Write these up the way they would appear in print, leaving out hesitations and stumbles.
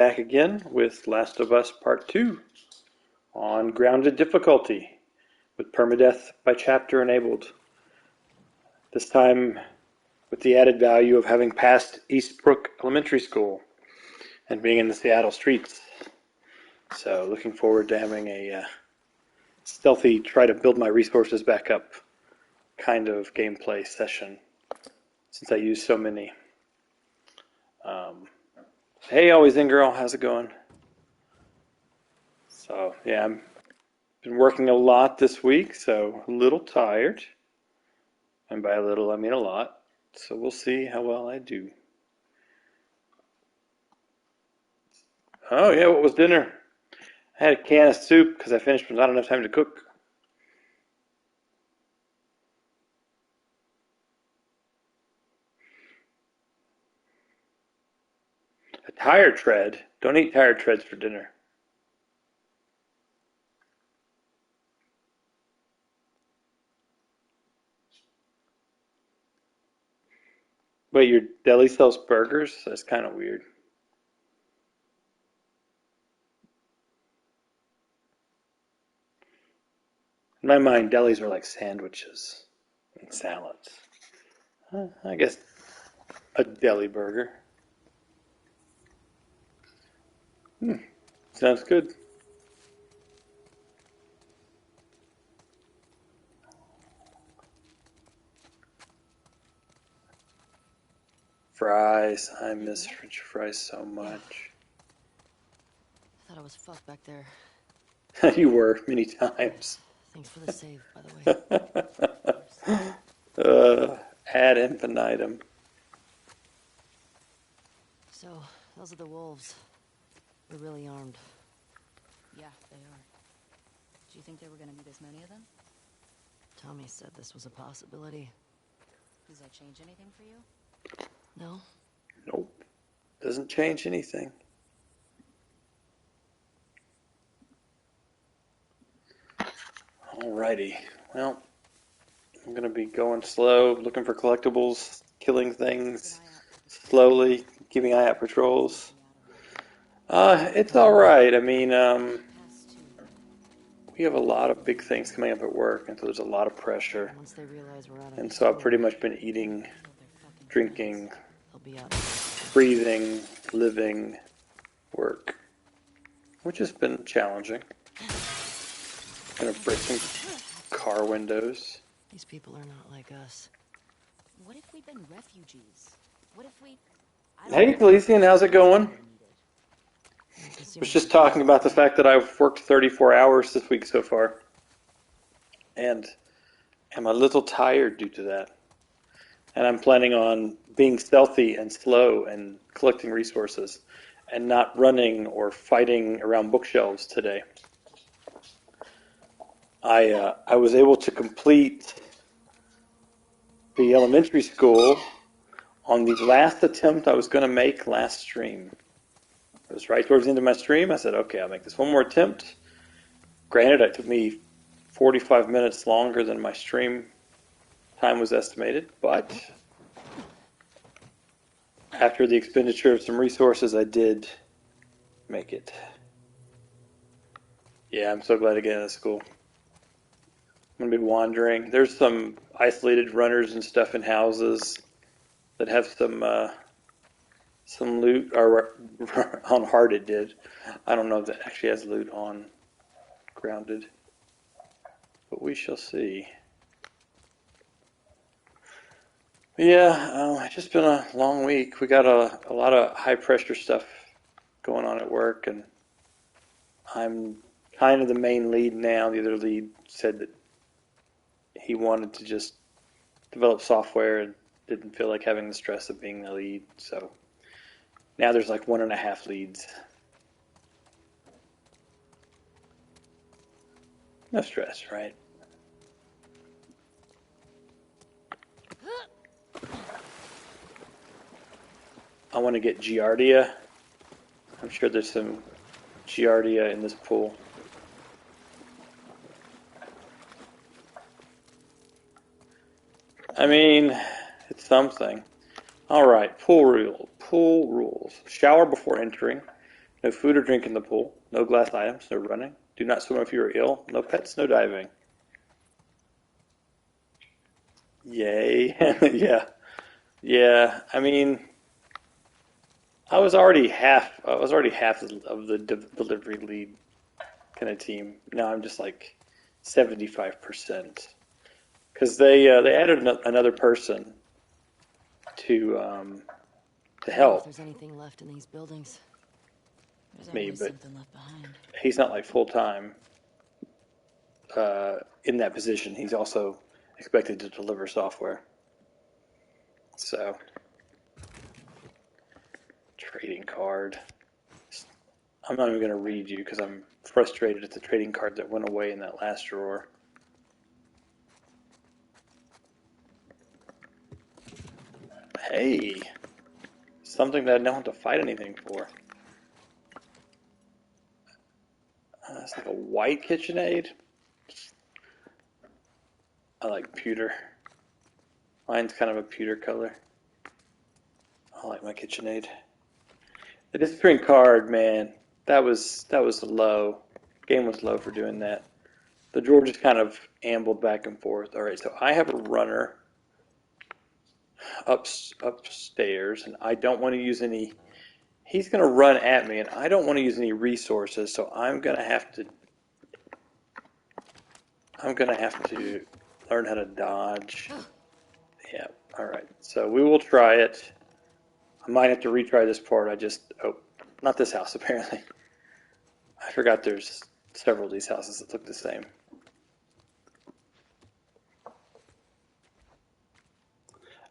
Back again with Last of Us Part 2 on grounded difficulty with permadeath by chapter enabled. This time with the added value of having passed Eastbrook Elementary School and being in the Seattle streets. So looking forward to having a stealthy try to build my resources back up kind of gameplay session since I use so many. Hey, Always In Girl, how's it going? So, yeah, I've been working a lot this week, so a little tired. And by a little, I mean a lot. So we'll see how well I do. Oh, yeah, what was dinner? I had a can of soup because I finished with not enough time to cook. A tire tread? Don't eat tire treads for dinner. Wait, your deli sells burgers? That's kind of weird. In my mind, delis are like sandwiches and salads. I guess a deli burger. Sounds good. Fries. I miss French fries so much. I thought I was fucked back there. You were many times. Thanks for the save, by the way. Ad infinitum. So, those are the wolves. They're really armed. Yeah, they are. Do you think there were gonna be this many of them? Tommy said this was a possibility. Does that change anything for you? No? Nope. Doesn't change anything. Alrighty. Well, I'm going to be going slow, looking for collectibles, killing things slowly, keeping eye out patrols. It's alright. I mean, we have a lot of big things coming up at work, and so there's a lot of pressure. Once they realize we're out of And so I've pretty much been eating, drinking, they'll be out. breathing, living, work, which has been challenging. Gonna break some car windows. These people are not like us. What if we've been refugees? What if we... Hey, Felician, how's it going? I was just talking about the fact that I've worked 34 hours this week so far. And am a little tired due to that. And I'm planning on being stealthy and slow and collecting resources and not running or fighting around bookshelves today. I was able to complete the elementary school on the last attempt I was going to make last stream. It was right towards the end of my stream. I said, okay, I'll make this one more attempt. Granted, it took me 45 minutes longer than my stream time was estimated, but after the expenditure of some resources, I did make it. Yeah, I'm so glad to get into school. I'm going to be wandering. There's some isolated runners and stuff in houses that have some loot, or on hard it did. I don't know if that actually has loot on grounded, but we shall see. Yeah, it's just been a long week. We got a lot of high pressure stuff going on at work, and I'm kind of the main lead now. The other lead said that he wanted to just develop software and didn't feel like having the stress of being the lead. So now there's like 1.5 leads. No stress, right? I want to get Giardia. I'm sure there's some Giardia in this pool. I mean, it's something. All right, pool rules. Shower before entering. No food or drink in the pool. No glass items. No running. Do not swim if you are ill. No pets. No diving. Yay. Yeah. Yeah. I mean, I was already half of the delivery lead kind of team. Now I'm just like 75% because they added another person to um, to I wonder if help there's anything left in these buildings. There's me, always but something left behind. he's not like full time in that position. He's also expected to deliver software. So trading card. I'm not even going to read you because I'm frustrated at the trading card that went away in that last drawer. Hey, something that I don't have to fight anything for. It's like a white KitchenAid. I like pewter. Mine's kind of a pewter color. I like my KitchenAid. The disappearing card, man, that was low. Game was low for doing that. The drawer just kind of ambled back and forth. All right, so I have a runner upstairs, and I don't want to use any. He's going to run at me, and I don't want to use any resources, so I'm going to have to. I'm going to have to learn how to dodge. Yeah. All right. So we will try it. I might have to retry this part. Not this house apparently. I forgot there's several of these houses that look the same.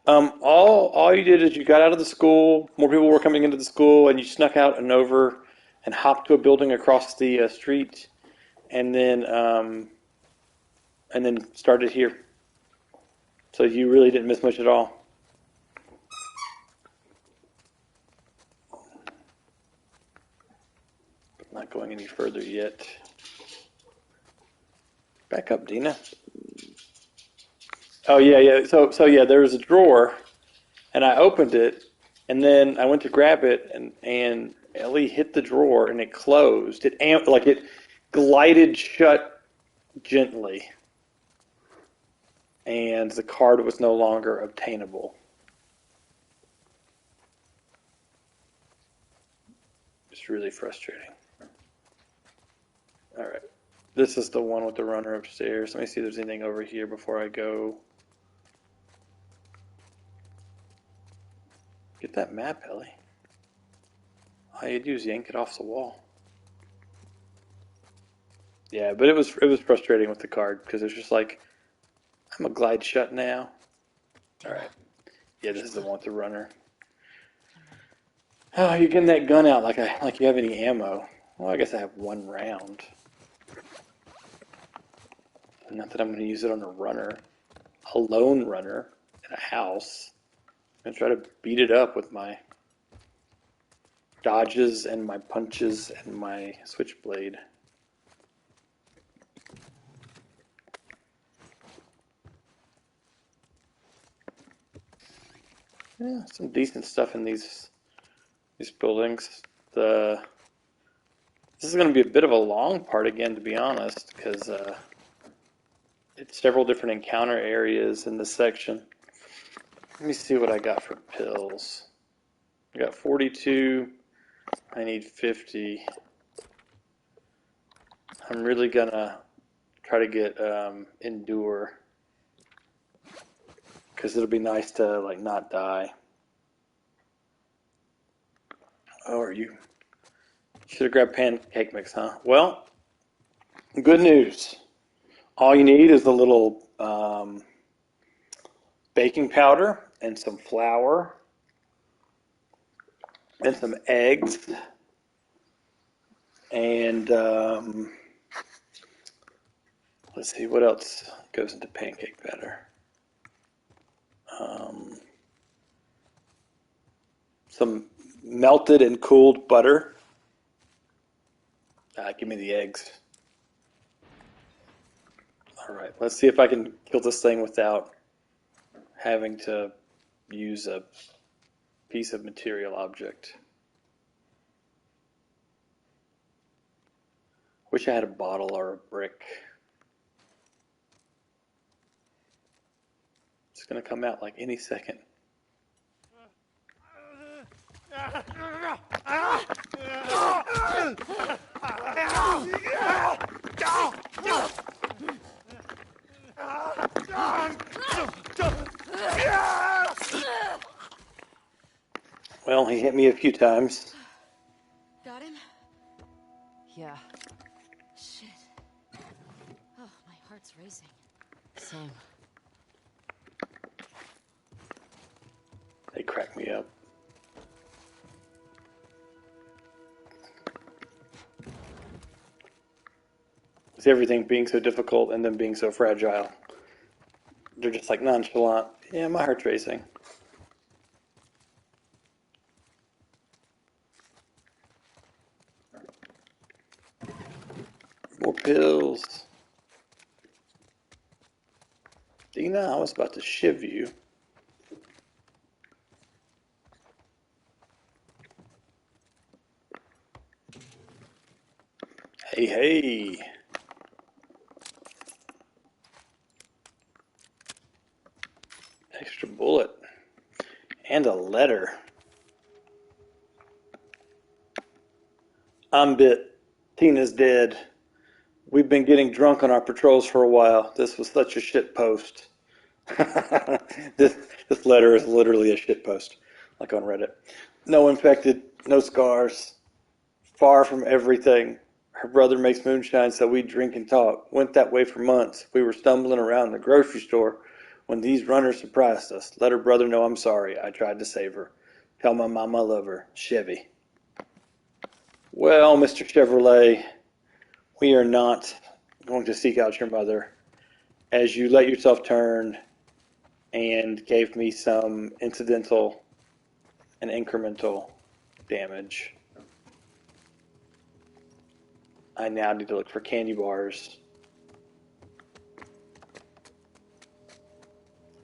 All you did is you got out of the school. More people were coming into the school, and you snuck out and over, and hopped to a building across the street, and then started here. So you really didn't miss much at all. Not going any further yet. Back up, Dina. Oh yeah, yeah. So yeah, there was a drawer, and I opened it, and then I went to grab it, and Ellie hit the drawer, and it closed. It glided shut gently, and the card was no longer obtainable. It's really frustrating. All right, this is the one with the runner upstairs. Let me see if there's anything over here before I go. Get that map, Ellie. All you do is yank it off the wall. Yeah, but it was frustrating with the card because it's just like I'm a glide shut now. All right. Yeah, this is the one with the runner. Oh, you're getting that gun out like you have any ammo. Well, I guess I have one round. Not that I'm going to use it on a runner, a lone runner in a house. I'm going to try to beat it up with my dodges and my punches and my switchblade. Yeah, some decent stuff in these buildings. This is going to be a bit of a long part again, to be honest, because it's several different encounter areas in this section. Let me see what I got for pills. I got 42. I need 50. I'm really gonna try to get endure because it'll be nice to like not die. Oh, are you? Should have grabbed pancake mix, huh? Well, good news. All you need is a little baking powder and some flour and some eggs and let's see what else goes into pancake batter. Um, some melted and cooled butter. Give me the eggs. All right, let's see if I can kill this thing without having to use a piece of material object. Wish I had a bottle or a brick. It's gonna come out like any second. Well, he hit me a few times. Got him? Yeah, Shit. Oh, my heart's racing. same. They crack me up. With everything being so difficult and them being so fragile. They're just like nonchalant. Yeah, my heart's racing. More pills. Dina, I was about to shiv you. Hey, hey. Extra bullet. And a letter. I'm bit. Tina's dead. We've been getting drunk on our patrols for a while. This was such a shit post. this letter is literally a shit post, like on Reddit. No infected, no scars, far from everything. Her brother makes moonshine, so we drink and talk. Went that way for months. We were stumbling around the grocery store when these runners surprised us. Let her brother know I'm sorry. I tried to save her. Tell my mom I love her. Chevy. Well, Mr. Chevrolet, we are not going to seek out your mother as you let yourself turn and gave me some incidental and incremental damage. I now need to look for candy bars.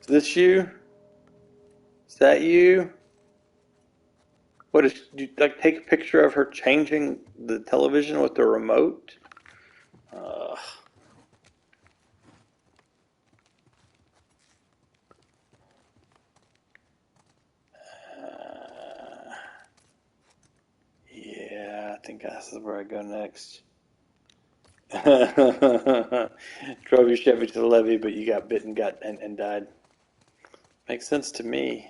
Is this you? Is that you? What is? Do you like take a picture of her changing the television with the remote? Uh, yeah, I think this is where I go next. Drove your Chevy to the levee, but you got bitten, and died. Makes sense to me.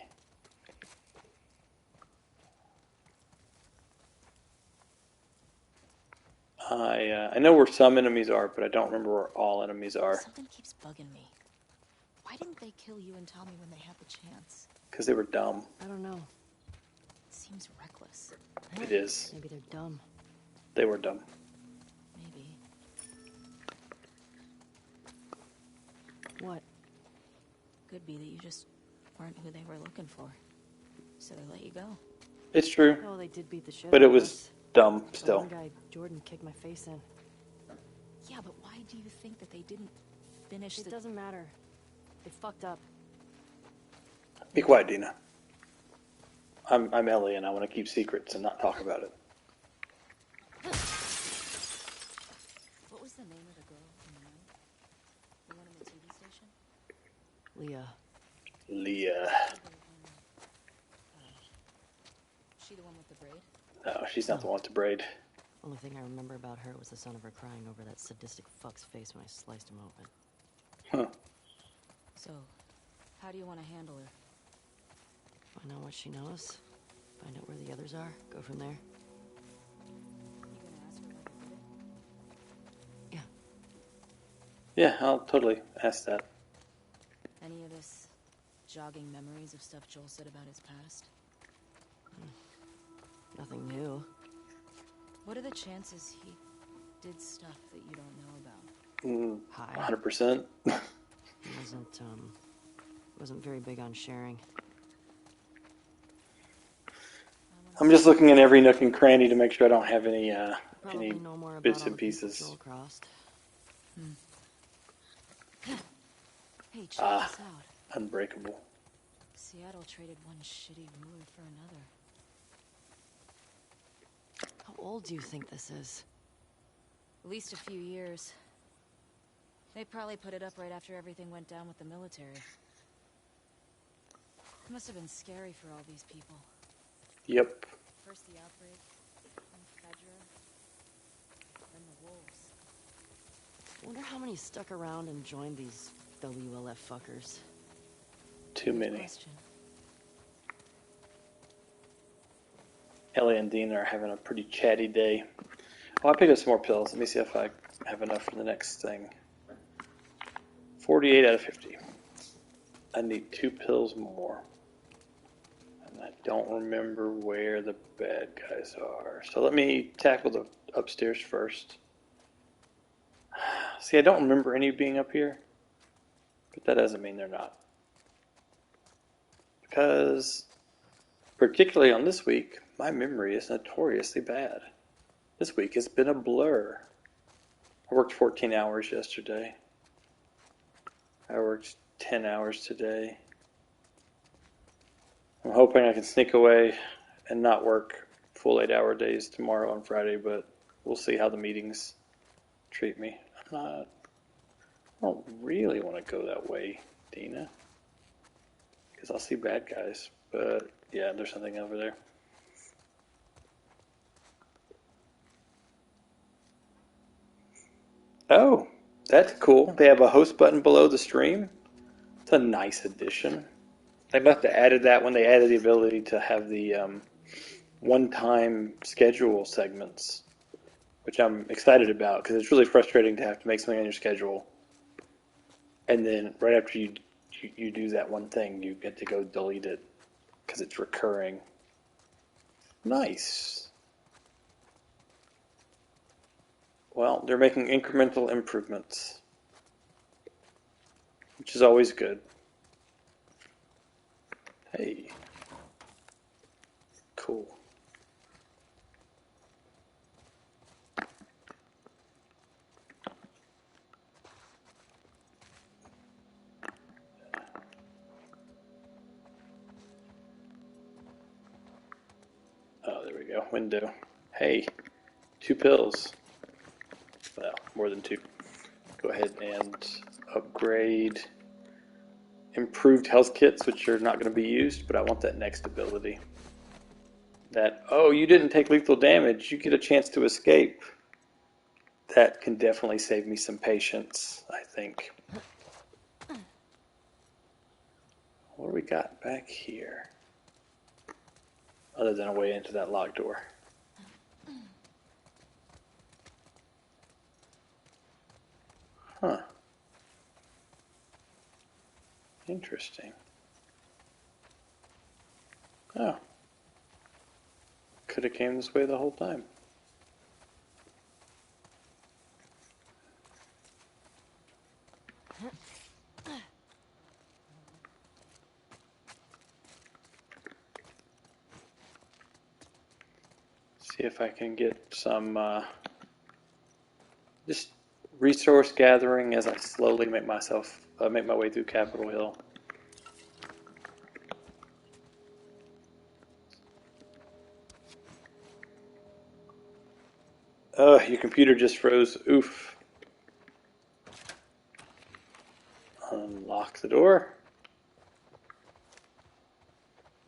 I know where some enemies are, but I don't remember where all enemies are. Something keeps bugging me. Why didn't they kill you and Tommy when they had the chance? Because they were dumb. I don't know. It seems reckless. It is. Maybe they're dumb. They were dumb. Maybe. What? Could be that you just weren't who they were looking for. So they let you go. It's true, Oh, they did beat the shit but out it of was us. dumb The still. one guy, Jordan, kicked my face in. Yeah, but why do you think that they didn't finish It the... doesn't matter. They fucked up. Be quiet, Dina. I'm Ellie, and I want to keep secrets and not talk about it. What was the name of the girl in the night? The one on the TV station? Leah. Leah. She the one with the braid? No, she's not the one with the braid. Only thing I remember about her was the sound of her crying over that sadistic fuck's face when I sliced him open. Huh. So, how do you want to handle her? Find out what she knows. Find out where the others are. Go from there. You gonna ask her why they did it? Yeah. Yeah, I'll totally ask that. Any of this jogging memories of stuff Joel said about his past? Nothing new. What are the chances he did stuff that you don't know about? Hi. 100%. He wasn't very big on sharing. I'm just looking in every nook and cranny to make sure I don't have any Probably know more about bits all and the people pieces. Joel crossed. Hey, check this out. Unbreakable. Seattle traded one shitty ruler for another. How old do you think this is? At least a few years. They probably put it up right after everything went down with the military. It must have been scary for all these people. Yep. First the outbreak, then Fedra, then the wolves. Wonder how many stuck around and joined these WLF fuckers. Too Good many. question. Ellie and Dean are having a pretty chatty day. Oh, I picked up some more pills. Let me see if I have enough for the next thing. 48 out of 50. I need 2 pills more. And I don't remember where the bad guys are. So let me tackle the upstairs first. See, I don't remember any being up here. But that doesn't mean they're not. Because, particularly on this week, my memory is notoriously bad. This week has been a blur. I worked 14 hours yesterday. I worked 10 hours today. I'm hoping I can sneak away and not work full 8-hour days tomorrow and Friday, but we'll see how the meetings treat me. I don't really want to go that way, Dina, because I'll see bad guys. But yeah, there's something over there. Oh, that's cool. They have a host button below the stream. It's a nice addition. They must have added that when they added the ability to have the one-time schedule segments, which I'm excited about because it's really frustrating to have to make something on your schedule, and then right after you do that one thing, you get to go delete it because it's recurring. Nice. Well, they're making incremental improvements, which is always good. Hey. Cool. Oh, there we go. Window. Hey, 2 pills. Well, more than 2. Go ahead and upgrade improved health kits, which are not going to be used, but I want that next ability. That, oh, you didn't take lethal damage, you get a chance to escape. That can definitely save me some patience, I think. What do we got back here? Other than a way into that locked door. Huh. Interesting. Oh. Could have came this way the whole time. See if I can get some just resource gathering as I slowly make my way through Capitol Hill. Your computer just froze. Oof. Unlock the door.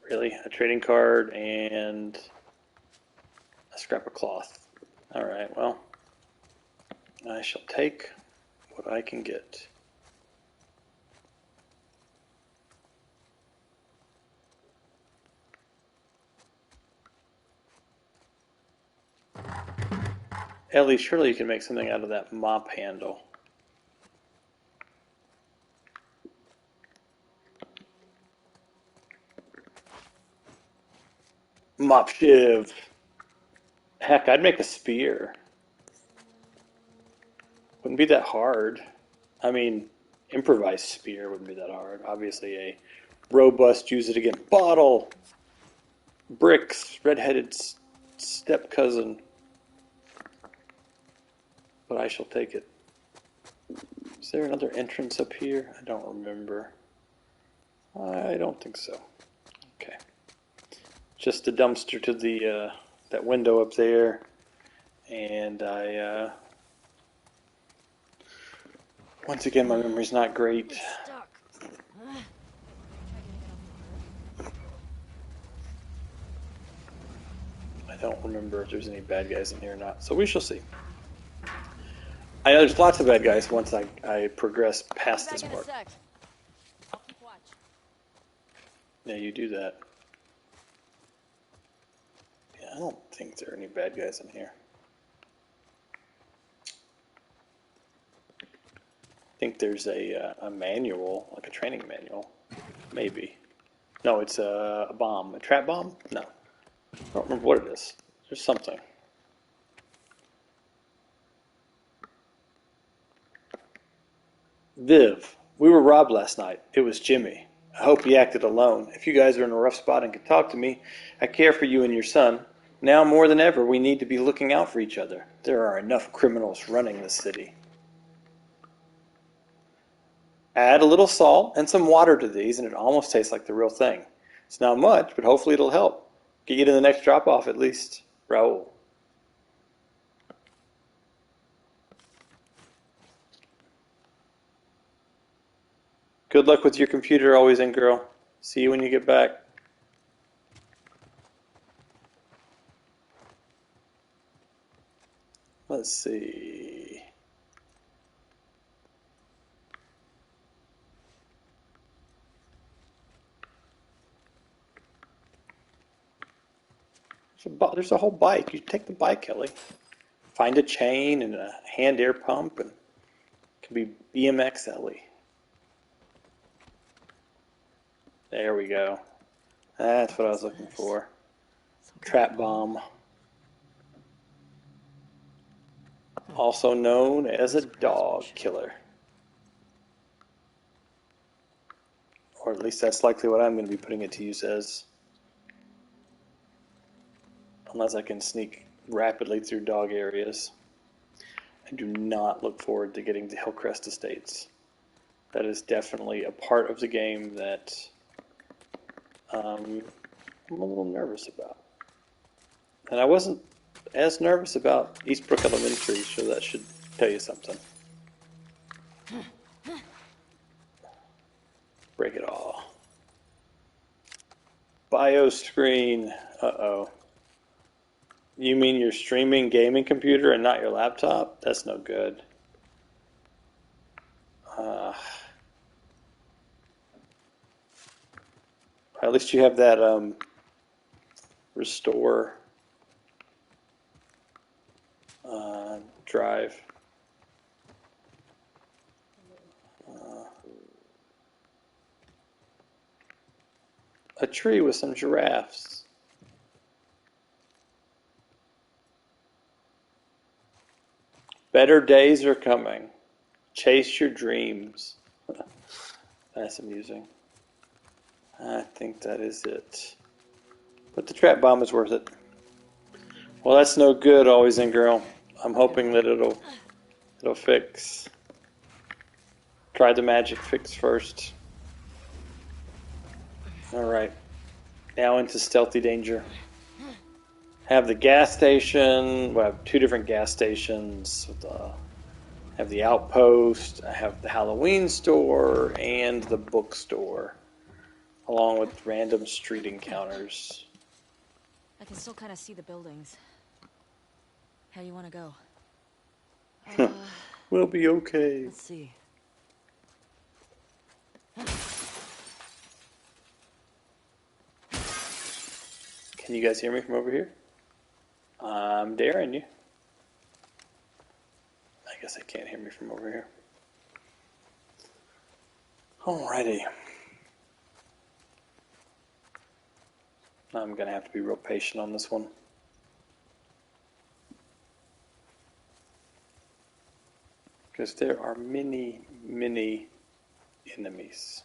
Really? A trading card and a scrap of cloth. Alright, well, I shall take what I can get. Ellie, surely you can make something out of that mop handle. Mop shiv. Heck, I'd make a spear. Wouldn't be that hard. I mean, improvised spear wouldn't be that hard. Obviously, a robust use it again bottle, bricks, redheaded step cousin. But I shall take it. Is there another entrance up here? I don't remember. I don't think so. Okay. Just the dumpster to the that window up there, and I Once again, my memory's not great. It's stuck. Try getting it off the curb. I don't remember if there's any bad guys in here or not, so we shall see. I know there's lots of bad guys once I progress past this Back in a part. sec. I'll keep watch. Yeah, you do that. Yeah, I don't think there are any bad guys in here. I think there's a manual, like a training manual. Maybe. No, it's a bomb. A trap bomb? No. I don't remember what it is. There's something. Viv, we were robbed last night. It was Jimmy. I hope he acted alone. If you guys are in a rough spot and can talk to me, I care for you and your son. Now more than ever, we need to be looking out for each other. There are enough criminals running this city. Add a little salt and some water to these, and it almost tastes like the real thing. It's not much, but hopefully it'll help. Get you to the next drop-off at least. Raul. Good luck with your computer always, in girl. See you when you get back. Let's see. There's a whole bike. You take the bike, Kelly. Find a chain and a hand air pump, and it can be BMX Ellie. There we go. That's what I was looking for. Trap bomb. Also known as a dog killer. Or at least that's likely what I'm going to be putting it to use as. Unless I can sneak rapidly through dog areas. I do not look forward to getting to Hillcrest Estates. That is definitely a part of the game that I'm a little nervous about. And I wasn't as nervous about Eastbrook Elementary, so that should tell you something. Break it all. Bio screen. Uh-oh. You mean your streaming gaming computer and not your laptop? That's no good. At least you have that restore drive. A tree with some giraffes. Better days are coming. Chase your dreams. That's amusing. I think that is it. But the trap bomb is worth it. Well, that's no good, always in girl. I'm hoping that it'll fix. Try the magic fix first. Alright. Now into stealthy danger. Have the gas station. Well, I have two different gas stations. Have the outpost. I have the Halloween store and the bookstore, along with random street encounters. I can still kind of see the buildings. How do you want to go? We'll be okay. Let's see. Can you guys hear me from over here? I'm daring you. I guess I can't hear me from over here. Alrighty. I'm going to have to be real patient on this one. Because there are many, many enemies.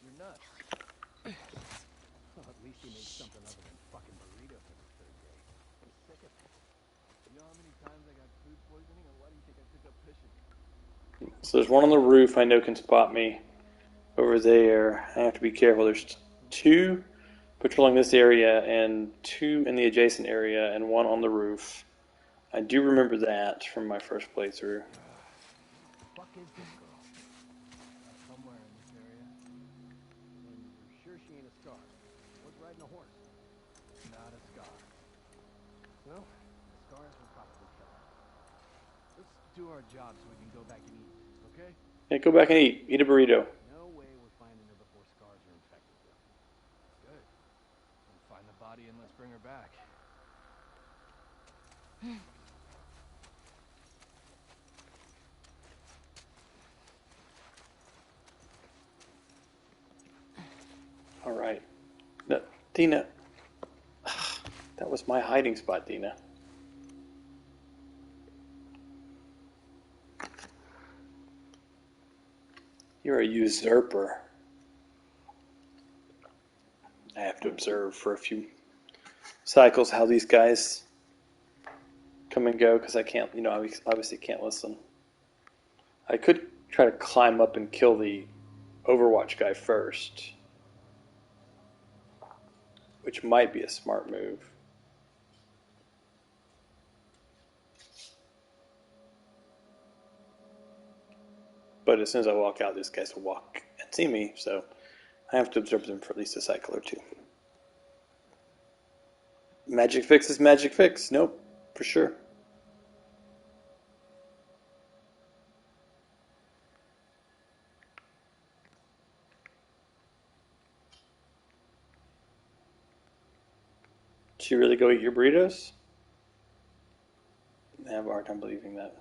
You're nuts. Well, at least he made something other than fucking burritos every third day. I'm sick of it. You know how many times I got food poisoning, and why do you think I took up mission. So there's one on the roof I know can spot me over there. I have to be careful. There's 2 patrolling this area and 2 in the adjacent area and 1 on the roof. I do remember that from my first playthrough. Fuck is this girl? Somewhere in this area. And you're sure she ain't a scar? Was riding a horse. Not a scar. Well, the scars will probably kill her. Let's do our job so we can go back and eat, okay? Yeah, go back and eat. Eat a burrito. No way we're finding her before scars are infected, though. Good. Then find the body and let's bring her back. All right. No, Dina. That was my hiding spot, Dina. You're a usurper. I have to observe for a few cycles how these guys come and go because I can't, I obviously can't listen. I could try to climb up and kill the Overwatch guy first, which might be a smart move. But as soon as I walk out, these guys will walk and see me, so I have to observe them for at least a cycle or 2. Magic fix is magic fix. Nope, for sure. Did you really go eat your burritos? I have a hard time believing that.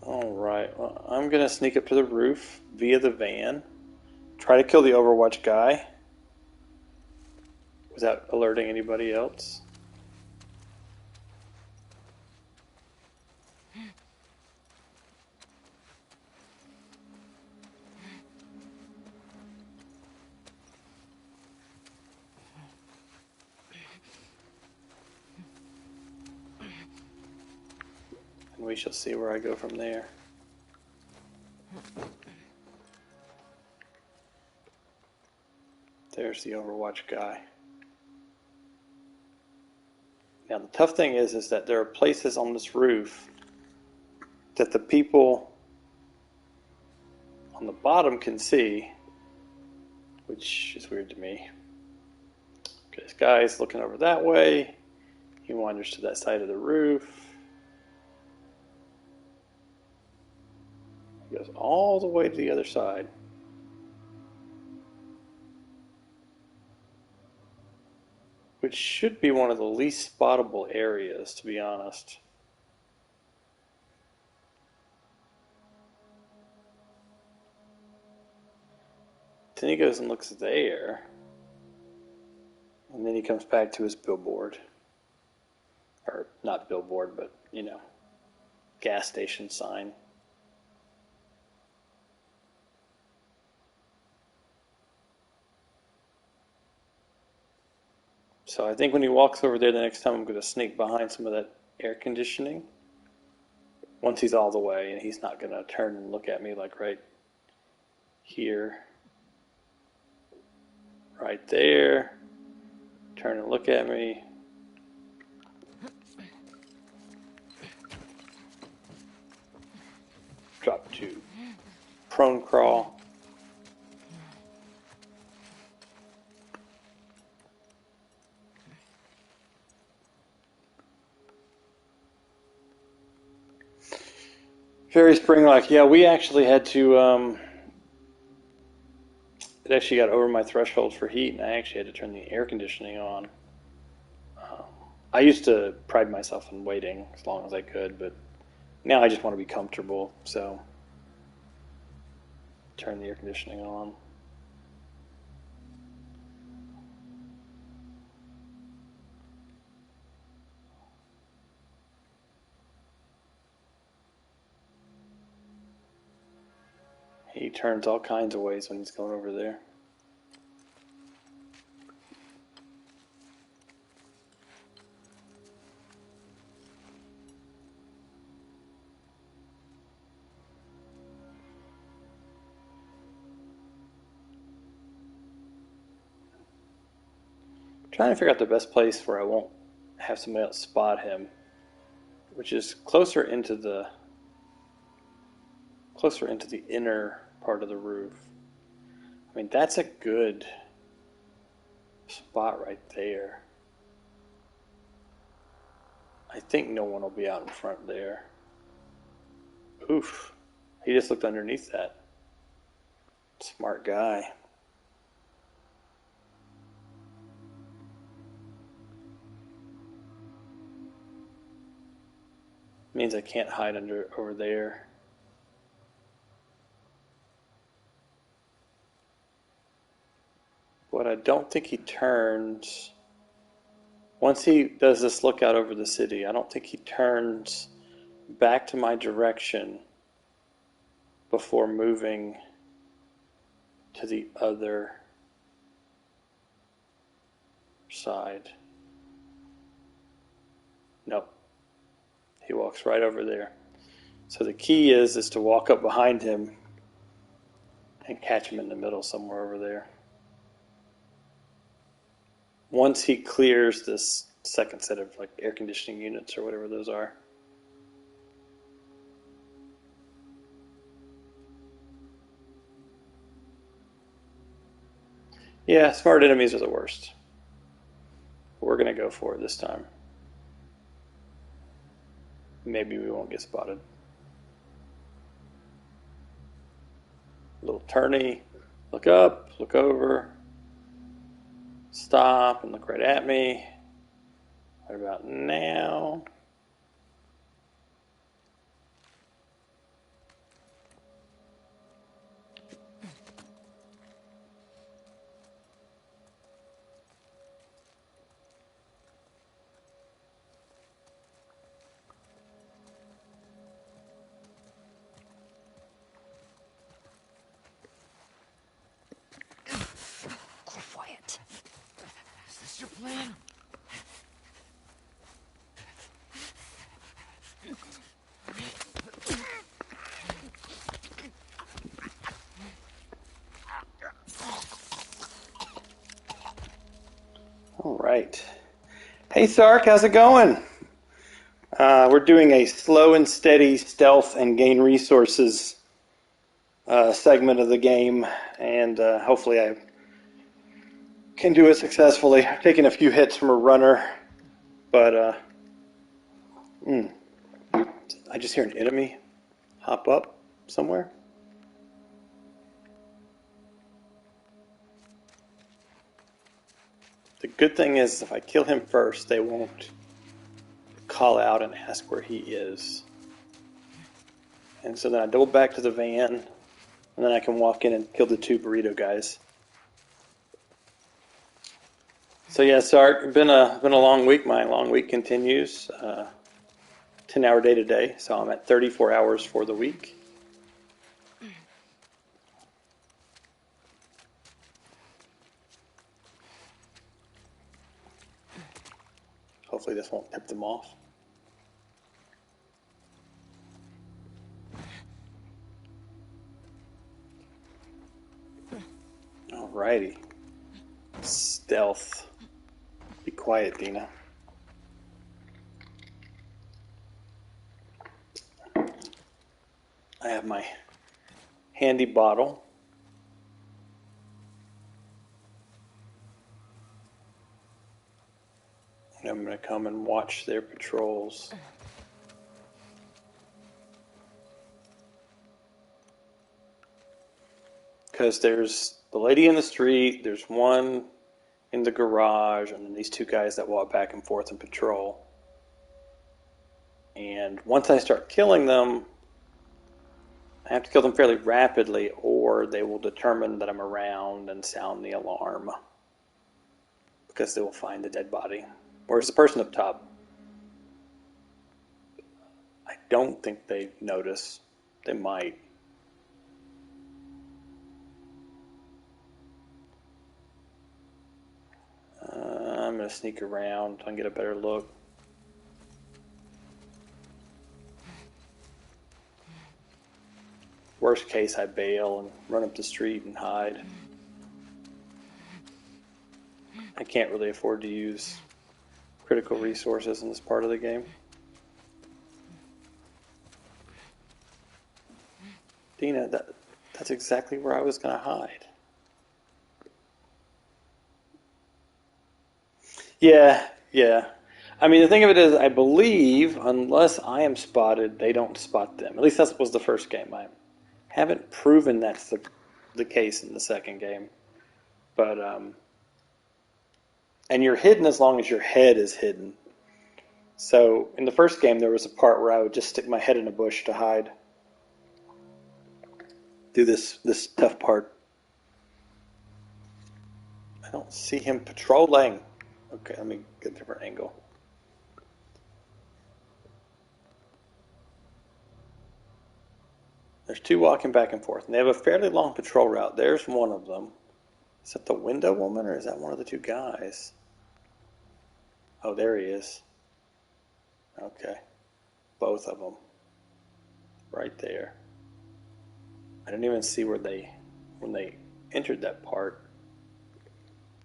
Alright, well, I'm going to sneak up to the roof via the van. Try to kill the Overwatch guy without alerting anybody else. And we shall see where I go from there. There's the Overwatch guy. Now the tough thing is that there are places on this roof that the people on the bottom can see, which is weird to me. Okay, this guy's looking over that way. He wanders to that side of the roof. He goes all the way to the other side. Which should be one of the least spottable areas, to be honest. Then he goes and looks there. And then he comes back to his billboard. Or not billboard, but, gas station sign. So I think when he walks over there the next time, I'm going to sneak behind some of that air conditioning. Once he's all the way, and he's not going to turn and look at me like right here. Right there. Turn and look at me. Drop to prone crawl. Very spring-like. Yeah, we actually had to, it actually got over my threshold for heat, and I actually had to turn the air conditioning on. I used to pride myself in waiting as long as I could, but now I just want to be comfortable, so turn the air conditioning on. He turns all kinds of ways when he's going over there. trying to figure out the best place where I won't have somebody else spot him, which is closer into the inner part of the roof. I mean, that's a good spot right there. I think no one will be out in front there. Oof. He just looked underneath that. Smart guy. Means I can't hide over there. But I don't think he turns. Once he does this lookout over the city, I don't think he turns back to my direction before moving to the other side. Nope. He walks right over there. So the key is to walk up behind him and catch him in the middle somewhere over there. Once he clears this second set of like air conditioning units or whatever those are. Yeah, smart enemies are the worst. We're going to go for it this time. Maybe we won't get spotted. Little turny. Look up, look over. Stop and look right at me. What about now? Quiet. Is this your plan? All right. Hey, Sark, how's it going? We're doing a slow and steady stealth and gain resources segment of the game, and hopefully I can do it successfully. I've taken a few hits from a runner, but I just hear an enemy hop up somewhere. The good thing is if I kill him first, they won't call out and ask where he is. And so then I double back to the van, and then I can walk in and kill the two burrito guys. So yeah, Sark, been a long week. My long week continues. 10-hour day today, so I'm at 34 hours for the week. Hopefully this won't tip them off. Alrighty. Stealth. Be quiet, Dina. I have my handy bottle. And I'm going to come and watch their patrols. Because there's the lady in the street, there's one in the garage, and then these two guys that walk back and forth and patrol. And once I start killing them, I have to kill them fairly rapidly, or they will determine that I'm around and sound the alarm. Because they will find the dead body. Where's the person up top? I don't think they notice. They might. I'm going to sneak around and get a better look. Worst case, I bail and run up the street and hide. I can't really afford to use critical resources in this part of the game. Dina, that's exactly where I was going to hide. Yeah. I mean, the thing of it is, I believe, unless I am spotted, they don't spot them. At least that was the first game. I haven't proven that's the case in the second game. But, and you're hidden as long as your head is hidden. So, in the first game, there was a part where I would just stick my head in a bush to hide. Do this tough part. I don't see him patrolling. Okay, let me get a different angle. There's two walking back and forth, and they have a fairly long patrol route. There's one of them. Is that the window woman, or is that one of the two guys? Oh, there he is. Okay. Both of them. Right there. I didn't even see when they entered that part.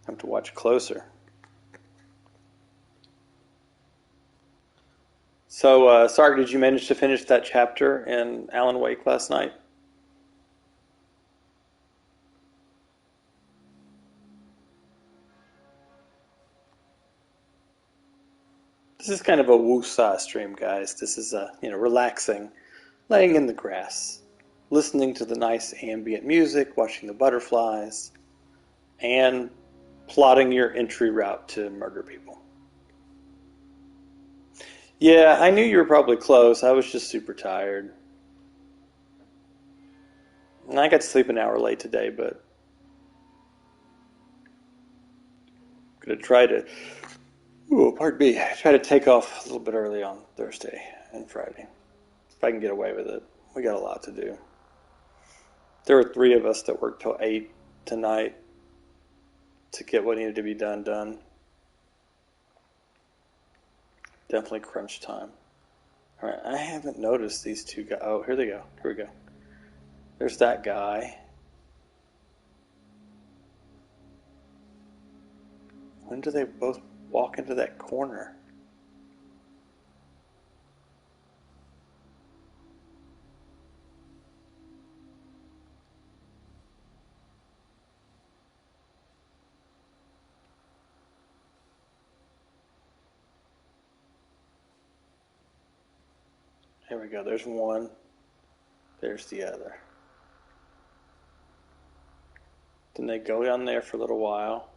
I have to watch closer. So, Sark, did you manage to finish that chapter in Alan Wake last night? This is kind of a woosah stream, guys. This is relaxing, laying in the grass, listening to the nice ambient music, watching the butterflies, and plotting your entry route to murder people. Yeah, I knew you were probably close. I was just super tired. And I got to sleep an hour late today, but I'm going to try to, pardon me, try to take off a little bit early on Thursday and Friday. If I can get away with it. We got a lot to do. There were 3 of us that worked till 8 tonight to get what needed to be done. Definitely crunch time. All right, I haven't noticed these two guys. Oh, here they go. Here we go. There's that guy. When do they both walk into that corner? Here we go. There's one. There's the other. Then they go down there for a little while.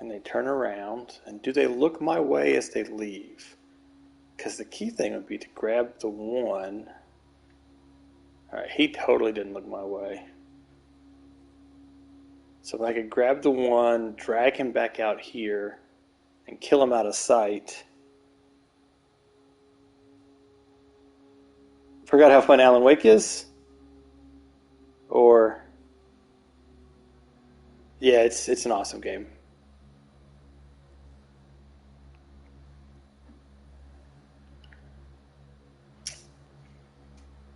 And they turn around. And do they look my way as they leave? Because the key thing would be to grab the one. Alright, he totally didn't look my way. So if I could grab the one, drag him back out here, and kill him out of sight. Forgot how fun Alan Wake is? Or... yeah, it's an awesome game.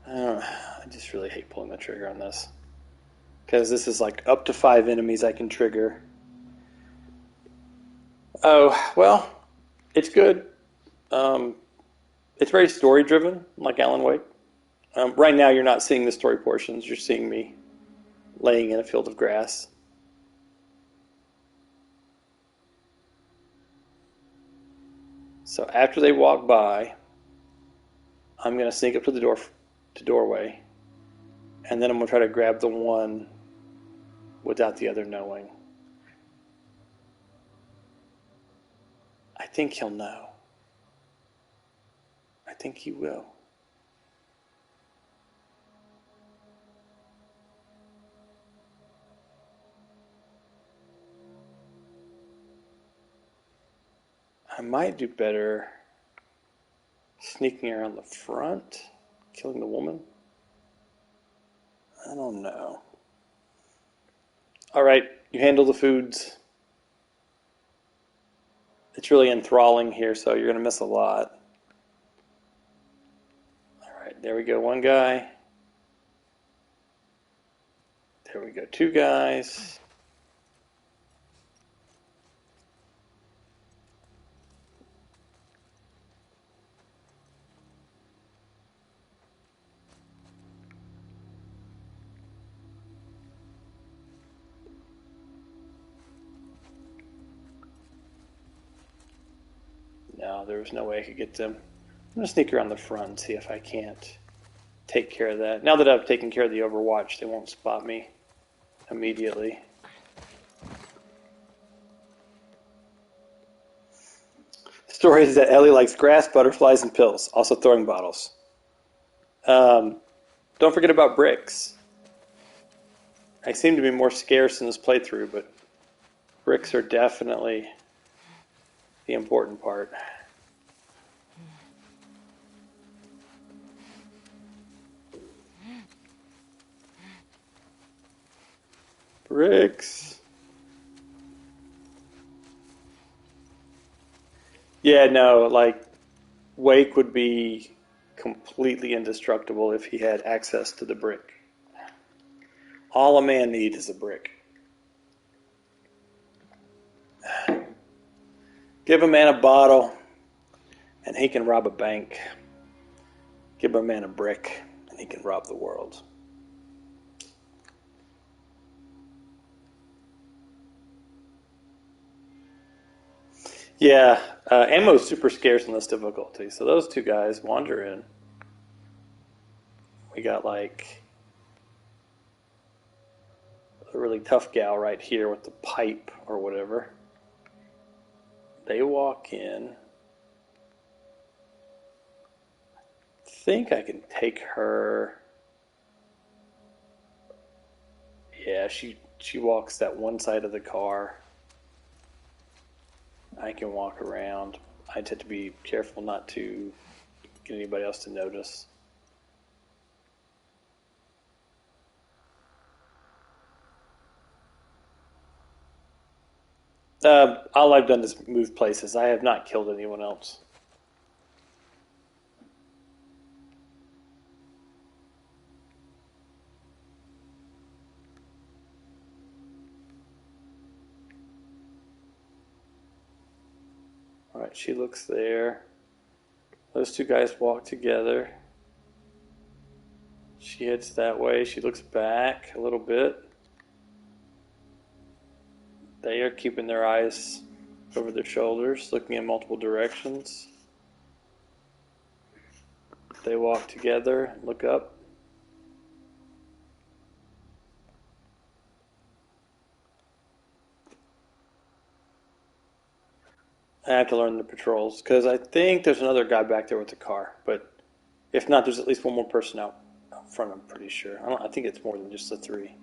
I just really hate pulling the trigger on this. Because this is like up to 5 enemies I can trigger. Oh, well, it's good. It's very story driven, like Alan Wake. Right now you're not seeing the story portions, you're seeing me laying in a field of grass. So after they walk by, I'm going to sneak up to the doorway, and then I'm going to try to grab the one without the other knowing. I think he'll know. I think he will. I might do better sneaking around the front, killing the woman. I don't know. All right, you handle the foods. It's really enthralling here, so you're going to miss a lot. All right, there we go, one guy. There we go, 2 guys. No, there was no way I could get them. I'm going to sneak around the front and see if I can't take care of that. Now that I've taken care of the Overwatch, they won't spot me immediately. The story is that Ellie likes grass, butterflies, and pills, also throwing bottles. Don't forget about bricks. I seem to be more scarce in this playthrough, but bricks are definitely the important part. Bricks. Yeah, no, like, Wake would be completely indestructible if he had access to the brick. All a man needs is a brick. Give a man a bottle, and he can rob a bank. Give a man a brick, and he can rob the world. Yeah, ammo's super scarce in this difficulty, so those two guys wander in. We got like a really tough gal right here with the pipe or whatever. They walk in. I think I can take her. Yeah, she walks that one side of the car. I can walk around. I just have to be careful not to get anybody else to notice. All I've done is move places. I have not killed anyone else. All right, she looks there. Those two guys walk together. She heads that way. She looks back a little bit. They are keeping their eyes over their shoulders, looking in multiple directions. They walk together, look up. I have to learn the patrols, because I think there's another guy back there with the car. But if not, there's at least one more person out front, I'm pretty sure. I think it's more than just the three.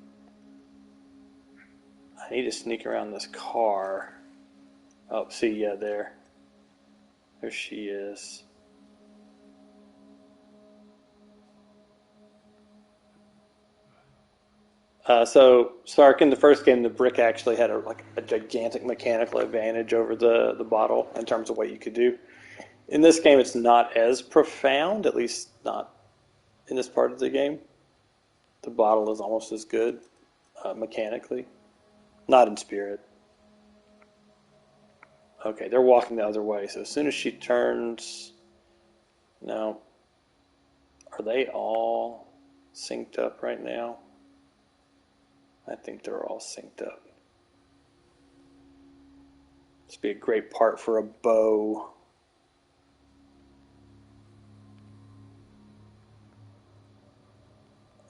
I need to sneak around this car. Oh, see, yeah, there. There she is. So Sark, in the first game, the brick actually had a gigantic mechanical advantage over the bottle in terms of what you could do. In this game, it's not as profound, at least not in this part of the game. The bottle is almost as good mechanically, not in spirit. Okay, they're walking the other way, so as soon as she turns... No. Are they all synced up right now? I think they're all synced up. This would be a great part for a bow.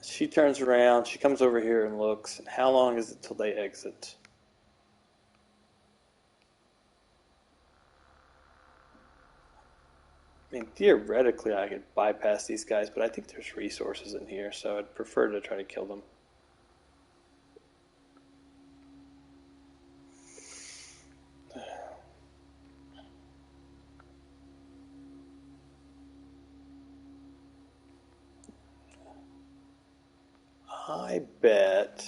She turns around, she comes over here and looks. And how long is it till they exit? I mean, theoretically, I could bypass these guys, but I think there's resources in here, so I'd prefer to try to kill them. I bet.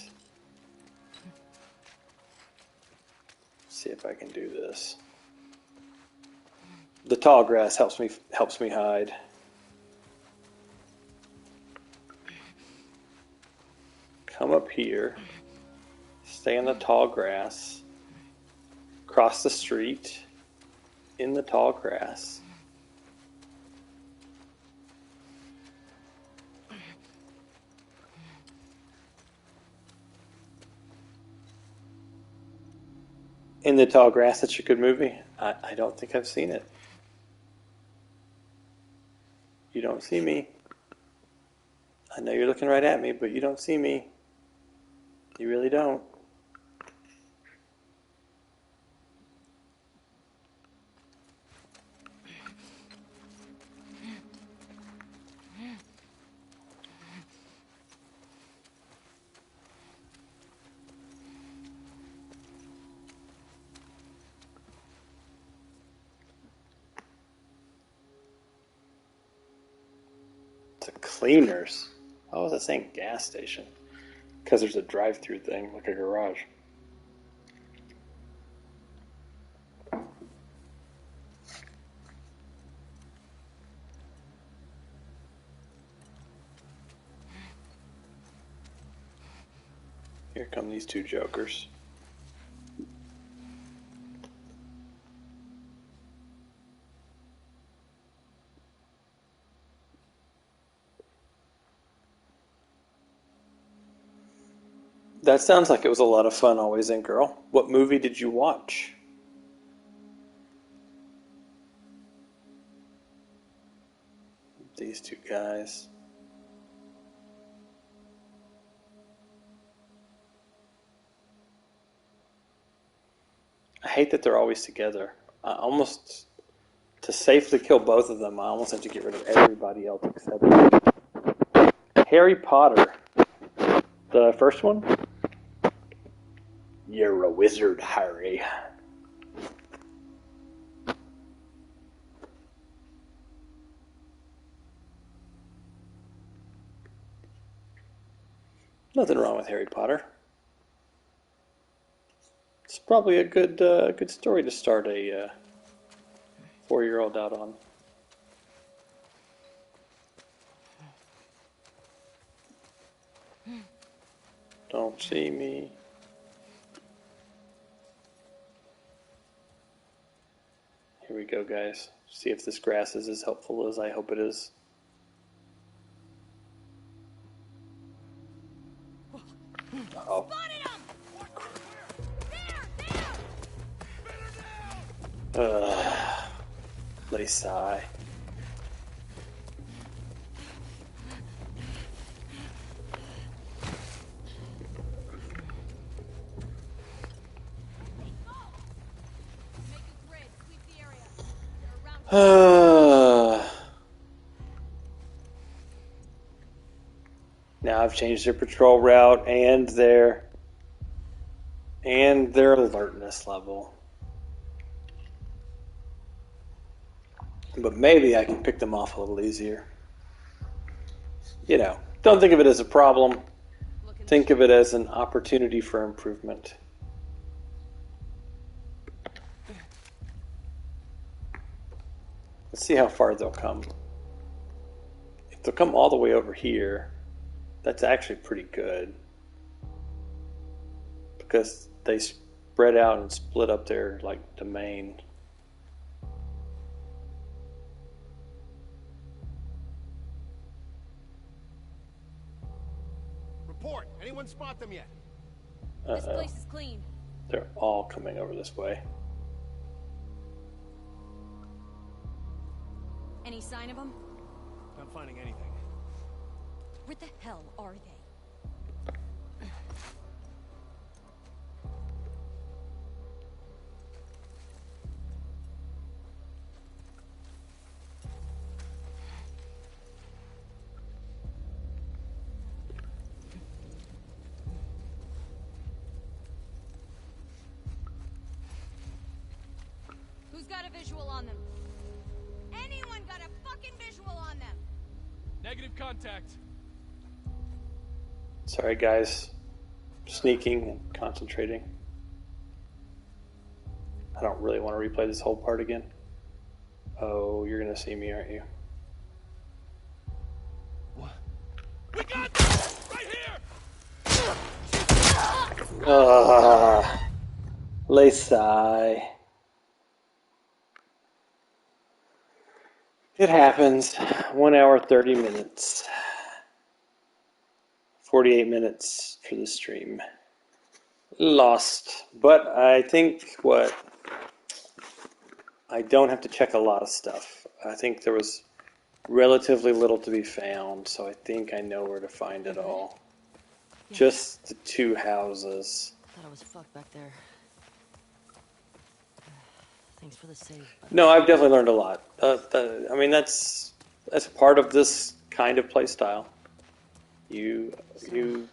Let's see if I can do this. The tall grass helps me hide. Come up here. Stay in the tall grass. Cross the street. In the tall grass. In the Tall Grass, that's a good movie. I don't think I've seen it. You don't see me. I know you're looking right at me, but you don't see me. You really don't. It's a cleaners. Why was it saying gas station? Because there's a drive-through thing, like a garage. Here come these two jokers. That sounds like it was a lot of fun always in, girl. What movie did you watch? These two guys. I hate that they're always together. To safely kill both of them, I almost have to get rid of everybody else except Harry Potter. The first one? You're a wizard, Harry. Nothing wrong with Harry Potter. It's probably a good story to start a 4-year-old out on. Don't see me. Here we go, guys. See if this grass is as helpful as I hope it is. Uh-oh. Let me sigh. Now I've changed their patrol route and their alertness level. But maybe I can pick them off a little easier. You know, don't think of it as a problem. Think of it as an opportunity for improvement. Let's see how far they'll come. If they'll come all the way over here, that's actually pretty good. Because they spread out and split up their, domain. Report. Anyone spot them yet? This place is clean. They're all coming over this way. Any sign of them? Not finding anything. Where the hell are they? Who's got a visual on them? Anyone got a fucking visual on them? Negative contact. Sorry, guys. Sneaking and concentrating. I don't really want to replay this whole part again. Oh, you're going to see me, aren't you? What? We got them! Right here! Lay sigh. It happens. 1 hour, 30 minutes. 48 minutes for the stream. Lost. But I think I don't have to check a lot of stuff. I think there was relatively little to be found, so I think I know where to find it all. Yeah. Just the two houses. Thought I was fucked back there. Thanks for the save. No, I've definitely learned a lot. I mean, that's part of this kind of play style. You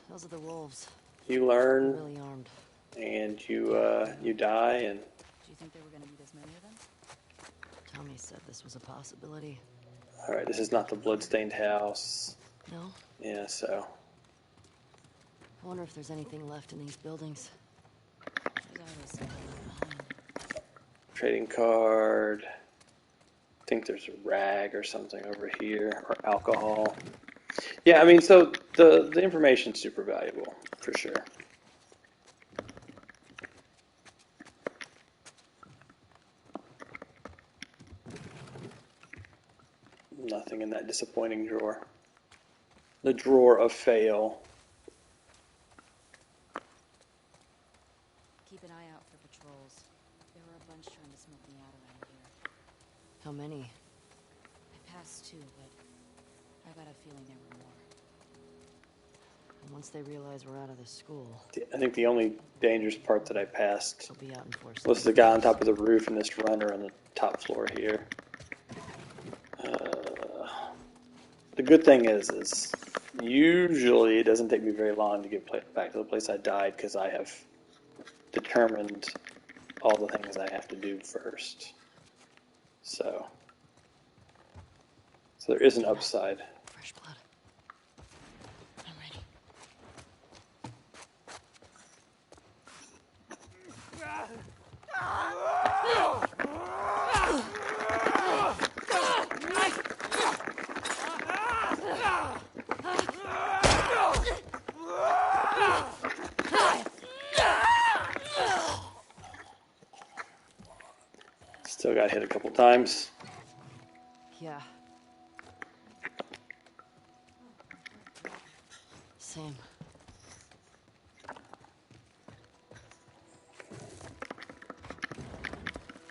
Those are the wolves. They're learn really armed. and you die, and Do you think there were going to be this many of them? Tommy said this was a possibility. all right, this is not the bloodstained house. No? Yeah, so I wonder if there's anything left in these buildings. There's always something left behind. trading card. I think there's a rag or something over here, or alcohol. Yeah, I mean, so the information's super valuable, for sure. Nothing in that disappointing drawer. The drawer of fail. Keep an eye out for patrols. There were a bunch trying to smoke me out around here. How many? I passed two, but I got a feeling there were more. And once they realize we're out of the school, I think the only dangerous part that I passed they'll be out in force. was the guy on top of the roof and this runner on the top floor here. The good thing is usually it doesn't take me very long to get back to the place I died because I have determined all the things I have to do first. So there is an upside. Fresh blood. I'm ready. Still got hit a couple times. Yeah. Same.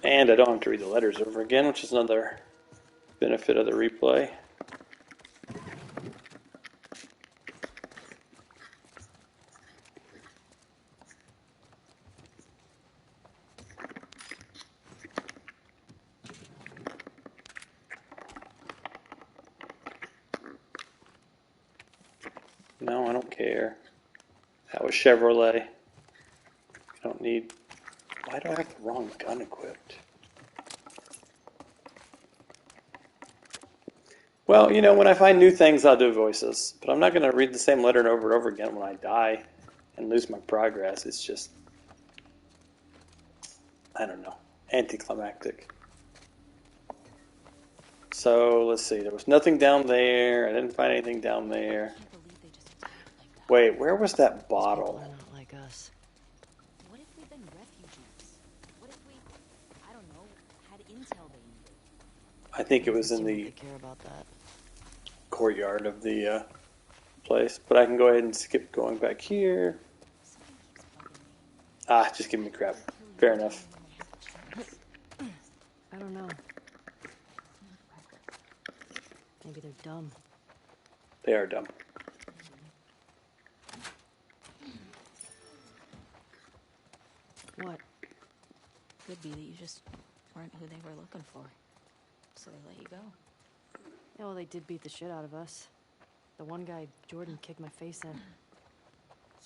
And I don't have to read the letters over again, which is another benefit of the replay. No, I don't care. That was Chevrolet. I don't need... Why do I have the wrong gun equipped? Well, you know, when I find new things, I'll do voices. But I'm not going to read the same letter over and over again when I die and lose my progress. It's just... I don't know. Anticlimactic. So, let's see. There was nothing down there. I didn't find anything down there. I can't believe they just attacked like that. Wait, where was that These people bottle? are not like us. What if we've been refugees? What if we, I don't know, had intel they needed? I think it was Doesn't in seem like the they care about that. courtyard of the place. But I can go ahead and skip going back here. Something keeps bugging me. Ah, just give me crap. Fair enough. I don't know. Maybe they're dumb. They are dumb. What? Could be that you just weren't who they were looking for. So they let you go. Yeah, well, they did beat the shit out of us. The one guy, Jordan, kicked my face in.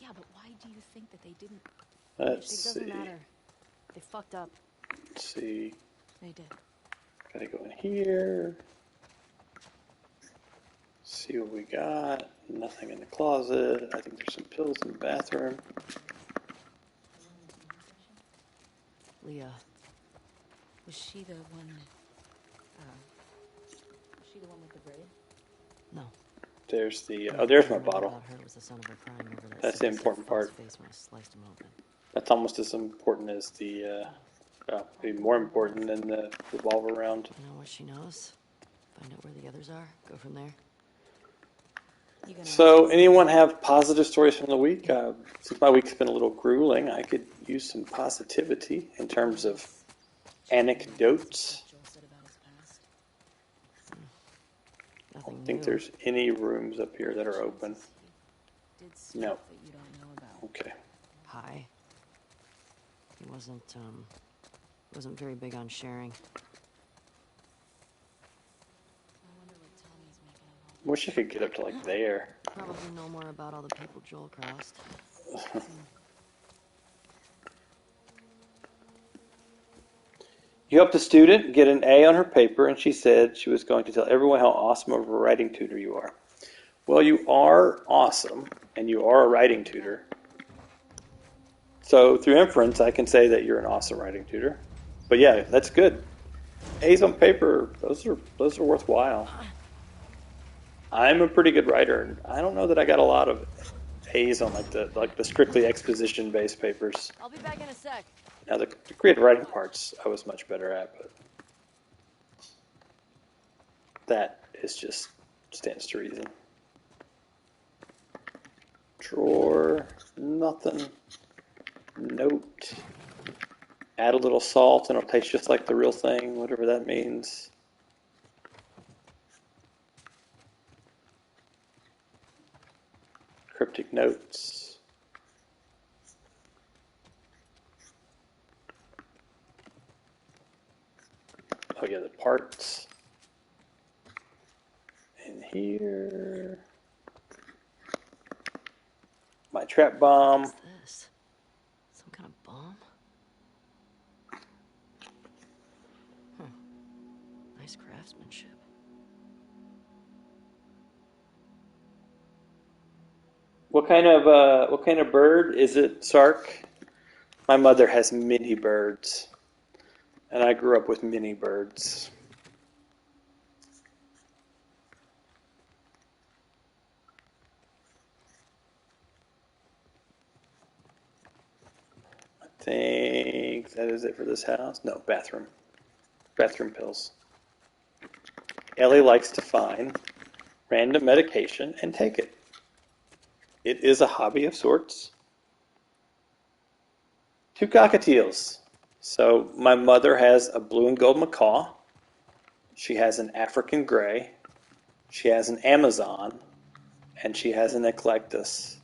Yeah, but why do you think that they didn't? Let's It doesn't see. matter. They fucked up. Let's see. They did. Gotta go in here. See what we got. Nothing in the closet. I think there's some pills in the bathroom. Leah. Was she the one? Was she the one with the braid? No. There's the... oh, there's my All I remember bottle. about her was the sound of her crying over that That's the sadistic important fuck's part. face when I sliced him open. That's almost as important as the... well, maybe more important than the revolver round. You know what she knows? Find out where the others are. Go from there. You gonna So, anyone have positive stories from the week? Since my week's been a little grueling, I could use some positivity in terms of anecdotes. Joel said about his past? I Nothing don't think new. there's any rooms up here that are open. Did stuff No. that you don't know about. Okay. Hi. He wasn't very big on sharing. I wonder what Tommy's making of all Wish I could get up to like there. Probably know more about all the people Joel crossed. You helped a student get an A on her paper, and she said she was going to tell everyone how awesome of a writing tutor you are. Well, you are awesome, and you are a writing tutor. So through inference, I can say that you're an awesome writing tutor. But yeah, that's good. A's on paper, those are worthwhile. I'm a pretty good writer, and I don't know that I got a lot of A's on like the strictly exposition based papers. I'll be back in a sec. Now the creative writing parts I was much better at, but that is just stands to reason. Drawer, nothing. Note. Add a little salt and it'll taste just like the real thing, whatever that means. Cryptic notes. Oh yeah, the parts. In here. My trap bomb. What's this? Some kind of bomb? Nice craftsmanship. What kind of bird is it, Sark? My mother has many birds, and I grew up with many birds. I think that is it for this house. No, bathroom. Bathroom pills. Ellie likes to find random medication and take it. It is a hobby of sorts. 2 cockatiels. So my mother has a blue and gold macaw. She has an African gray. She has an Amazon. And she has an eclectus.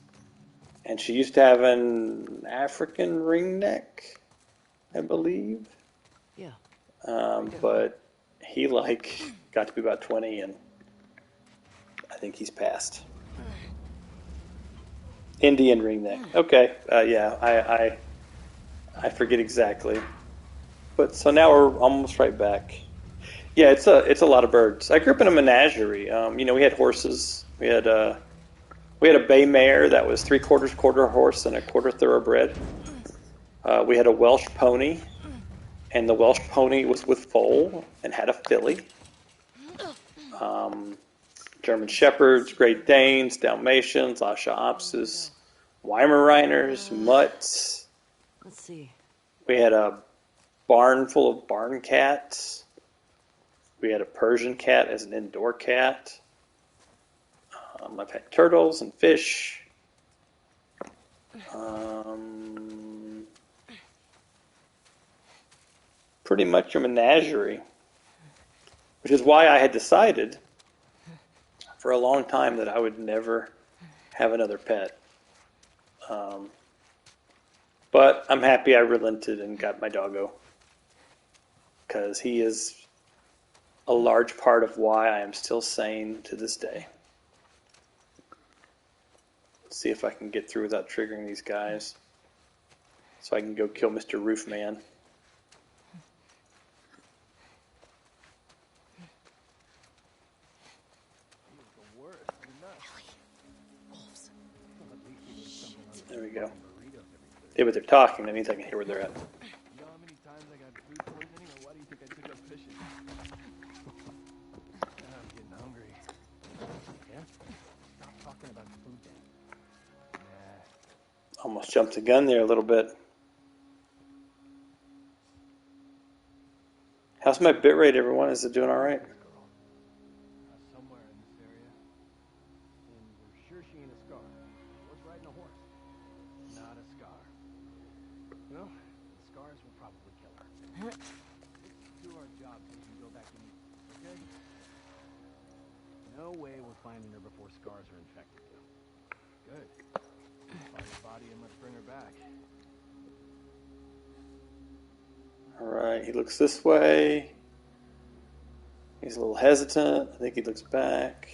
And she used to have an African ringneck, I believe. Yeah. But he got to be about 20, and I think he's passed. Indian ringneck. Okay. Yeah, I forget exactly. But so now we're almost right back. Yeah, it's a lot of birds. I grew up in a menagerie. We had horses. We had a bay mare that was 3/4 quarter horse and a quarter thoroughbred. We had a Welsh pony, and the Welsh pony was with foal and had a filly. German Shepherds, Great Danes, Dalmatians, Lhasa Apsos, Weimaraners, mutts. Let's see. We had a barn full of barn cats. We had a Persian cat as an indoor cat. I've had turtles and fish. Pretty much a menagerie, which is why I had decided for a long time that I would never have another pet. But I'm happy I relented and got my doggo, because he is a large part of why I am still sane to this day. Let's see if I can get through without triggering these guys, so I can go kill Mr. Roofman. There we go. Yeah, but they're talking. That means I can hear where they're at. You know how many times I got food poisoning, or why do you think I took up fishing? I'm getting hungry. Yeah? Stop talking about food then. Nah. Almost jumped the gun there a little bit. How's my bitrate, everyone? Is it doing all right? Somewhere in this area. And we're sure she ain't a scar. Was riding a horse. Not a scar. Well, the scars will probably kill her. Let's do our job so we can go back and eat, okay? You know, way we're finding her before scars are infected. Good. Find the body and let's bring her back. Alright, he looks this way. He's a little hesitant. I think he looks back.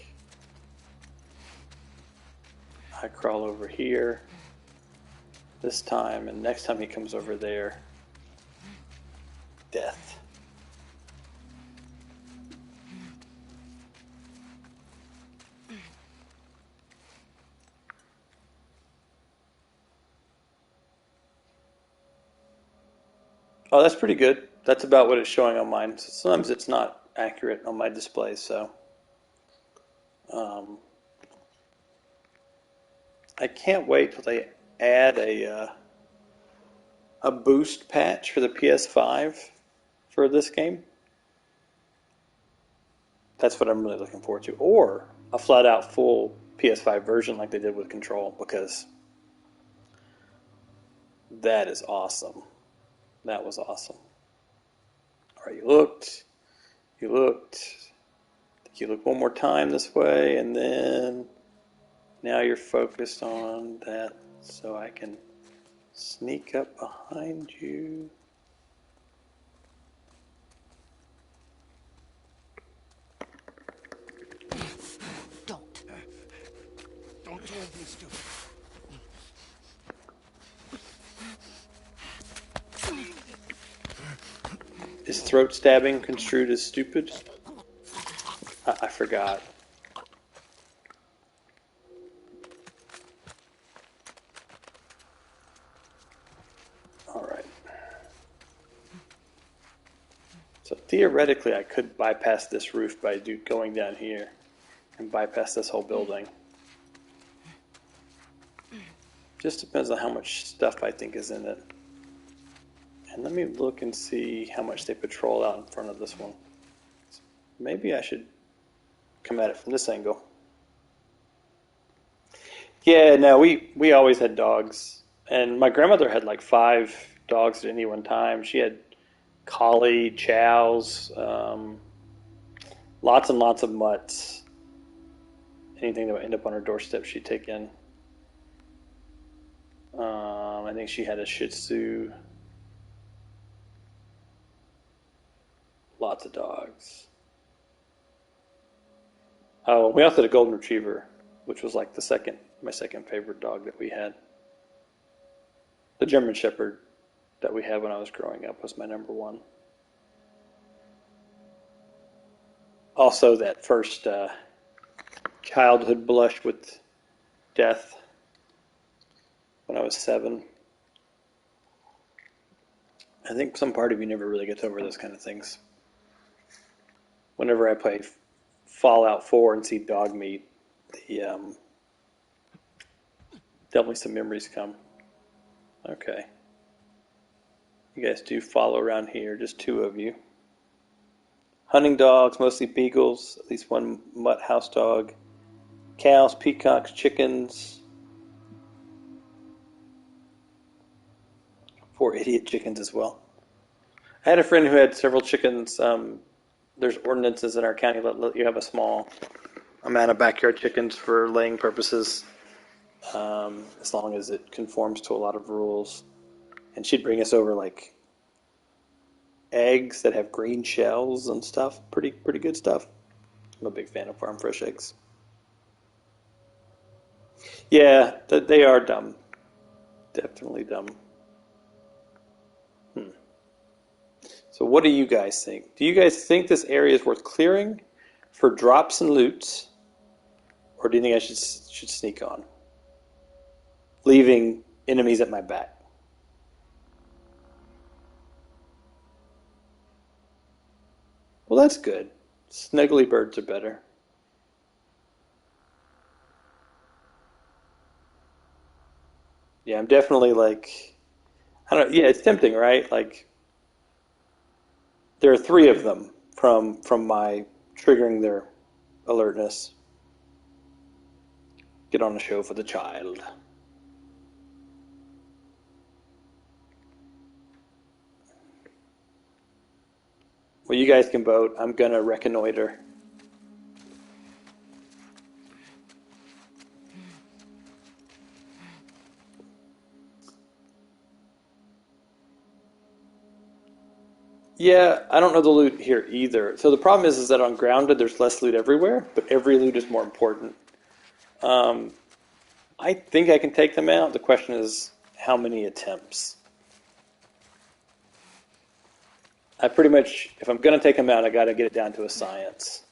I crawl over here this time, and next time he comes over there, death. Oh, that's pretty good. That's about what it's showing on mine. So sometimes it's not accurate on my display, so I can't wait till they add a boost patch for the PS5 for this game. That's what I'm really looking forward to, or a flat-out full PS5 version like they did with Control, because that is awesome. That was awesome. All right, you looked. You look one more time this way, and then now you're focused on that, so I can sneak up behind you. Don't. Don't do anything stupid. Is throat stabbing construed as stupid? I forgot. Alright. So theoretically I could bypass this roof by going down here and bypass this whole building. Just depends on how much stuff I think is in it. And let me look and see how much they patrol out in front of this one. Maybe I should come at it from this angle. Yeah, no, we always had dogs. And my grandmother had like 5 dogs at any one time. She had collie, chows, lots and lots of mutts. Anything that would end up on her doorstep, she'd take in. I think she had a Shih Tzu. Lots of dogs. Oh, we also had a golden retriever, which was like my second favorite dog that we had. The German Shepherd that we had when I was growing up was my number one. Also, that first childhood blush with death when I was 7. I think some part of you never really gets over those kind of things. Whenever I play Fallout 4 and see dog meat, definitely some memories come. Okay. You guys do follow around here, just 2 of you. Hunting dogs, mostly beagles, at least 1 mutt house dog. Cows, peacocks, chickens. 4 idiot chickens as well. I had a friend who had several chickens. There's ordinances in our county that let you have a small amount of backyard chickens for laying purposes, as long as it conforms to a lot of rules. And she'd bring us over like eggs that have green shells and stuff. Pretty good stuff. I'm a big fan of farm fresh eggs. Yeah, they are dumb. Definitely dumb. So what do you guys think? Do you guys think this area is worth clearing for drops and loots? Or do you think I should sneak on, leaving enemies at my back? Well, that's good. Snuggly birds are better. Yeah, I'm definitely like, I don't. Yeah, it's tempting, right? Like, there are 3 of them from my triggering their alertness. Get on a show for the child. Well, you guys can vote. I'm gonna reconnoiter. Yeah, I don't know the loot here either. So the problem is that on Grounded, there's less loot everywhere, but every loot is more important. Um, I think I can take them out. The question is how many attempts. I pretty much, if I'm going to take them out, I got to get it down to a science.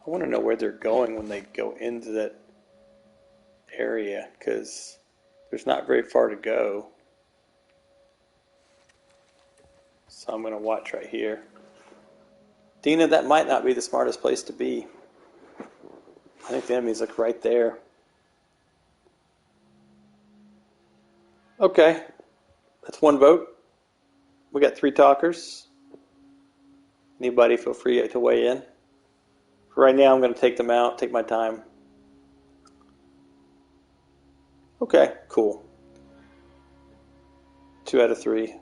I want to know where they're going when they go into that area, because there's not very far to go. So I'm going to watch right here. Dina, that might not be the smartest place to be. I think the enemy's like right there. Okay, that's one vote. We got 3 talkers. Anybody feel free to weigh in. For right now, I'm going to take them out, take my time. Okay, cool. 2 out of 3.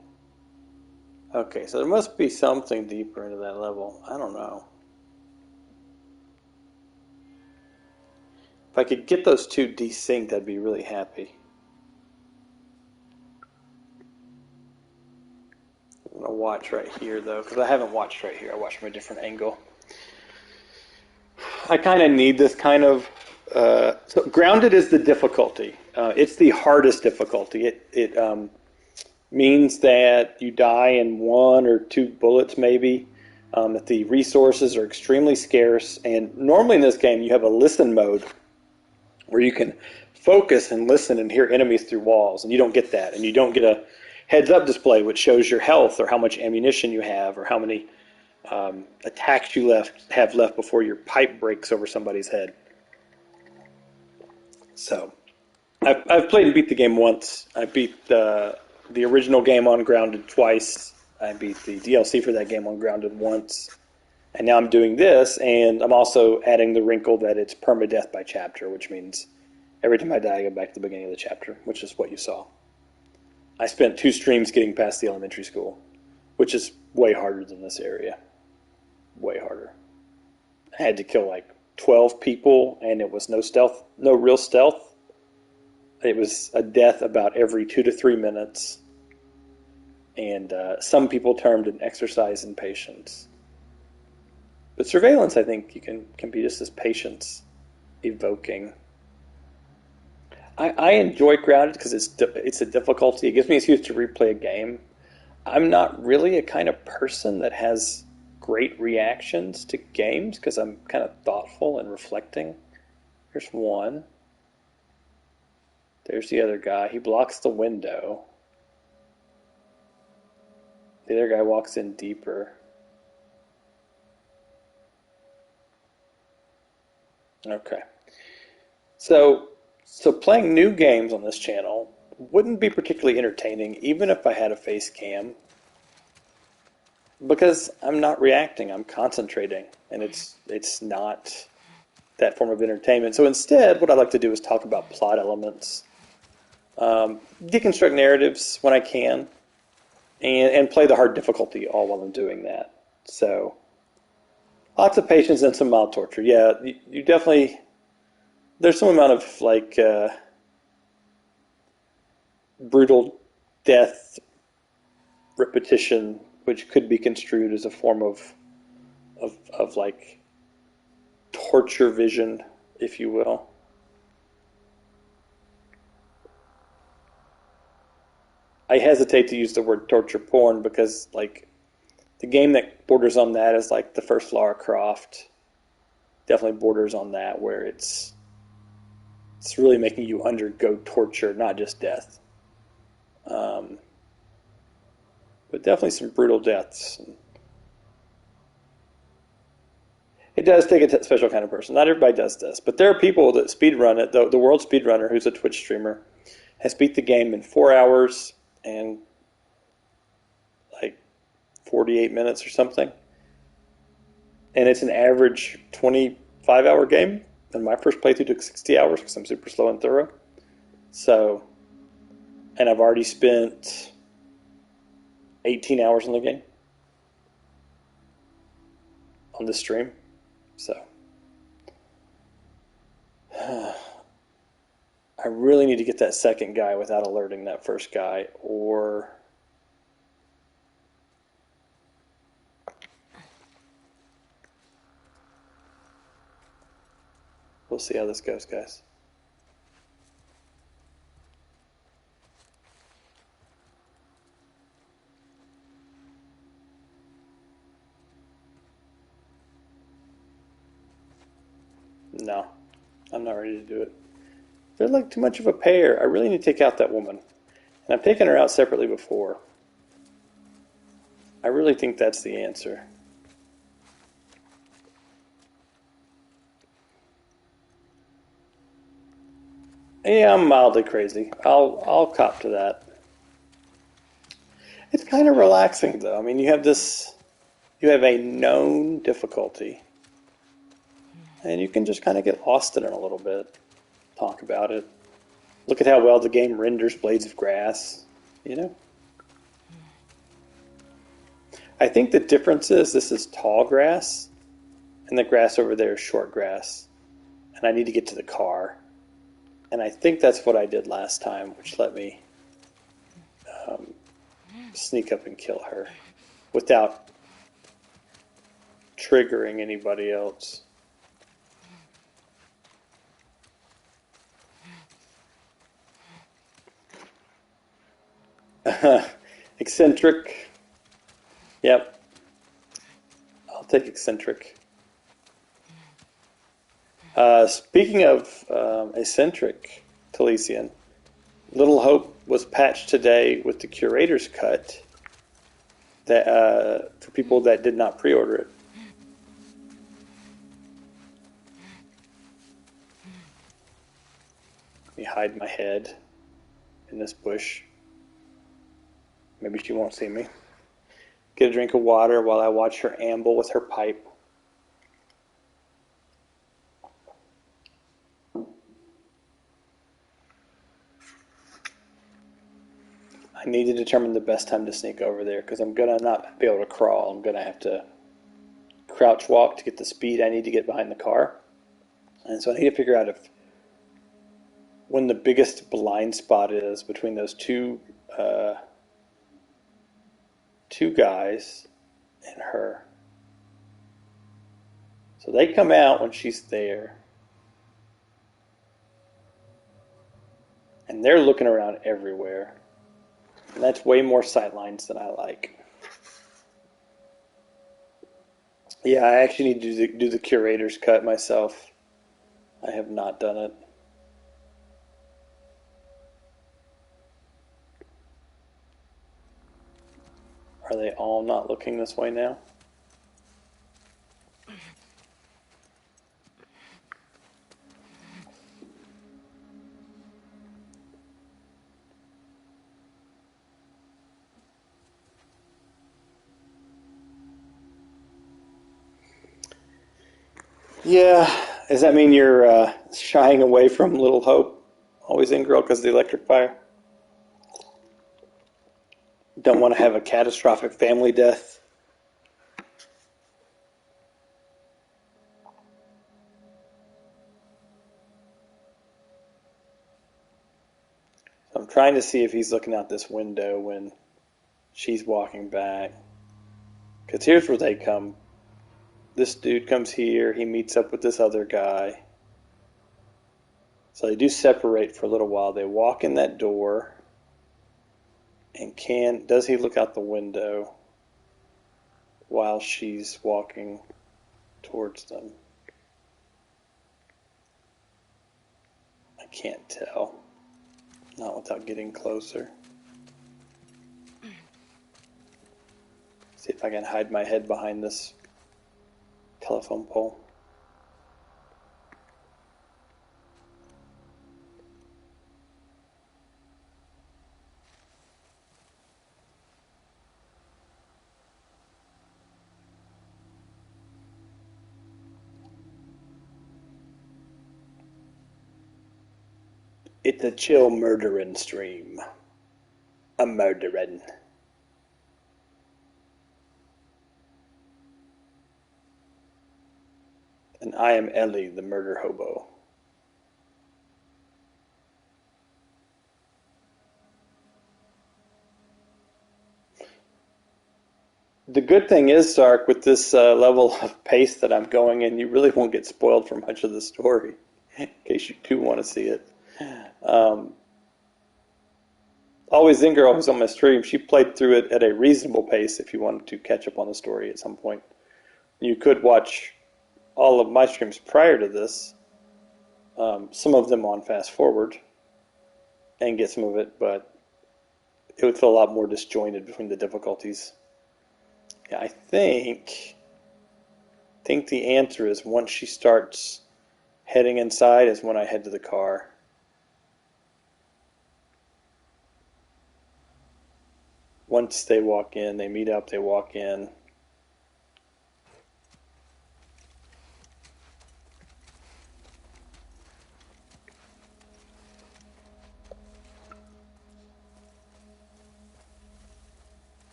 Okay, so there must be something deeper into that level. I don't know. If I could get those 2 desynced, I'd be really happy. I'm going to watch right here, though, because I haven't watched right here. I watched from a different angle. I kind of need this kind of... so Grounded is the difficulty. It's the hardest difficulty. It means that you die in 1 or 2 bullets, maybe. That the resources are extremely scarce. And normally in this game, you have a listen mode where you can focus and listen and hear enemies through walls. And you don't get that. And you don't get a heads-up display which shows your health or how much ammunition you have or how many attacks you have left before your pipe breaks over somebody's head. So, I've played and beat the game once. I beat the original game on Grounded twice. I beat the DLC for that game on Grounded once. And now I'm doing this, and I'm also adding the wrinkle that it's permadeath by chapter, which means every time I die, I go back to the beginning of the chapter, which is what you saw. I spent 2 streams getting past the elementary school, which is way harder than this area. Way harder. I had to kill like 12 people, and it was no real stealth. It was a death about every 2 to 3 minutes, and some people termed an exercise in patience. But surveillance, I think, you can be just as patience evoking. I enjoy Grounded because it's a difficulty. It gives me an excuse to replay a game. I'm not really a kind of person that has great reactions to games because I'm kind of thoughtful and reflecting. Here's one. There's the other guy. He blocks the window. The other guy walks in deeper. Okay. So playing new games on this channel wouldn't be particularly entertaining even if I had a face cam because I'm not reacting, I'm concentrating, and it's not that form of entertainment. So instead, what I like to do is talk about plot elements, deconstruct narratives when I can, and play the hard difficulty all while I'm doing that. So lots of patience and some mild torture. Yeah, you definitely... There's some amount of like brutal death repetition, which could be construed as a form of like torture vision, if you will. I hesitate to use the word torture porn because like the game that borders on that is like the first Lara Croft. Definitely borders on that, where it's really making you undergo torture, not just death. But definitely some brutal deaths. It does take a special kind of person. Not everybody does this, but there are people that speedrun it. The world speedrunner, who's a Twitch streamer, has beat the game in 4 hours and like 48 minutes or something. And it's an average 25-hour game. And my first playthrough took 60 hours because I'm super slow and thorough. So, and I've already spent 18 hours in the game. on the stream. So I really need to get that second guy without alerting that first guy, or we'll see how this goes, guys. No, I'm not ready to do it. They're like too much of a pair. I really need to take out that woman. And I've taken her out separately before. I really think that's the answer. Yeah, I'm mildly crazy. I'll cop to that. It's kind of relaxing though. I mean, you have a known difficulty. And you can just kind of get lost in it a little bit. Talk about it. Look at how well the game renders blades of grass, you know? I think the difference is this is tall grass, and the grass over there is short grass. And I need to get to the car. And I think that's what I did last time, which let me sneak up and kill her without triggering anybody else. Eccentric. Yep. I'll take eccentric. Speaking of eccentric, Talesian, Little Hope was patched today with the curator's cut that for people that did not pre-order it. Let me hide my head in this bush. Maybe she won't see me. Get a drink of water while I watch her amble with her pipe. I need to determine the best time to sneak over there because I'm going to not be able to crawl. I'm going to have to crouch walk to get the speed I need to get behind the car. And so I need to figure out when the biggest blind spot is between those two guys and her. So they come out when she's there. And they're looking around everywhere. And that's way more sightlines than I like. Yeah, I actually need to do the curator's cut myself. I have not done it. Are they all not looking this way now? Yeah. Does that mean you're shying away from Little Hope? Always in girl because of the electric fire? Don't want to have a catastrophic family death? I'm trying to see if he's looking out this window when she's walking back. Because here's where they come. This dude comes here. He meets up with this other guy. So they do separate for a little while. They walk in that door. And does he look out the window while she's walking towards them? I can't tell. Not without getting closer. See if I can hide my head behind this telephone pole. It's a chill murdering stream. A murdering. And I am Ellie, the murder hobo. The good thing is, Sark, with this level of pace that I'm going in, you really won't get spoiled for much of the story, in case you do want to see it. Always In Girl, who's on my stream, she played through it at a reasonable pace if you wanted to catch up on the story at some point. You could watch all of my streams prior to this, some of them on fast forward, and get some of it, but it would feel a lot more disjointed between the difficulties. Yeah, I think the answer is once she starts heading inside is when I head to the car. Once they walk in, they meet up, they walk in.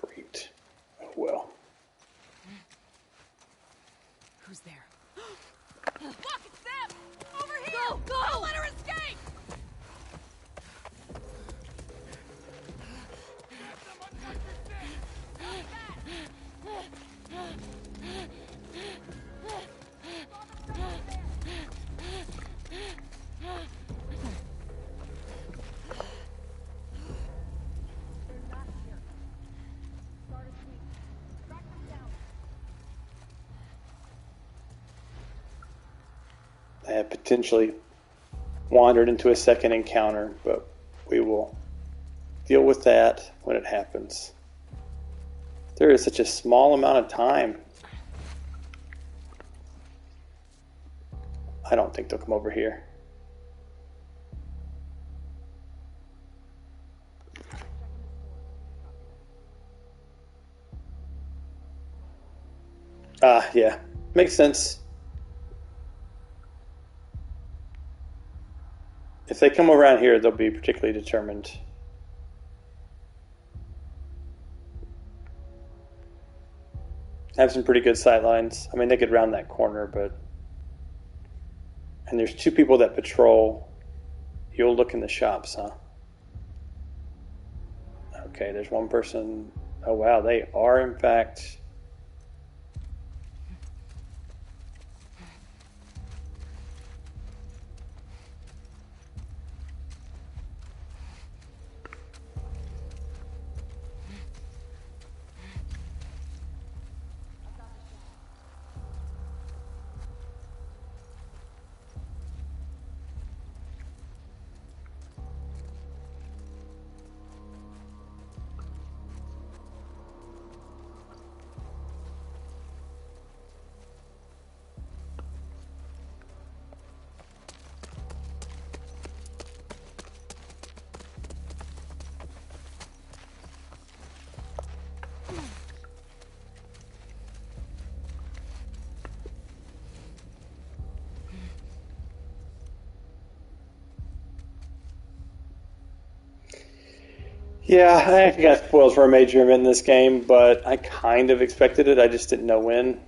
Great. Oh well. Who's there? Fuck, it's them! Over here! Go! Go! Don't let her escape! I have potentially wandered into a second encounter, but we will deal with that when it happens. There is such a small amount of time. I don't think they'll come over here. Yeah. Makes sense. If they come around here, they'll be particularly determined. Have some pretty good sight lines. I mean, they could round that corner, but... And there's two people that patrol. You'll look in the shops, huh? Okay, there's one person... Oh, wow, they are, in fact... Yeah, I actually got spoiled for a major event in this game, but I kind of expected it. I just didn't know when.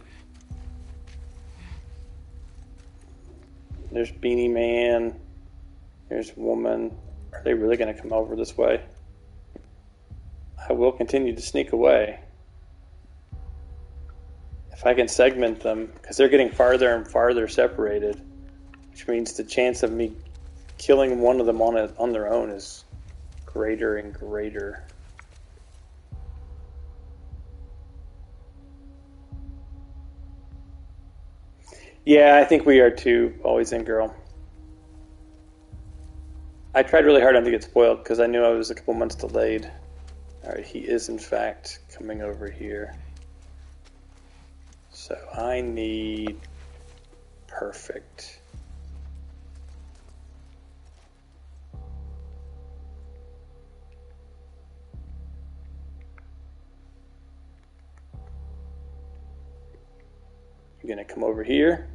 There's Beanie Man. There's Woman. Are they really going to come over this way? I will continue to sneak away. If I can segment them, because they're getting farther and farther separated, which means the chance of me killing one of them on their own is greater and greater. Yeah, I think we are too. Always In Girl. I tried really hard not to get spoiled because I knew I was a couple months delayed. Alright, he is in fact coming over here. So I need perfect. You're going to come over here.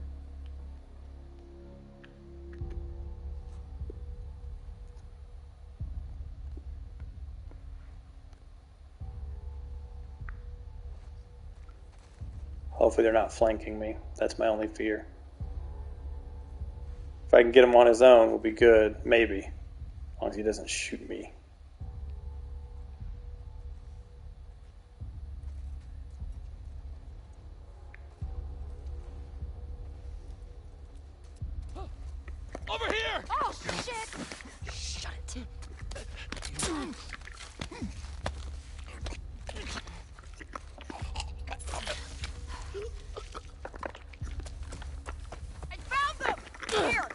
Hopefully they're not flanking me. That's my only fear. If I can get him on his own, we'll be good. Maybe. As long as he doesn't shoot me. Over here! Oh, shit! Shut it. I found them! Here!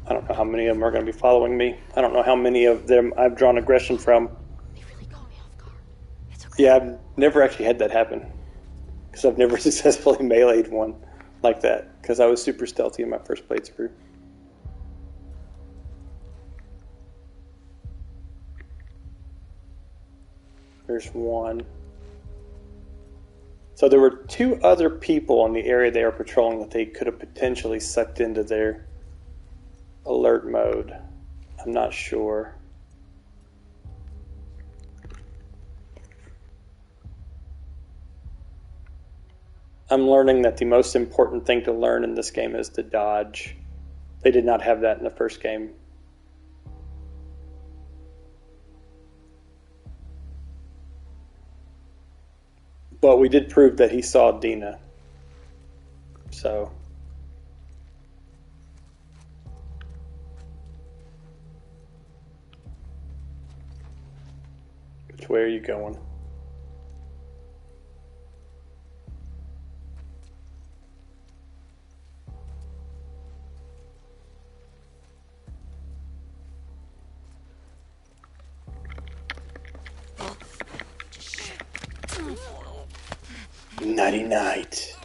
I don't know how many of them are going to be following me. I don't know how many of them I've drawn aggression from. They really got me off guard. It's okay. Yeah, I've never actually had that happen. Because I've never successfully meleeed one like that. Because I was super stealthy in my first playthrough. There's one. So there were 2 other people in the area they were patrolling that they could have potentially sucked into their alert mode. I'm not sure. I'm learning that the most important thing to learn in this game is to dodge. They did not have that in the first game. But we did prove that he saw Dina. So. Which way are you going? Nighty night.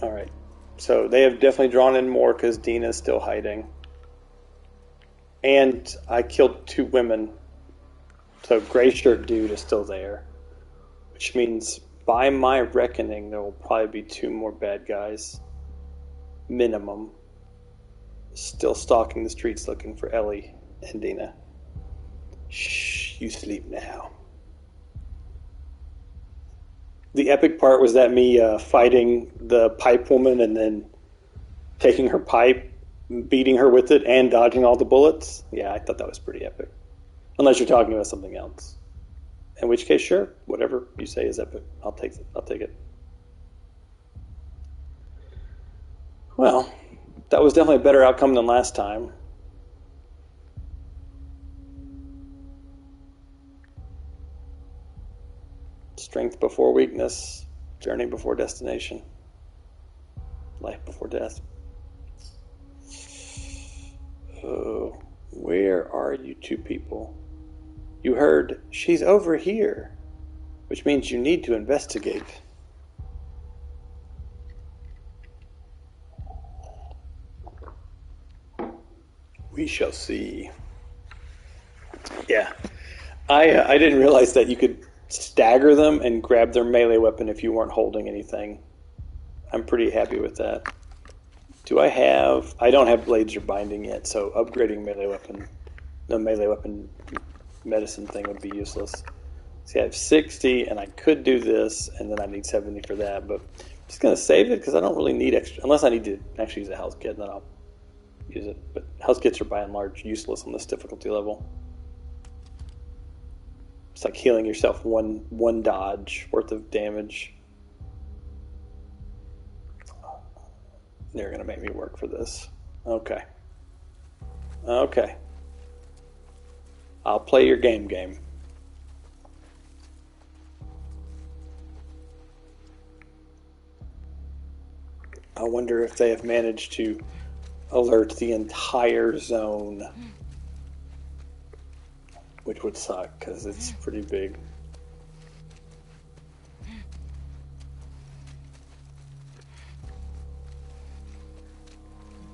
Alright, so they have definitely drawn in more because Dina's still hiding. And I killed 2 women. So gray shirt dude is still there. Which means, by my reckoning, there will probably be 2 more bad guys. Minimum. Still stalking the streets looking for Ellie and Dina. Shh, you sleep now. The epic part was that me fighting the pipe woman and then taking her pipe, beating her with it, and dodging all the bullets. Yeah, I thought that was pretty epic. Unless you're talking about something else. In which case, sure, whatever you say is epic. I'll take it. Well, that was definitely a better outcome than last time. Strength before weakness, journey before destination, life before death. Oh, where are you 2 people? You heard, she's over here, which means you need to investigate. We shall see. Yeah, I didn't realize that you could stagger them and grab their melee weapon if you weren't holding anything. I'm pretty happy with that. I don't have blades or binding yet, so upgrading the melee weapon medicine thing would be useless. See, I have 60, and I could do this, and then I need 70 for that, but I'm just going to save it because I don't really need extra, unless I need to actually use a health kit, then I'll use it. But health kits are by and large useless on this difficulty level. It's like healing yourself one dodge worth of damage. They're going to make me work for this. Okay. I'll play your game. I wonder if they have managed to alert the entire zone. which would suck because it's pretty big.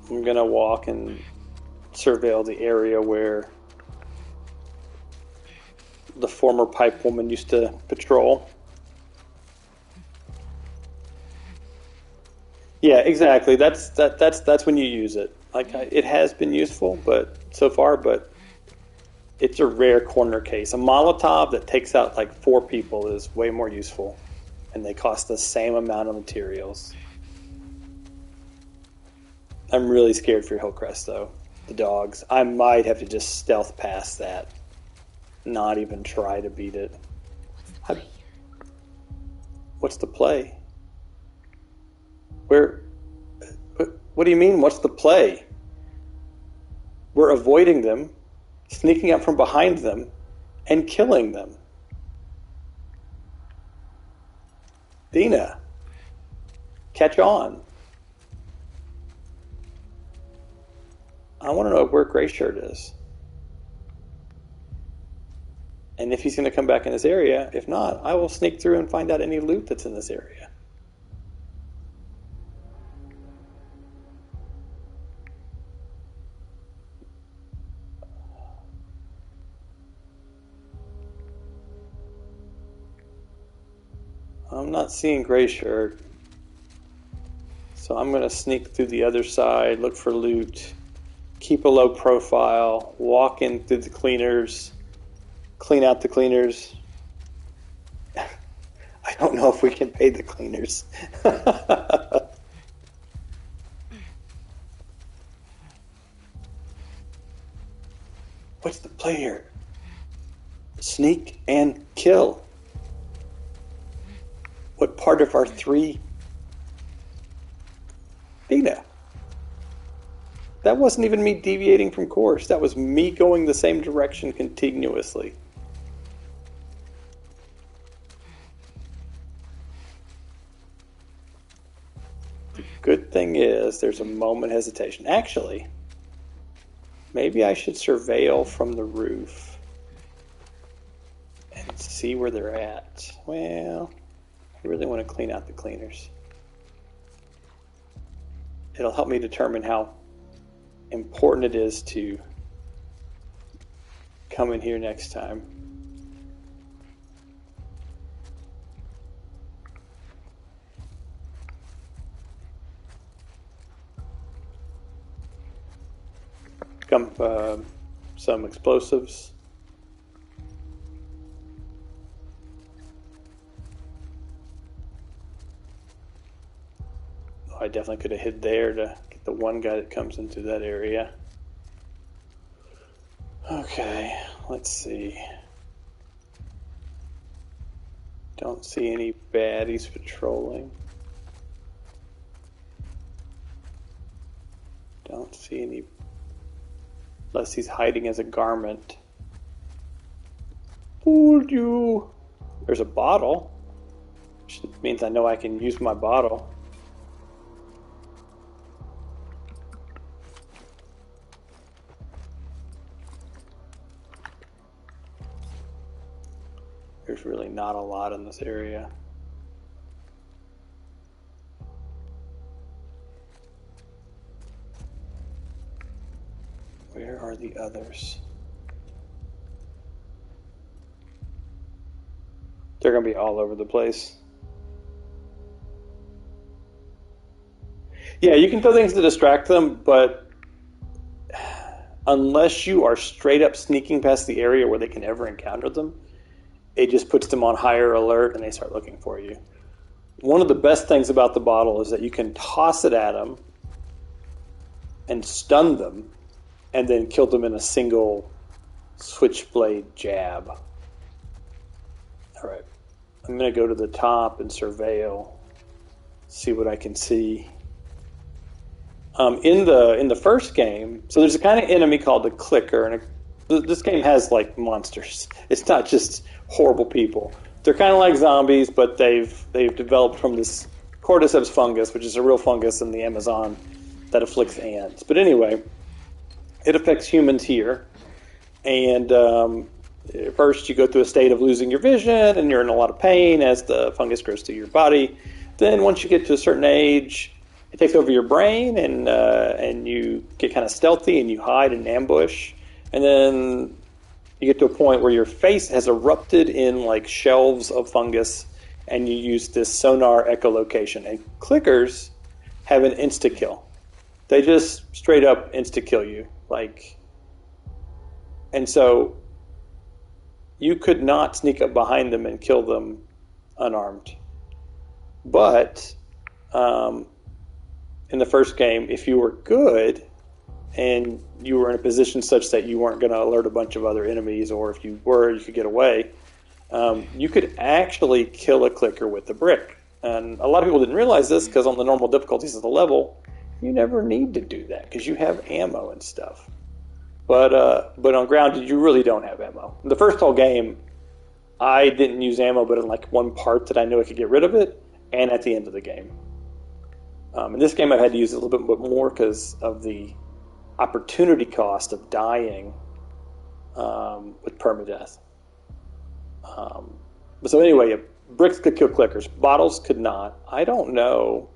I'm gonna walk and surveil the area where the former pipe woman used to patrol. Yeah, exactly. That's when you use it. Like it has been useful, but so far, but it's a rare corner case. A Molotov that takes out like 4 people is way more useful, and they cost the same amount of materials. I'm really scared for Hillcrest, though. The dogs. I might have to just stealth past that. Not even try to beat it. What's the play? Where? What do you mean, what's the play? We're avoiding them, sneaking up from behind them, and killing them. Dina, catch on. I want to know where Grayshirt is. And if he's going to come back in this area. If not, I will sneak through and find out any loot that's in this area. I'm not seeing Grayshirt. So I'm going to sneak through the other side, look for loot, keep a low profile, walk in through the cleaners, clean out the cleaners. I don't know if we can pay the cleaners. What's the play here? Sneak and kill. What part of our 3? Dina. That wasn't even me deviating from course. That was me going the same direction continuously. The good thing is there's a moment hesitation. Actually, maybe I should surveil from the roof and see where they're at. Well, I really want to clean out the cleaners. It'll help me determine how important it is to come in here next time. Some explosives. I definitely could have hid there to get the one guy that comes into that area. Okay, let's see. Don't see any baddies patrolling. Don't see any, unless he's hiding as a garment. Fooled you. There's a bottle, which means I know I can use my bottle. There's really not a lot in this area. Where are the others? They're going to be all over the place. Yeah, you can throw things to distract them, but unless you are straight up sneaking past the area where they can ever encounter them, it just puts them on higher alert and they start looking for you. One of the best things about the bottle is that you can toss it at them and stun them and then kill them in a single switchblade jab. All right, I'm going to go to the top and surveil, see what I can see. In the first game, so there's a kind of enemy called a clicker, and this game has like monsters. It's not just horrible people. They're kind of like zombies, but they've developed from this cordyceps fungus, which is a real fungus in the Amazon that afflicts ants. But anyway, it affects humans here, and First, you go through a state of losing your vision, and you're in a lot of pain as the fungus grows through your body. Then, once you get to a certain age, it takes over your brain, and you get kind of stealthy, and you hide in ambush. And then you get to a point where your face has erupted in like shelves of fungus, and you use this sonar echolocation. And clickers have an insta kill. They just straight up insta kill you, and so you could not sneak up behind them and kill them unarmed. But in the first game, if you were good and you were in a position such that you weren't going to alert a bunch of other enemies, or if you were, you could get away, you could actually kill a clicker with the brick. And a lot of people didn't realize this because on the normal difficulties of the level, you never need to do that because you have ammo and stuff. But on Grounded, you really don't have ammo. In the first whole game, I didn't use ammo, but in like one part that I knew I could get rid of it, and at the end of the game. In this game, I've had to use it a little bit more because of the opportunity cost of dying with permadeath. But so anyway, bricks could kill clickers. Bottles could not. I don't know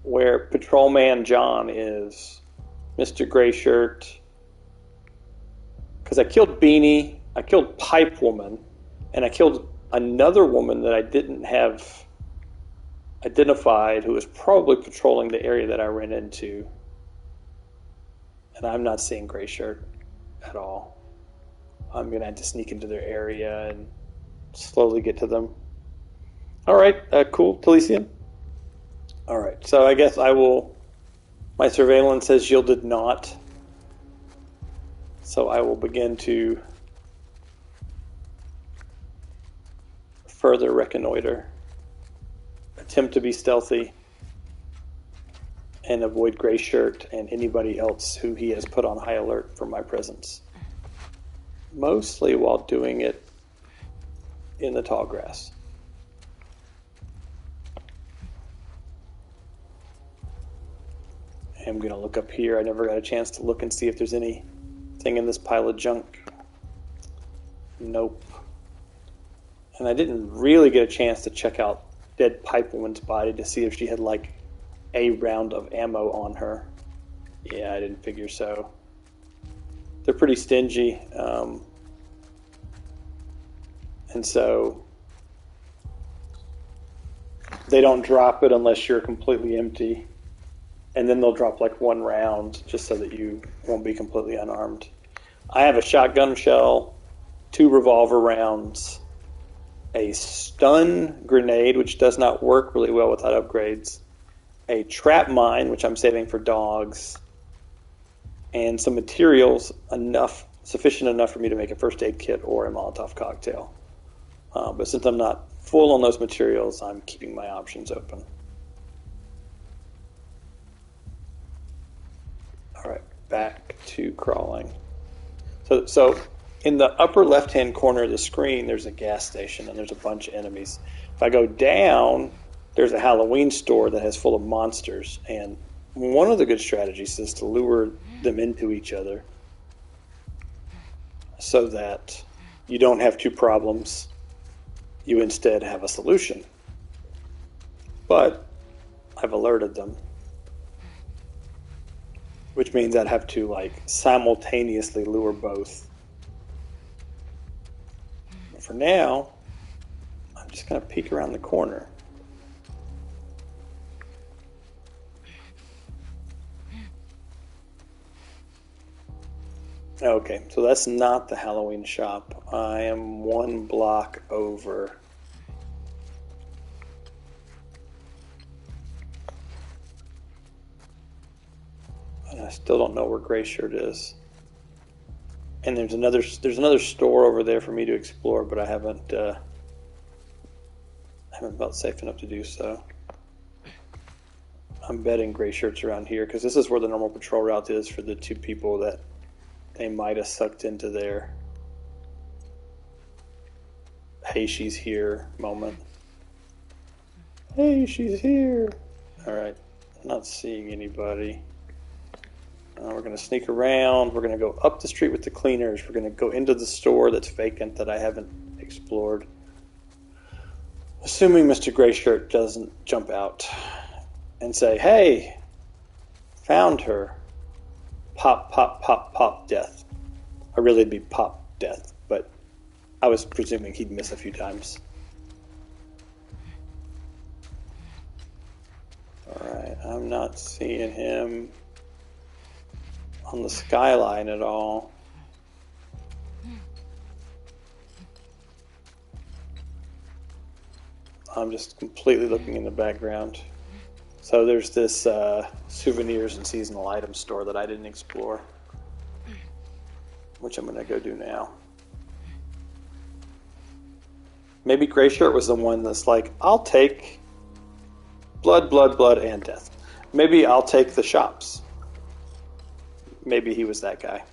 where Patrolman John is, Mr. Gray Shirt. Because I killed Beanie, I killed Pipe Woman, and I killed another woman that I didn't have identified who was probably patrolling the area that I ran into. And I'm not seeing Gray Shirt at all. I'm going to have to sneak into their area and slowly get to them. All right, cool, Talisian. All right, so I guess I will... My surveillance has yielded naught. So I will begin to further reconnoiter, attempt to be stealthy, and avoid Gray Shirt and anybody else who he has put on high alert for my presence. Mostly while doing it in the tall grass. I'm going to look up here. I never got a chance to look and see if there's anything in this pile of junk. Nope. And I didn't really get a chance to check out Dead Pipe Woman's body to see if she had like a round of ammo on her. Yeah, I didn't figure so. They're pretty stingy. And so they don't drop it unless you're completely empty. And then they'll drop like one round just so that you won't be completely unarmed. I have a shotgun shell, 2 revolver rounds, a stun grenade, which does not work really well without upgrades, a trap mine, which I'm saving for dogs, and some materials sufficient enough for me to make a first aid kit or a Molotov cocktail. But since I'm not full on those materials, I'm keeping my options open. All right, back to crawling. So in the upper left-hand corner of the screen, there's a gas station, and there's a bunch of enemies. If I go down, there's a Halloween store that has full of monsters, and one of the good strategies is to lure them into each other so that you don't have 2 problems. You instead have a solution. But I've alerted them, which means I'd have to like simultaneously lure both. But for now, I'm just going to peek around the corner. Okay, so that's not the Halloween shop. I am 1 block over. And I still don't know where Gray Shirt is. And there's another store over there for me to explore, but I haven't felt safe enough to do so. I'm betting Gray Shirt's around here because this is where the normal patrol route is for the 2 people that they might have sucked into their "hey, she's here" moment. Hey, she's here. All right, I'm not seeing anybody. We're going to sneak around. We're going to go up the street with the cleaners. We're going to go into the store that's vacant that I haven't explored. Assuming Mr. Grayshirt doesn't jump out and say, hey, found her. Pop, pop, pop, pop, death. Or really it'd be pop, death. But I was presuming he'd miss a few times. Alright, I'm not seeing him on the skyline at all. I'm just completely looking in the background. So there's this souvenirs and seasonal items store that I didn't explore, which I'm going to go do now. Maybe Grayshirt was the one that's like, I'll take blood, blood, blood, and death. Maybe I'll take the shops. Maybe he was that guy.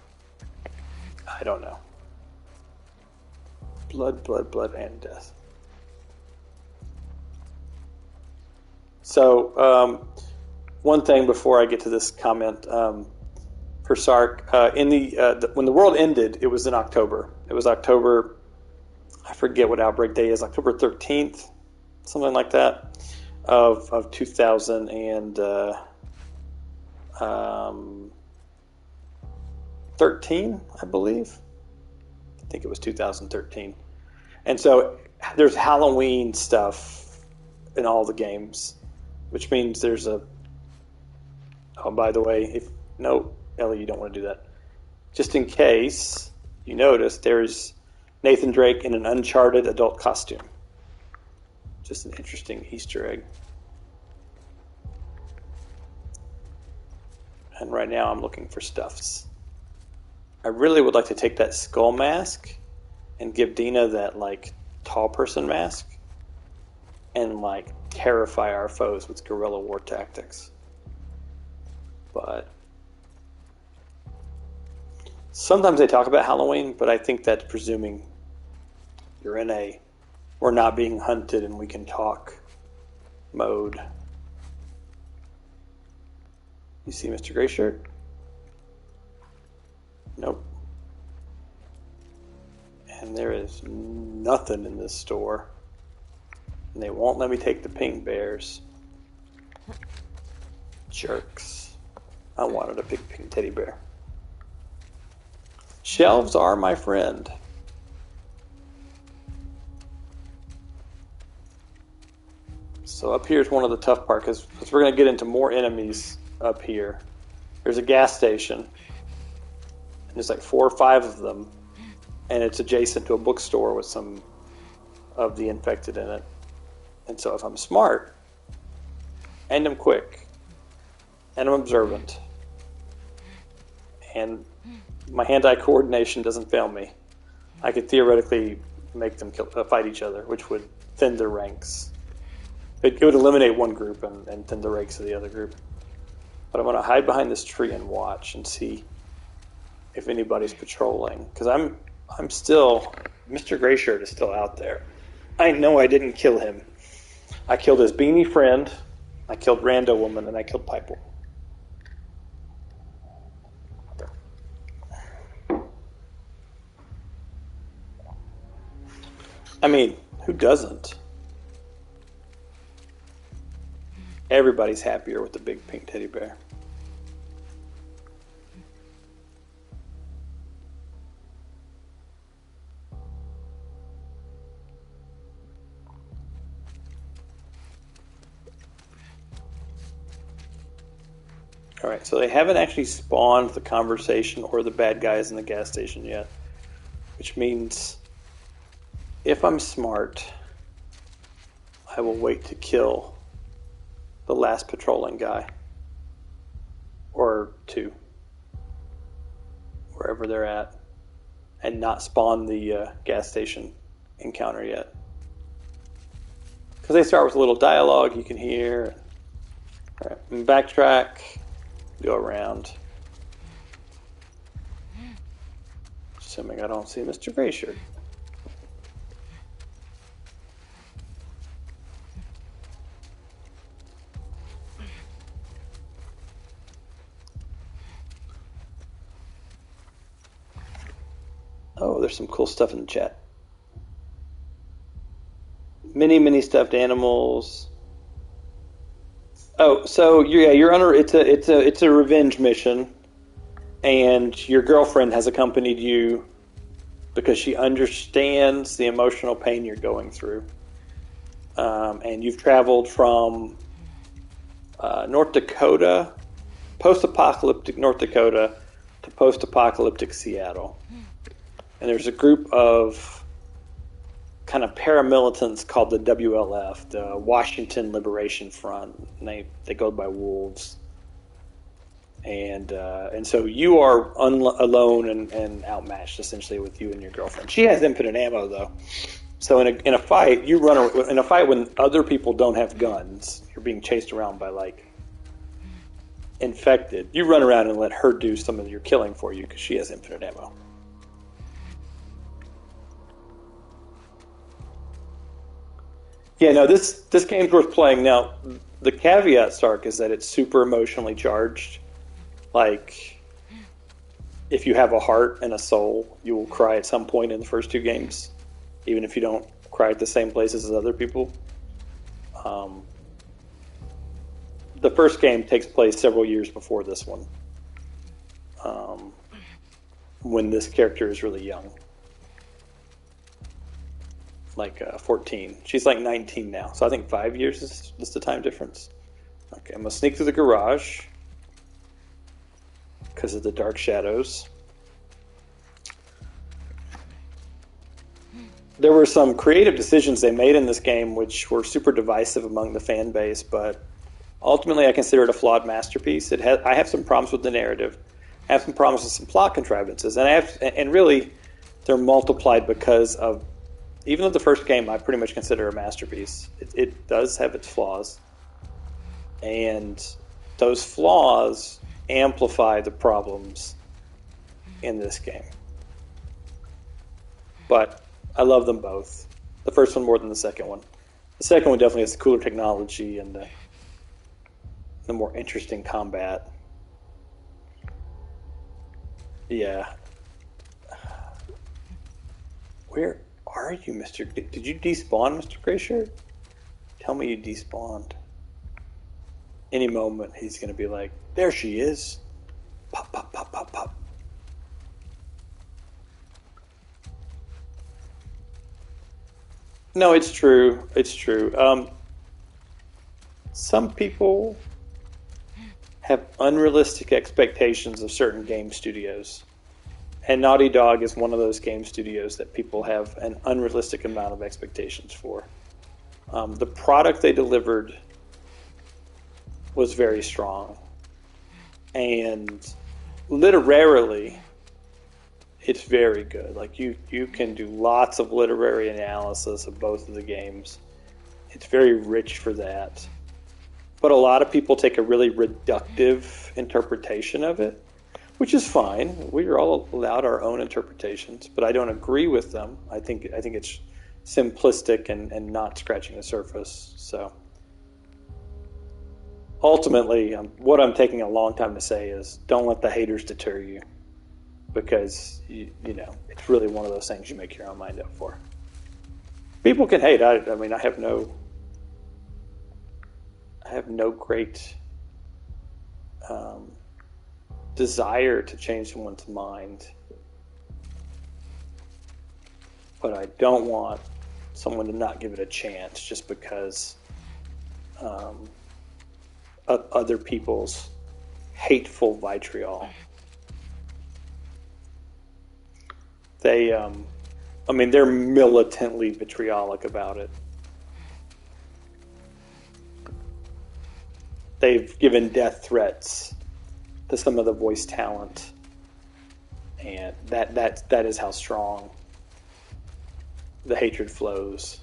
I don't know. Blood, blood, blood, and death. So, one thing before I get to this comment, for Sark, when the world ended, it was in October. It was October, I forget what outbreak day is, October 13th, something like that, of 2013, I believe. I think it was 2013. And so there's Halloween stuff in all the games, which means there's oh, by the way, no, Ellie, you don't want to do that. Just in case you notice, there's Nathan Drake in an Uncharted adult costume. Just an interesting Easter egg. And right now I'm looking for stuffs. I really would like to take that skull mask and give Dina that, like, tall person mask and, like, terrify our foes with guerrilla war tactics. But sometimes they talk about Halloween, but I think that's presuming you're in a we're not being hunted and we can talk mode. You see Mr. Grayshirt? Nope. And there is nothing in this store. And they won't let me take the pink bears. Jerks. I wanted a big pink teddy bear. Shelves are my friend. So up here is one of the tough parts, because we're going to get into more enemies up here. There's a gas station. And there's like 4 or 5 of them. And it's adjacent to a bookstore with some of the infected in it. And so if I'm smart, and I'm quick, and I'm observant, and my hand-eye coordination doesn't fail me, I could theoretically make them fight each other, which would thin their ranks. It would eliminate one group and thin the ranks of the other group. But I'm going to hide behind this tree and watch and see if anybody's patrolling. Because I'm still... Mr. Grayshirt is still out there. I know I didn't kill him. I killed his beanie friend, I killed Rando Woman, and I killed Piper. I mean, who doesn't? Everybody's happier with the big pink teddy bear. Alright, so they haven't actually spawned the conversation or the bad guys in the gas station yet. Which means, if I'm smart, I will wait to kill the last patrolling guy. Or 2. Wherever they're at. And not spawn the gas station encounter yet. Because they start with a little dialogue you can hear. Alright, and backtrack. Go around. Assuming I don't see Mr. Grayshirt. Oh, there's some cool stuff in the chat. Many stuffed animals. Oh, so you're under. It's a revenge mission, and your girlfriend has accompanied you because she understands the emotional pain you're going through. And you've traveled from North Dakota, post-apocalyptic North Dakota, to post-apocalyptic Seattle. And there's a group of kind of paramilitants called the WLF, the Washington Liberation Front. And they go by wolves. And so you are alone and outmatched, essentially, with you and your girlfriend. She has infinite ammo, though. So in a fight, in a fight when other people don't have guns, you're being chased around by, like, infected. You run around and let her do some of your killing for you because she has infinite ammo. Yeah, no, this game's worth playing. Now, the caveat, Stark, is that it's super emotionally charged. Like, if you have a heart and a soul, you will cry at some point in the first 2 games, even if you don't cry at the same places as other people. The first game takes place several years before this one, when this character is really young, like 14. She's like 19 now, so I think 5 years is the time difference. Okay, I'm going to sneak through the garage because of the dark shadows. There were some creative decisions they made in this game which were super divisive among the fan base, but ultimately I consider it a flawed masterpiece. I have some problems with the narrative. I have some problems with some plot contrivances, and really they're multiplied because of, even though the first game I pretty much consider a masterpiece, it does have its flaws, and those flaws amplify the problems in this game. But I love them both. The first one more than the second one. The second one definitely has the cooler technology and the more interesting combat. Yeah. Where are you, Mr. Did you despawn, Mr. Grayshirt? Tell me you despawned. Any moment he's going to be like, there she is. Pop, pop, pop, pop, pop. No, it's true. It's true. Some people have unrealistic expectations of certain game studios. And Naughty Dog is one of those game studios that people have an unrealistic amount of expectations for. The product they delivered was very strong. And literarily, it's very good. Like, you can do lots of literary analysis of both of the games. It's very rich for that. But a lot of people take a really reductive interpretation of it, which is fine. We are all allowed our own interpretations, but I don't agree with them. I think it's simplistic and not scratching the surface. So ultimately, what I'm taking a long time to say is, don't let the haters deter you, because you know, it's really one of those things you make your own mind up for. People can hate. I mean, I have no great desire to change someone's mind, but I don't want someone to not give it a chance just because of other people's hateful vitriol. They're militantly vitriolic about it. They've given death threats to some of the voice talent, and that is how strong the hatred flows.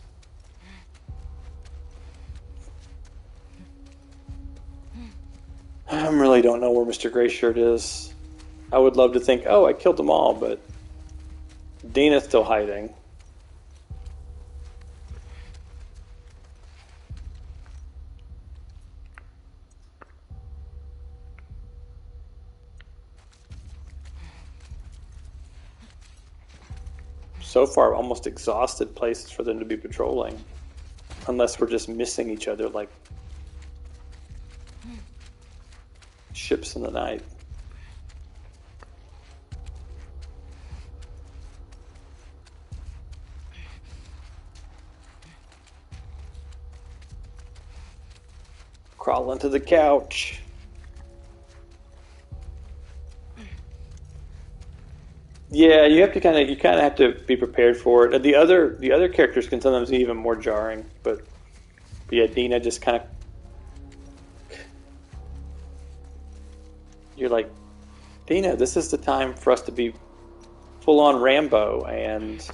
I really don't know where Mr. Grayshirt is. I would love to think, oh, I killed them all, but Dina's still hiding. so far almost exhausted places for them to be patrolling. Unless we're just missing each other like ships in the night. Crawl into the couch. Yeah, you kind of have to be prepared for it. The other characters can sometimes be even more jarring, but yeah, Dina just kind of, you're like, Dina, this is the time for us to be full on Rambo and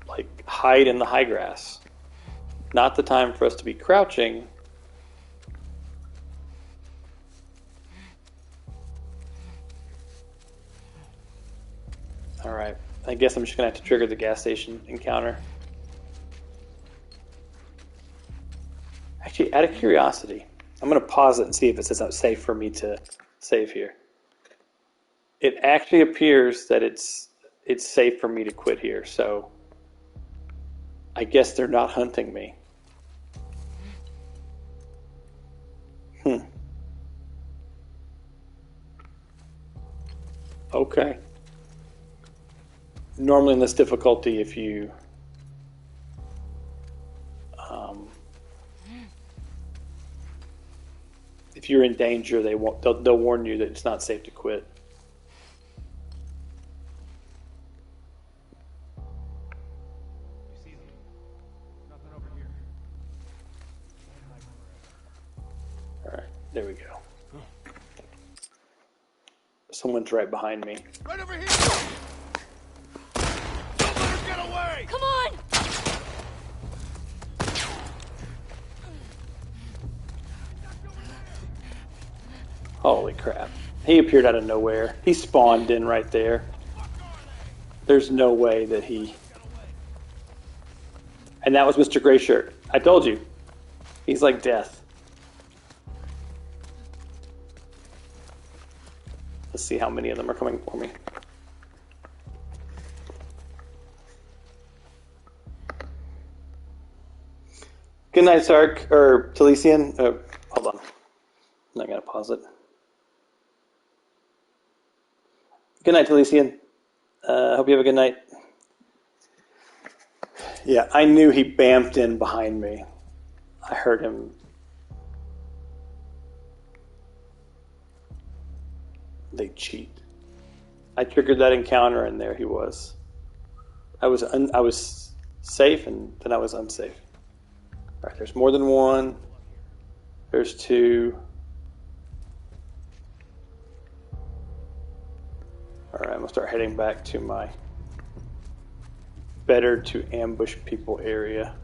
like hide in the high grass. Not the time for us to be crouching. Alright, I guess I'm just going to have to trigger the gas station encounter. Actually, out of curiosity, I'm going to pause it and see if it says it's safe for me to save here. It actually appears that it's safe for me to quit here, so I guess they're not hunting me. Okay. Normally in this difficulty, if you're in danger, they'll warn you that it's not safe to quit. You see them? Nothing over here. All right, there we go. Someone's right behind me. Right over here! Don't let her get away! Come on! Holy crap. He appeared out of nowhere. He spawned in right there. There's no way that he... And that was Mr. Grayshirt. I told you. He's like death. Let's see how many of them are coming for me. Good night, Sark, or Talisian. Hold on. I'm not going to pause it. Good night, Talisian. Hope you have a good night. Yeah, I knew he bamfed in behind me. I heard him. They cheat. I triggered that encounter, and there he was. I was safe, and then I was unsafe. All right, there's more than one. There's two. All right, I'm gonna start heading back to my better to ambush people area.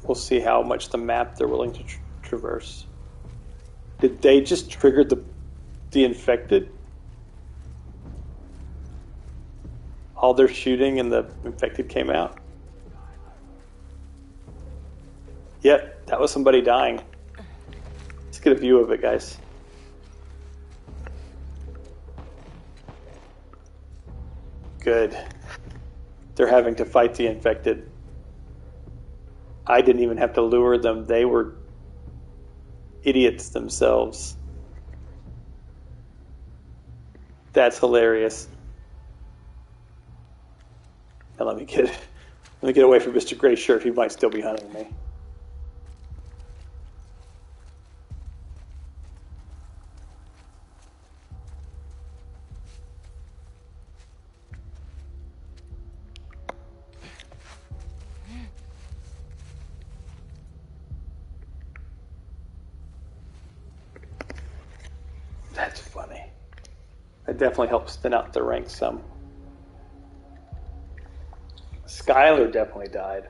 We'll see how much the map they're willing to traverse. Did they just trigger the infected? All their shooting and the infected came out? Yep, that was somebody dying. Let's get a view of it, guys. Good. They're having to fight the infected. I didn't even have to lure them. They were idiots themselves. That's hilarious. Now let me get away from Mr. Gray Shirt. He might still be hunting me. That's funny. That definitely helps thin out the ranks some. Skylar definitely died.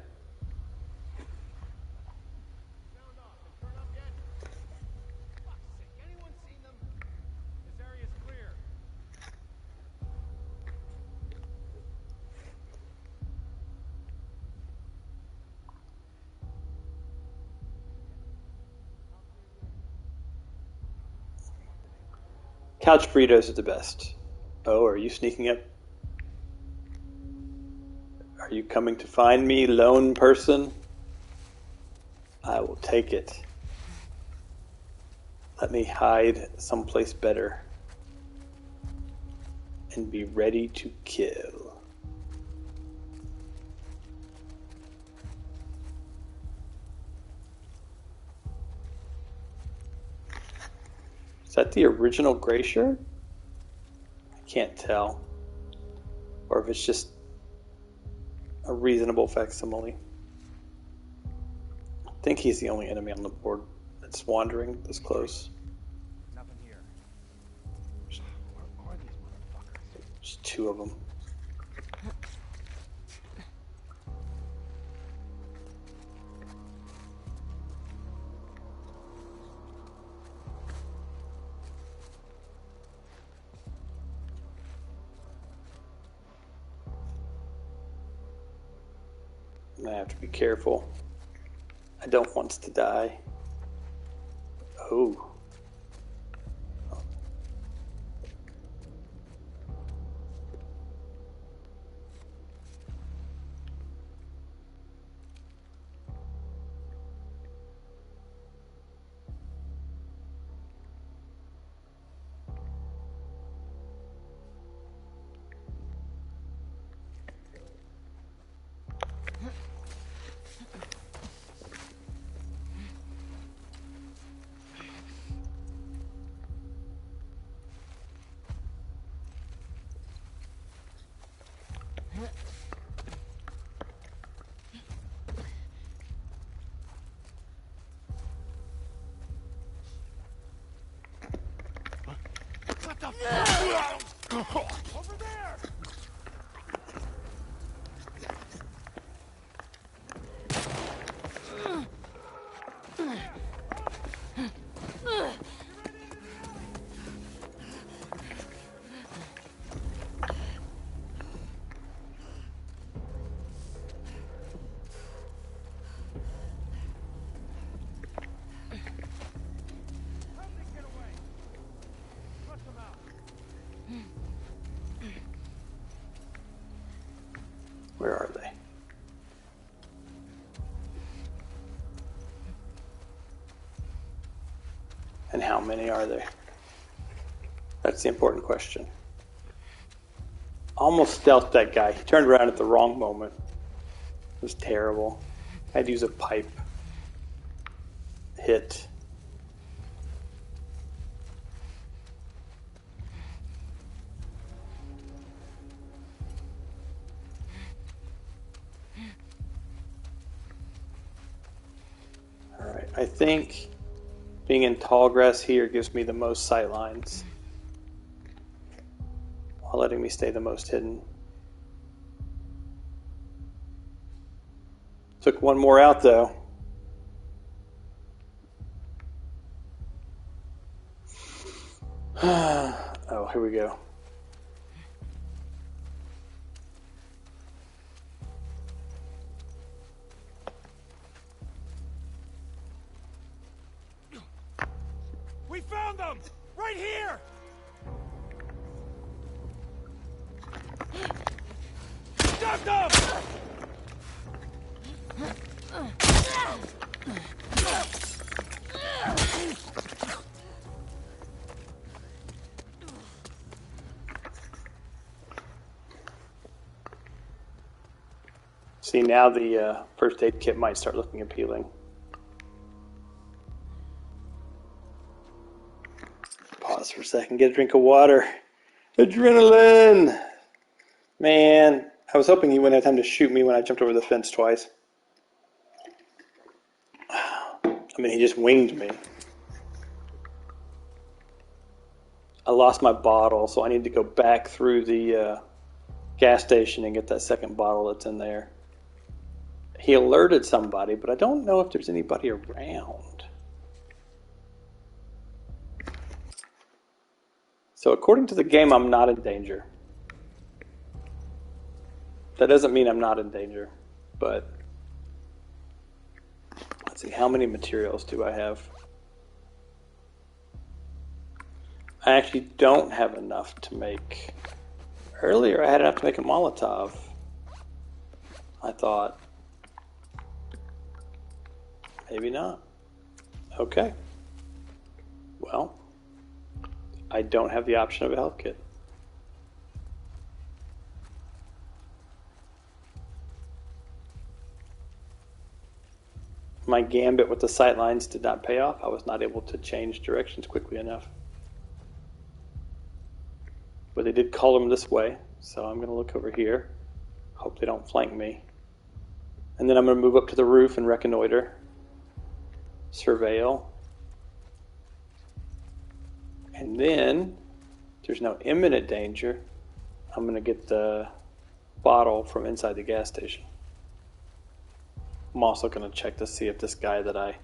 Sound off and turn up yet? Fuck's sake, anyone seen them? This area's clear. Couch burritos are the best. Oh, are you sneaking up? Are you coming to find me, lone person? I will take it. Let me hide someplace better and be ready to kill. Is that the original gray shirt? I can't tell. Or if it's just a reasonable facsimile. I think he's the only enemy on the board that's wandering this close. Nothing here. Where are these motherfuckers? There's two of them. I have to be careful. I don't want to die. Oh. What the fuck? Over there! Where are they? And how many are there? That's the important question. Almost stealthed that guy. He turned around at the wrong moment. It was terrible. I had to use a pipe. Hit. Alright, I think being in tall grass here gives me the most sight lines, while letting me stay the most hidden. Took one more out though. Oh, here we go. We found them! Right here! Got them! See, now the first aid kit might start looking appealing. Pause for a second, get a drink of water. Adrenaline! Man, I was hoping he wouldn't have time to shoot me when I jumped over the fence twice. I mean, he just winged me. I lost my bottle, so I need to go back through the gas station and get that second bottle that's in there. He alerted somebody, but I don't know if there's anybody around. So according to the game, I'm not in danger. That doesn't mean I'm not in danger, but let's see, how many materials do I have? I actually don't have enough to make... Earlier I had enough to make a Molotov. I thought. Maybe not. Okay. Well, I don't have the option of a health kit. My gambit with the sight lines did not pay off. I was not able to change directions quickly enough. But they did call them this way, so I'm going to look over here. Hope they don't flank me. And then I'm going to move up to the roof and reconnoiter. Surveil. And then, if there's no imminent danger, I'm going to get the bottle from inside the gas station. I'm also going to check to see if this guy that I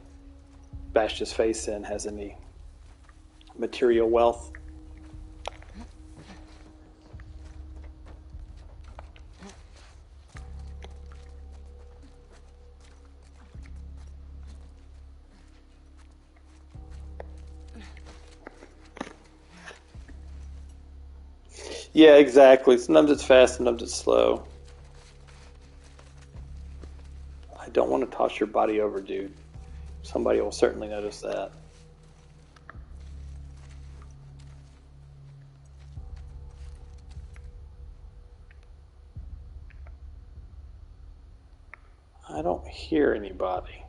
bashed his face in has any material wealth. Yeah, exactly. Sometimes it's fast, sometimes it's slow. I don't want to toss your body over, dude. Somebody will certainly notice that. I don't hear anybody.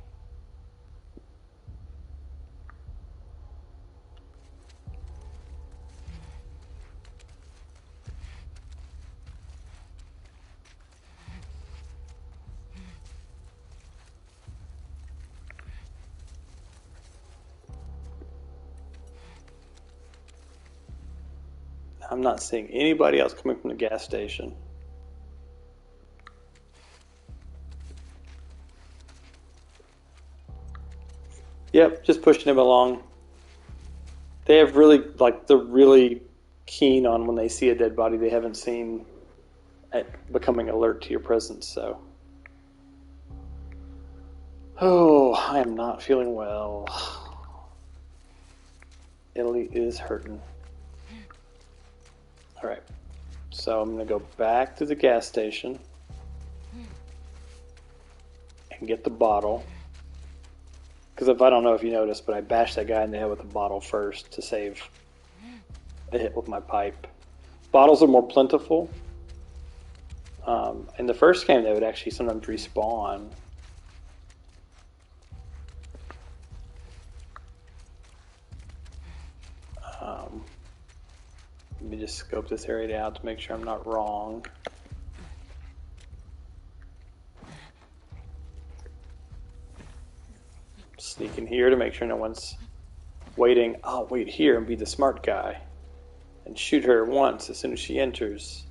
I'm not seeing anybody else coming from the gas station. Yep, just pushing him along. They have really, like, they're really keen on when they see a dead body they haven't seen at becoming alert to your presence, so. Oh, I am not feeling well. Italy is hurting. Alright, so I'm going to go back to the gas station and get the bottle. Because if I don't know if you noticed, but I bashed that guy in the head with a bottle first to save a hit with my pipe. Bottles are more plentiful. In the first game, they would actually sometimes respawn. Let me just scope this area out to make sure I'm not wrong. Sneak in here to make sure no one's waiting. I'll wait here and be the smart guy and shoot her once as soon as she enters.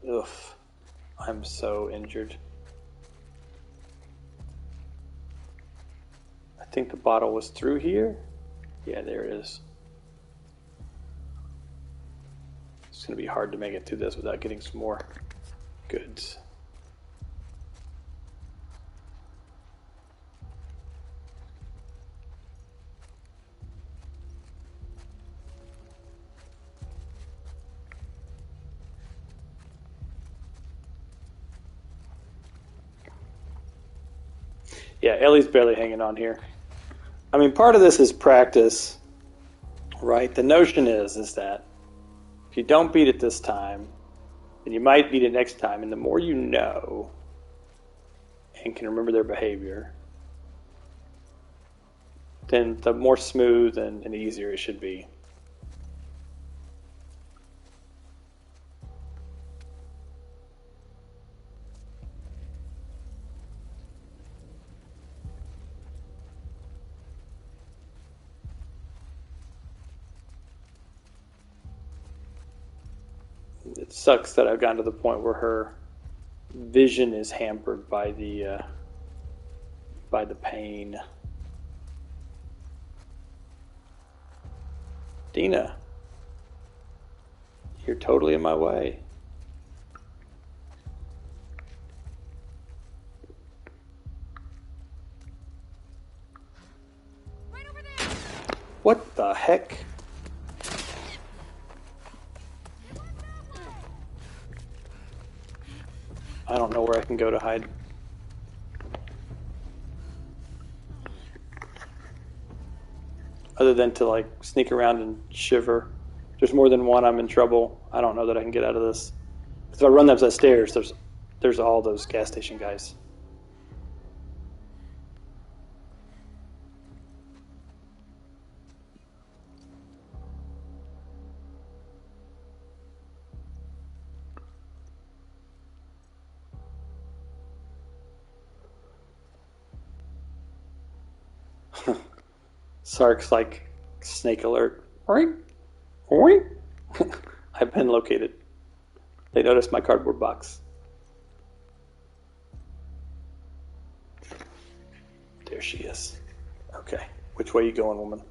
Ugh, I'm so injured. I think the bottle was through here. Yeah, there it is. It's going to be hard to make it through this without getting some more goods. Yeah, Ellie's barely hanging on here. I mean, part of this is practice, right? The notion is that if you don't beat it this time, then you might beat it next time. And the more you know and can remember their behavior, then the more smooth and easier it should be. It sucks that I've gotten to the point where her vision is hampered by the pain. Dina, you're totally in my way. What the heck? I don't know where I can go to hide. Other than to like sneak around and shiver. If there's more than one, I'm in trouble. I don't know that I can get out of this. If I run up the stairs, there's all those gas station guys. Sark's like, snake alert. Oink, oink. I've been located. They noticed my cardboard box. There she is. Okay. Which way you going, woman?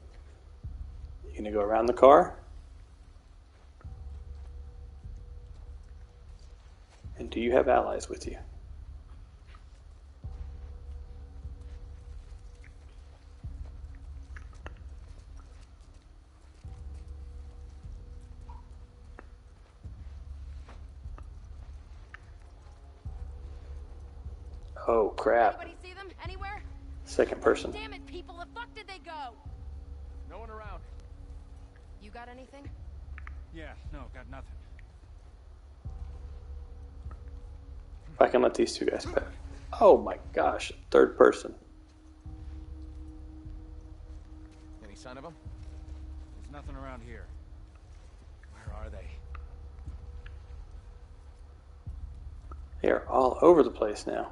You gonna go around the car? And do you have allies with you? Oh, crap. Anybody see them? Anywhere? Second person. Damn it, people! The fuck did they go? No one around. You got anything? Yeah, no, got nothing. If I can let these two guys pass. Oh my gosh, third person. Any sign of them? There's nothing around here. Where are they? They are all over the place now.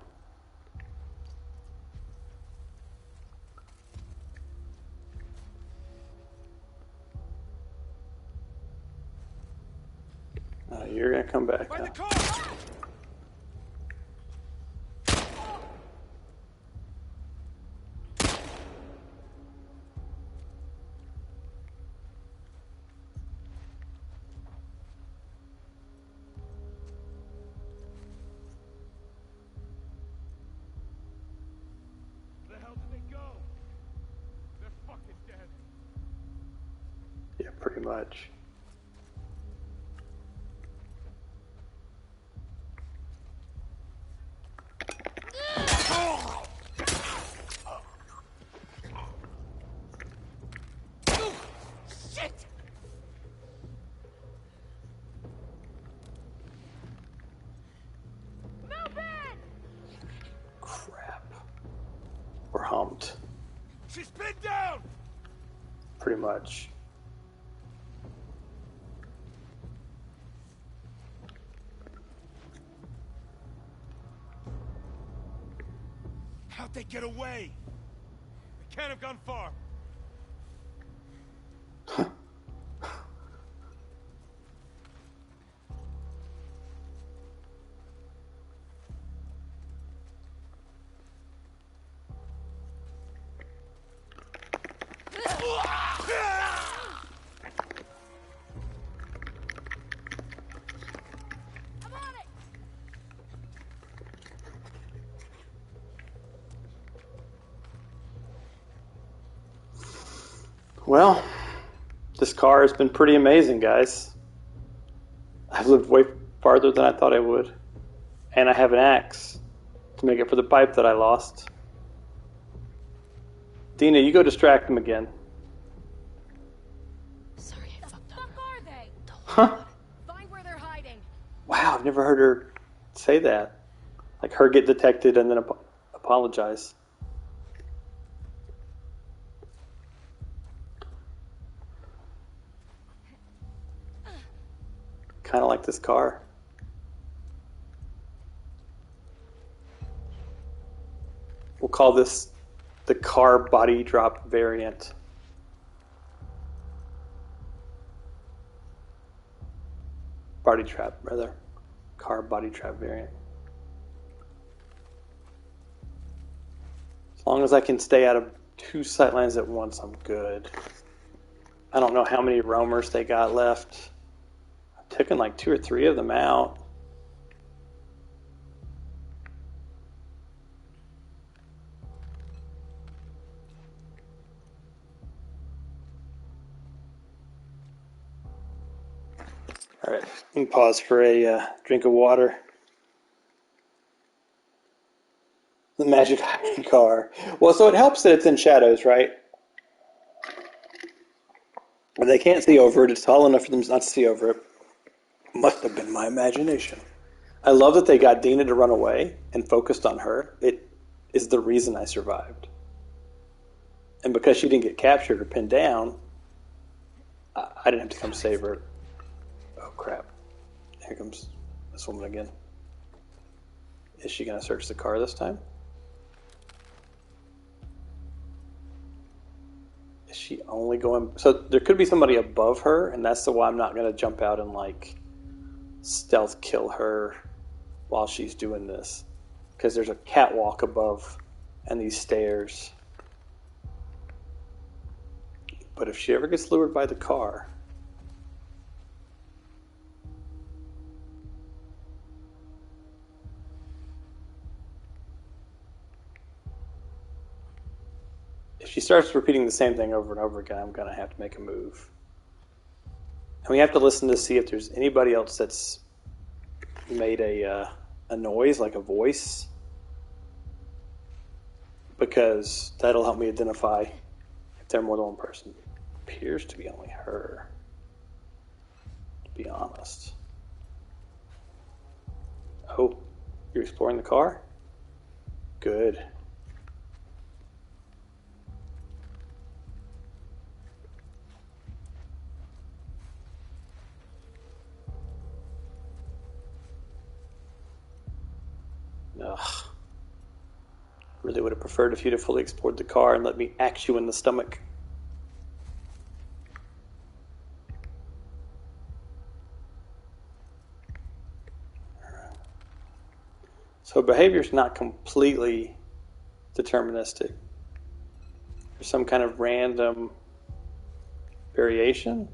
You're gonna come back. Find Huh? the car! Where the hell did they go? They're fucking dead. Yeah, pretty much. Shit! Move in! Crap. We're humped. She's pinned down! Pretty much. How'd they get away? They can't have gone far. I'm on it! Well, this car has been pretty amazing, guys. I've lived way farther than I thought I would. And I have an axe to make up for the pipe that I lost. Dina, you go distract him again. Sorry, I fucked The up. fuck are they? Huh? Find where they're hiding. Wow, I've never heard her say that. Like her get detected and then apologize. Kind of like this car. We'll call this the car body drop variant. Body trap, rather. Car body trap variant. As long as I can stay out of two sightlines at once, I'm good. I don't know how many roamers they got left. I've taken like 2 or 3 of them out. All right, and pause for a drink of water. The magic hiding car. Well, so it helps that it's in shadows, right? And they can't see over it. It's tall enough for them not to see over it. Must have been my imagination. I love that they got Dina to run away and focused on her. It is the reason I survived. And because she didn't get captured or pinned down, I didn't have to come save her. Oh, crap. Here comes this woman again. Is she going to search the car this time? Is she only going... So there could be somebody above her, and that's the why I'm not going to jump out and, like, stealth kill her while she's doing this. Because there's a catwalk above and these stairs. But if she ever gets lured by the car... If she starts repeating the same thing over and over again, I'm going to have to make a move. And we have to listen to see if there's anybody else that's made a noise, like a voice. Because that'll help me identify if they're more than one person. Appears to be only her, to be honest. Oh, you're exploring the car? Good. Ugh. Really would have preferred if you'd have fully explored the car and let me axe you in the stomach. So behavior's not completely deterministic. There's some kind of random variation.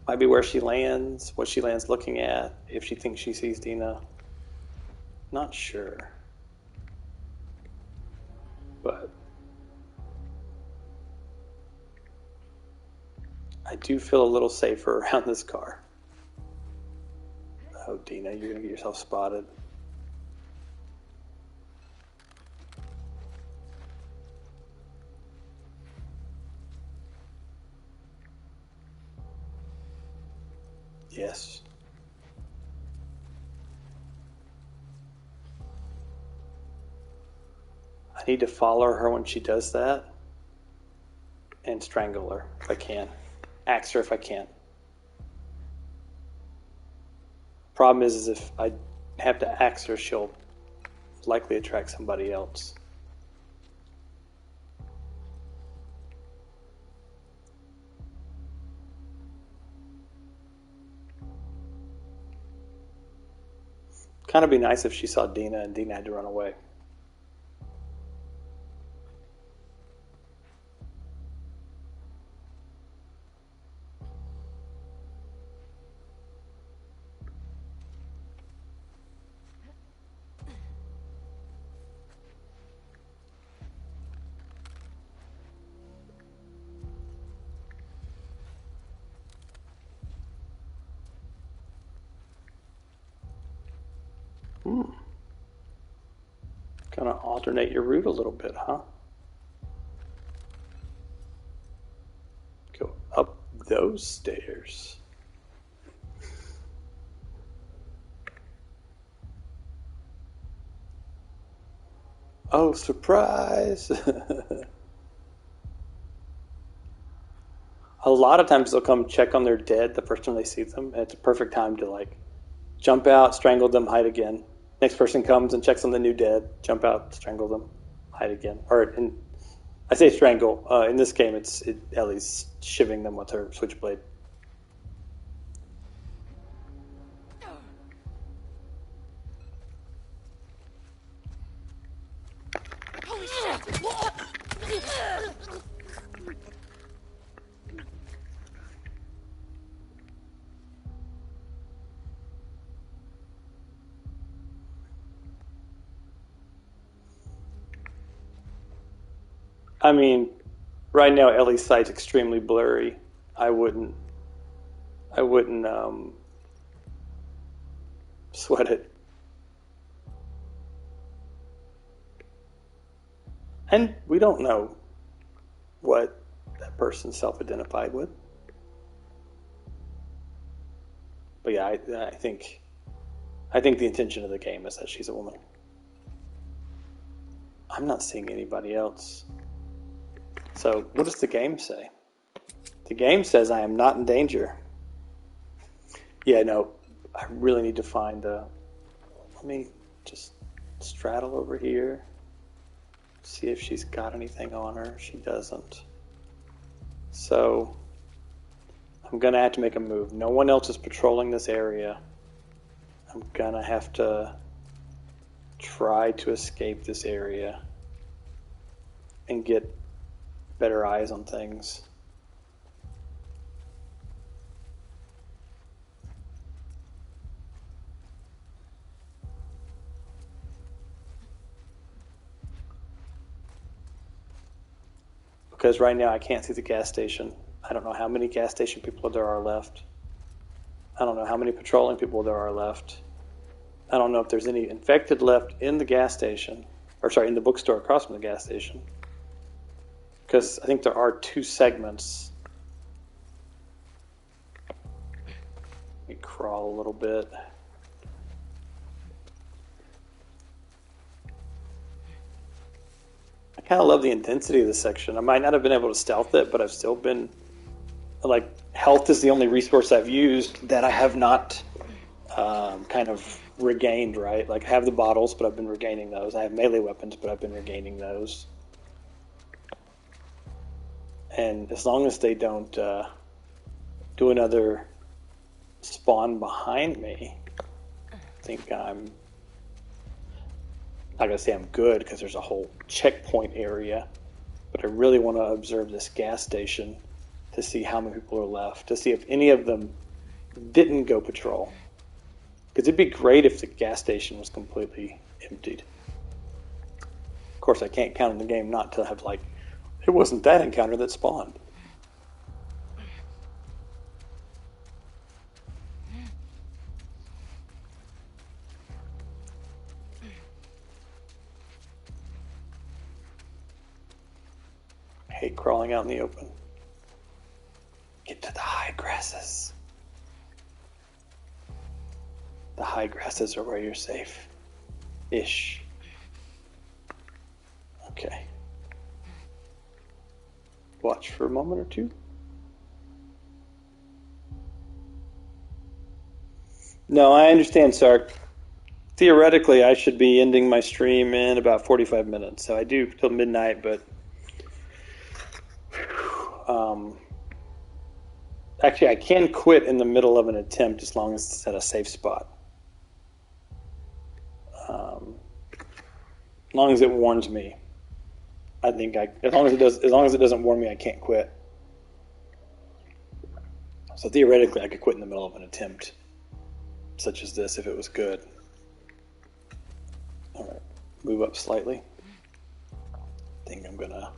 Might be where she lands, what she lands looking at, if she thinks she sees Dina. Not sure. But I do feel a little safer around this car. Oh, Dina, you're going to get yourself spotted. Yes. I need to follow her when she does that and strangle her if I can. Axe her if I can. Problem is if I have to axe her, she'll likely attract somebody else. Kind of be nice if she saw Dina and Dina had to run away. Kind of alternate your route a little bit, huh? Go up those stairs. Oh, surprise! A lot of times they'll come check on their dead the first time they see them, and it's a perfect time to like jump out, strangle them, hide again. Next person comes and checks on the new dead, jump out, strangle them, hide again. I say strangle. In this game, it's Ellie's shivving them with her switchblade. Holy shit! I mean, right now Ellie's sight's extremely blurry. I wouldn't Sweat it. And we don't know what that person self-identified with. But yeah, I think the intention of the game is that she's a woman. I'm not seeing anybody else. So what does the game say? The game says I am not in danger. Yeah, no, I really need to find let me just straddle over here. See if she's got anything on her. She doesn't. So I'm going to have to make a move. No one else is patrolling this area. I'm going to have to try to escape this area and get better eyes on things. Because right now I can't see the gas station. I don't know how many gas station people there are left. I don't know how many patrolling people there are left. I don't know if there's any infected left in the gas station. Or sorry, in the bookstore across from the gas station. Because I think there are 2 segments. Let me crawl a little bit. I kind of love the intensity of this section. I might not have been able to stealth it, but I've still been... Like, health is the only resource I've used that I have not kind of regained, right? Like, I have the bottles, but I've been regaining those. I have melee weapons, but I've been regaining those. And as long as they don't do another spawn behind me, I think I'm not going to say I'm good because there's a whole checkpoint area, but I really want to observe this gas station to see how many people are left, to see if any of them didn't go patrol. Because it'd be great if the gas station was completely emptied. Of course, I can't count in the game not to have, like, it wasn't that encounter that spawned. I hate crawling out in the open. Get to the high grasses. The high grasses are where you're safe. Ish. Okay. Watch for a moment or two. No, I understand, Sark. Theoretically, I should be ending my stream in about 45 minutes. So I do till midnight, but... Actually, I can quit in the middle of an attempt as long as it's at a safe spot. As long as it warns me. I think as long as it doesn't warn me, I can't quit. So theoretically, I could quit in the middle of an attempt, such as this, if it was good. All right, move up slightly. I think I'm gonna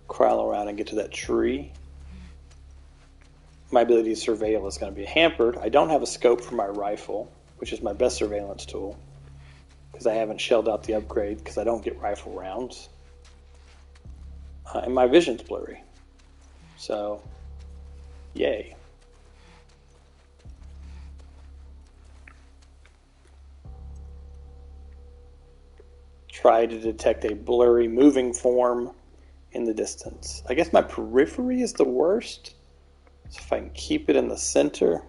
crawl around and get to that tree. My ability to surveil is going to be hampered. I don't have a scope for my rifle, which is my best surveillance tool, because I haven't shelled out the upgrade because I don't get rifle rounds. And my vision's blurry. So, yay. Try to detect a blurry moving form in the distance. I guess my periphery is the worst. So if I can keep it in the center.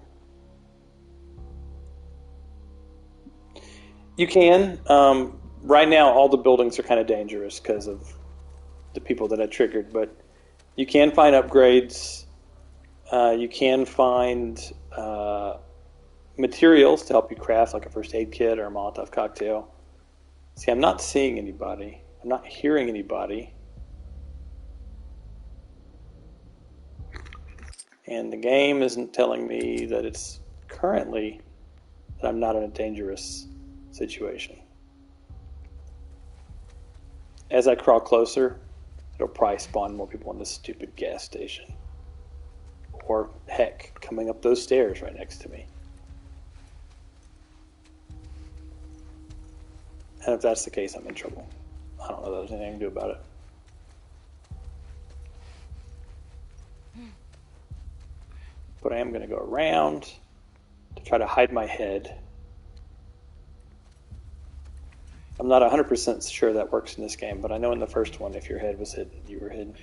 You can. Right now, all the buildings are kind of dangerous because of the people that I triggered, but you can find upgrades. You can find materials to help you craft, like a first aid kit or a Molotov cocktail. See, I'm not seeing anybody. I'm not hearing anybody. And the game isn't telling me that it's currently that I'm not in a dangerous situation. As I crawl closer, it'll probably spawn more people in this stupid gas station. Or, heck, coming up those stairs right next to me. And if that's the case, I'm in trouble. I don't know that there's anything to do about it. But I am going to go around to try to hide my head. I'm not 100% sure that works in this game, but I know in the first one, if your head was hidden, you were hidden.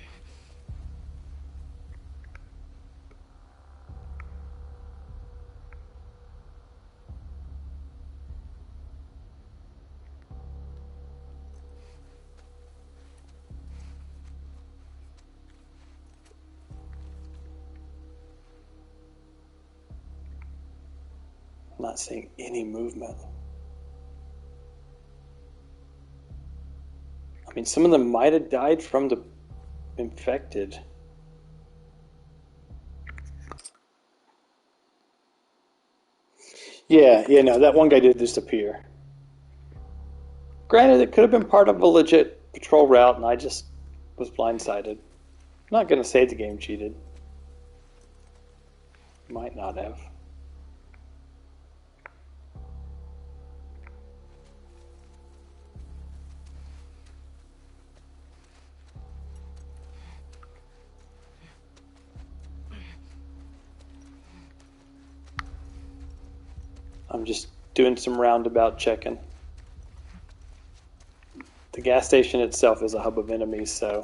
I'm not seeing any movement. I mean, some of them might have died from the infected. Yeah, no, that one guy did disappear. Granted, it could have been part of a legit patrol route, and I just was blindsided. I'm not going to say the game cheated. Might not have. I'm just doing some roundabout checking. The gas station itself is a hub of enemies, so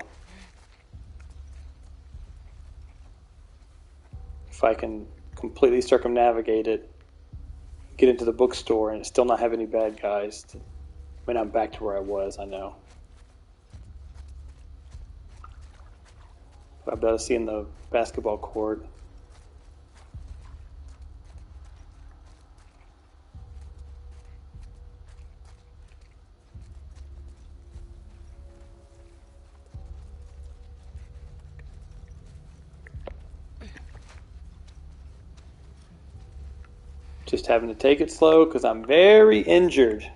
if I can completely circumnavigate it, get into the bookstore, and still not have any bad guys, I mean, I'm back to where I was, I know. But I'm about to see in the basketball court. Just having to take it slow because I'm very injured.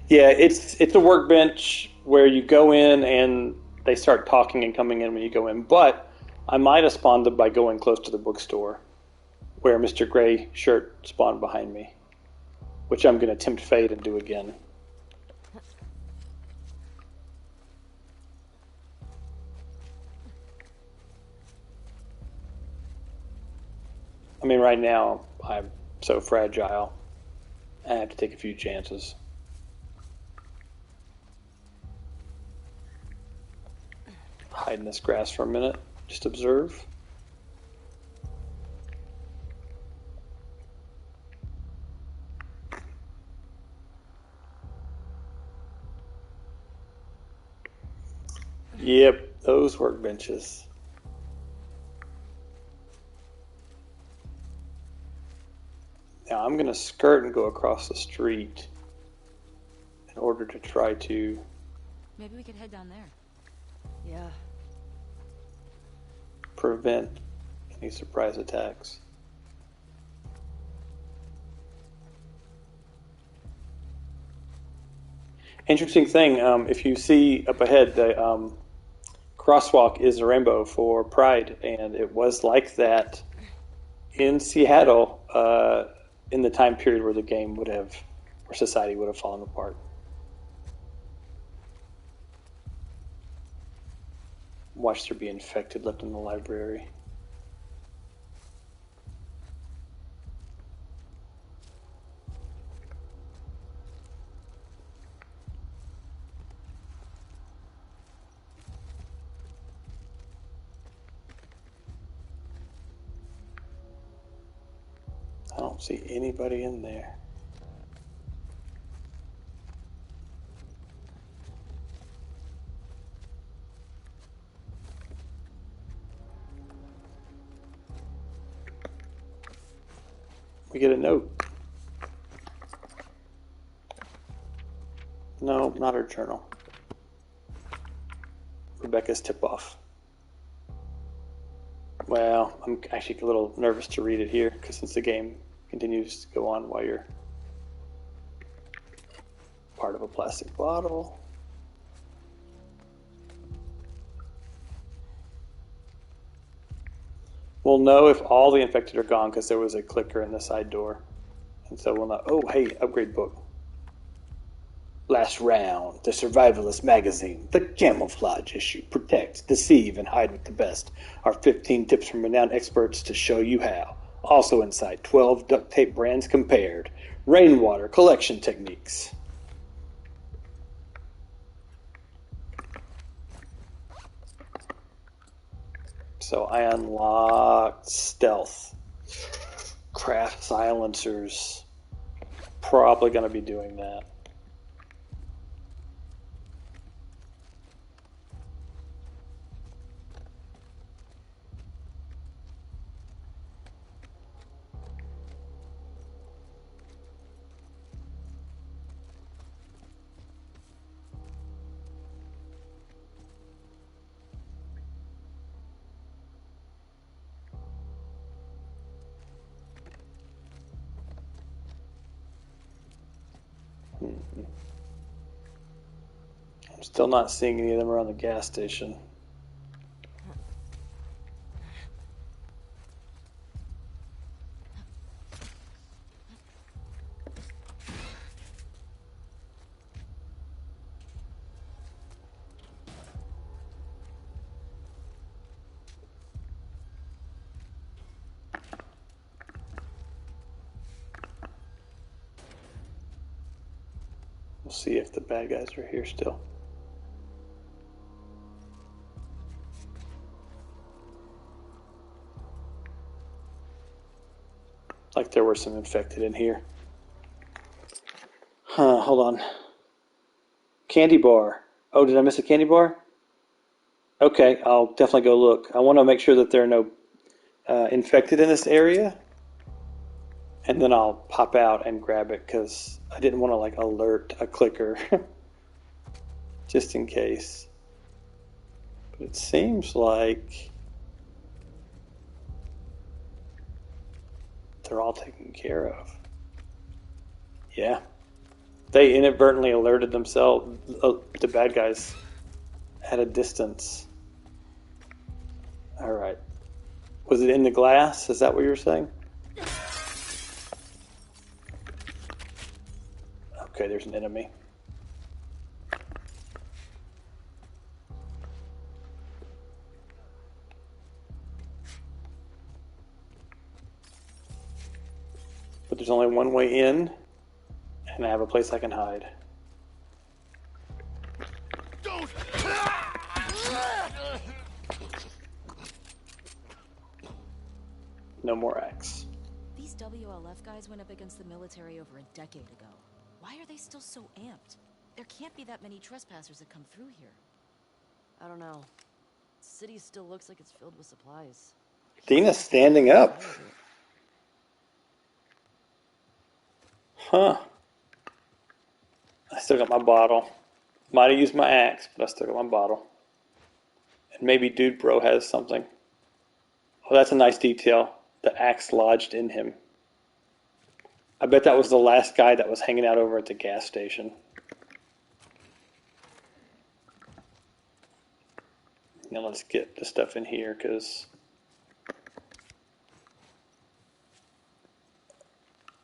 Yeah, it's a workbench where you go in and they start talking and coming in when you go in. But I might have spawned them by going close to the bookstore where Mr. Gray Shirt spawned behind me, which I'm going to tempt fate and do again. I mean, right now, I'm so fragile. I have to take a few chances. Hide in this grass for a minute. Just observe. Yep, those workbenches. Now I'm going to skirt and go across the street in order to try to... Maybe we could head down there. Yeah. prevent any surprise attacks. Interesting thing, if you see up ahead, the crosswalk is a rainbow for Pride, and it was like that in Seattle in the time period where the game would have, or society would have fallen apart. Watch there be infected left in the library. I don't see anybody in there. We get a note. No, not her journal. Rebecca's tip-off. Well, I'm actually a little nervous to read it here, because since the game continues to go on while you're part of a plastic bottle. We'll know if all the infected are gone, because there was a clicker in the side door. And so we'll know, oh, hey, upgrade book. Last round, the Survivalist magazine, the camouflage issue. Protect, deceive, and hide with the best. Our 15 tips from renowned experts to show you how. Also inside, 12 duct tape brands compared. Rainwater collection techniques. So I unlocked stealth, craft silencers. Probably going to be doing that. I'm still not seeing any of them around the gas station. We'll see if the bad guys are here still. Like there were some infected in here. Hold on. Candy bar. Oh, did I miss a candy bar? Okay, I'll definitely go look. I want to make sure that there are no infected in this area. And then I'll pop out and grab it because I didn't want to like alert a clicker just in case. But it seems like they're all taken care of. Yeah. They inadvertently alerted themselves, the bad guys, at a distance. All right. Was it in the glass? Is that what you were saying? Okay, there's an enemy. But there's only one way in, and I have a place I can hide. Don't! No more axe. These WLF guys went up against the military over a decade ago. Why are they still so amped? There can't be that many trespassers that come through here. I don't know. The city still looks like it's filled with supplies. Dina's standing up. Huh. I still got my bottle. Might have used my axe, but I still got my bottle. And maybe Dude Bro has something. Oh, that's a nice detail. The axe lodged in him. I bet that was the last guy that was hanging out over at the gas station. Now let's get the stuff in here because...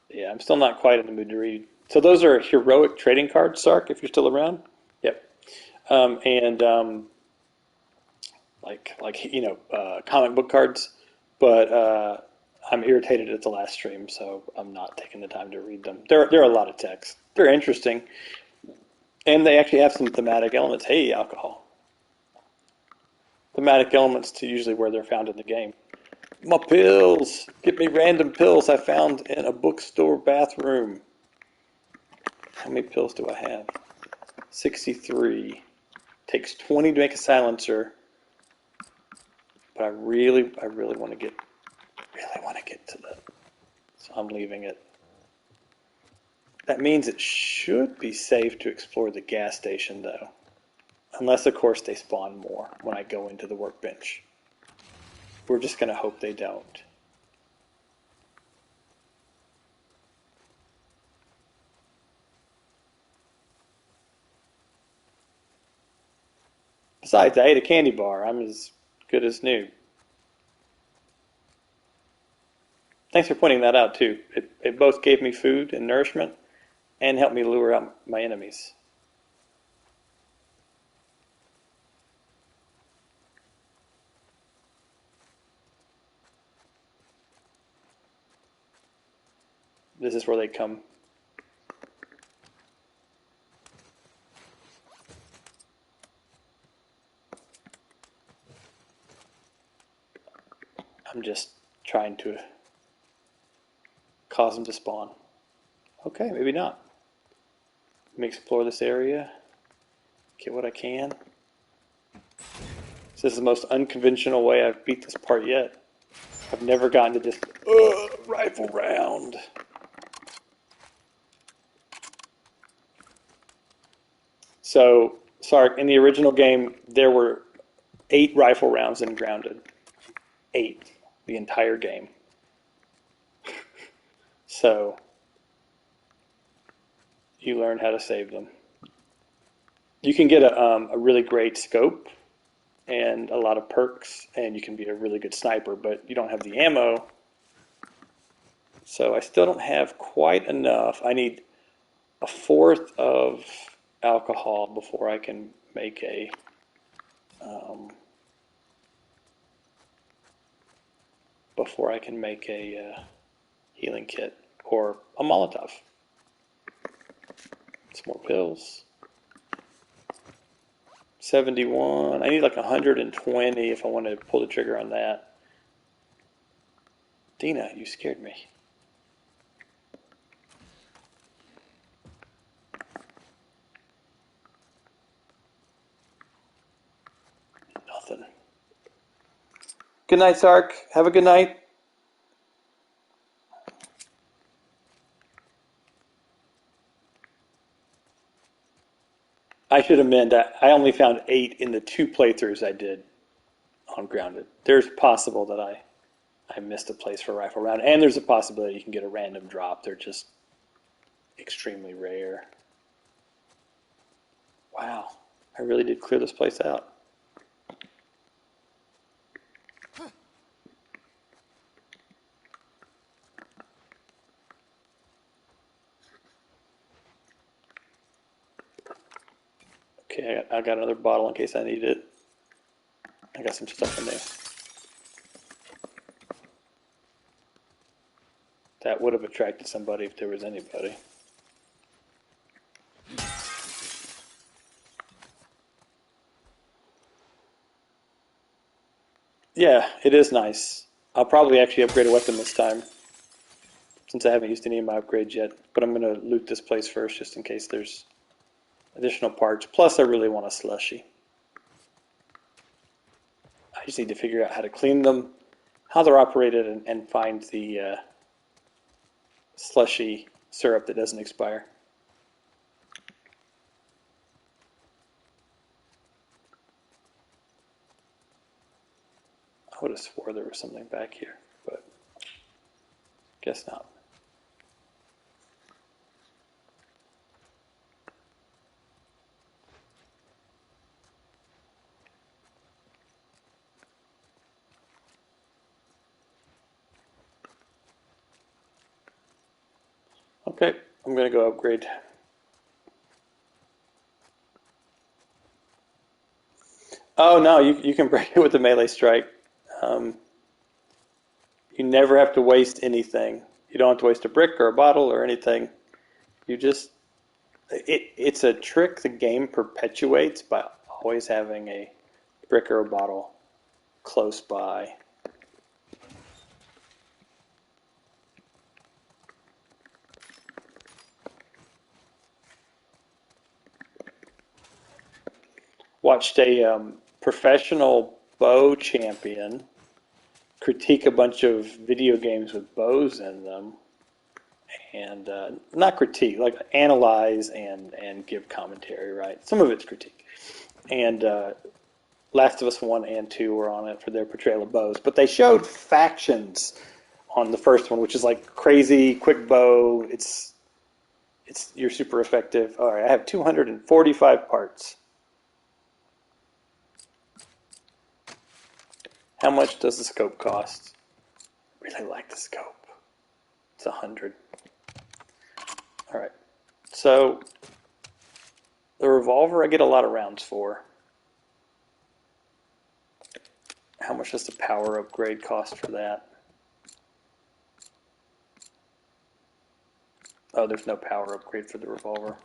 yeah, I'm still not quite in the mood to read. So those are heroic trading cards, Sark, if you're still around. Yep. Comic book cards. But I'm irritated at the last stream, so I'm not taking the time to read them. There are a lot of text. They're interesting. And they actually have some thematic elements. Hey, alcohol. Thematic elements to usually where they're found in the game. My pills! Get me random pills I found in a bookstore bathroom. How many pills do I have? 63. Takes 20 to make a silencer. But I really want to get to the... so I'm leaving it. That means it should be safe to explore the gas station, though. Unless, of course, they spawn more when I go into the workbench. We're just going to hope they don't. Besides, I ate a candy bar. I'm as good as new. Thanks for pointing that out, too. It both gave me food and nourishment and helped me lure out my enemies. this is where they come. I'm just trying to cause them to spawn. Okay, maybe not. Let me explore this area, get what I can. This is the most unconventional way I've beat this part yet. I've never gotten to just rifle round. So, Sark, in the original game, there were 8 rifle rounds in Grounded. 8, the entire game. So, you learn how to save them. You can get a really great scope and a lot of perks, and you can be a really good sniper, but you don't have the ammo. So I still don't have quite enough. I need a 1/4 of alcohol before I can make a healing kit or a Molotov. Some more pills. 71. I need like 120 if I want to pull the trigger on that. Dina, you scared me. Nothing. Good night, Sark. Have a good night. I should amend that. I only found 8 in the 2 playthroughs I did on Grounded. There's possible that I missed a place for a rifle round, and there's a possibility you can get a random drop. They're just extremely rare. Wow, I really did clear this place out. Okay, I got another bottle in case I need it. I got some stuff in there. That would have attracted somebody if there was anybody. Yeah, it is nice. I'll probably actually upgrade a weapon this time, since I haven't used any of my upgrades yet. But I'm going to loot this place first, just in case there's additional parts. Plus, I really want a slushie. I just need to figure out how to clean them, how they're operated, and find the slushy syrup that doesn't expire. I would have swore there was something back here, but guess not. Okay, I'm going to go upgrade. Oh no, you can break it with the melee strike. You never have to waste anything. You don't have to waste a brick or a bottle or anything. You just, it's a trick the game perpetuates by always having a brick or a bottle close by. Watched a professional bow champion critique a bunch of video games with bows in them, and not critique, like analyze and give commentary, right? Some of it's critique. And Last of Us 1 and 2 were on it for their portrayal of bows. But they showed factions on the first one, which is like crazy, quick bow. You're super effective. All right, I have 245 parts. How much does the scope cost? Really like the scope. It's 100. All right. So the revolver I get a lot of rounds for. How much does the power upgrade cost for that? Oh, there's no power upgrade for the revolver.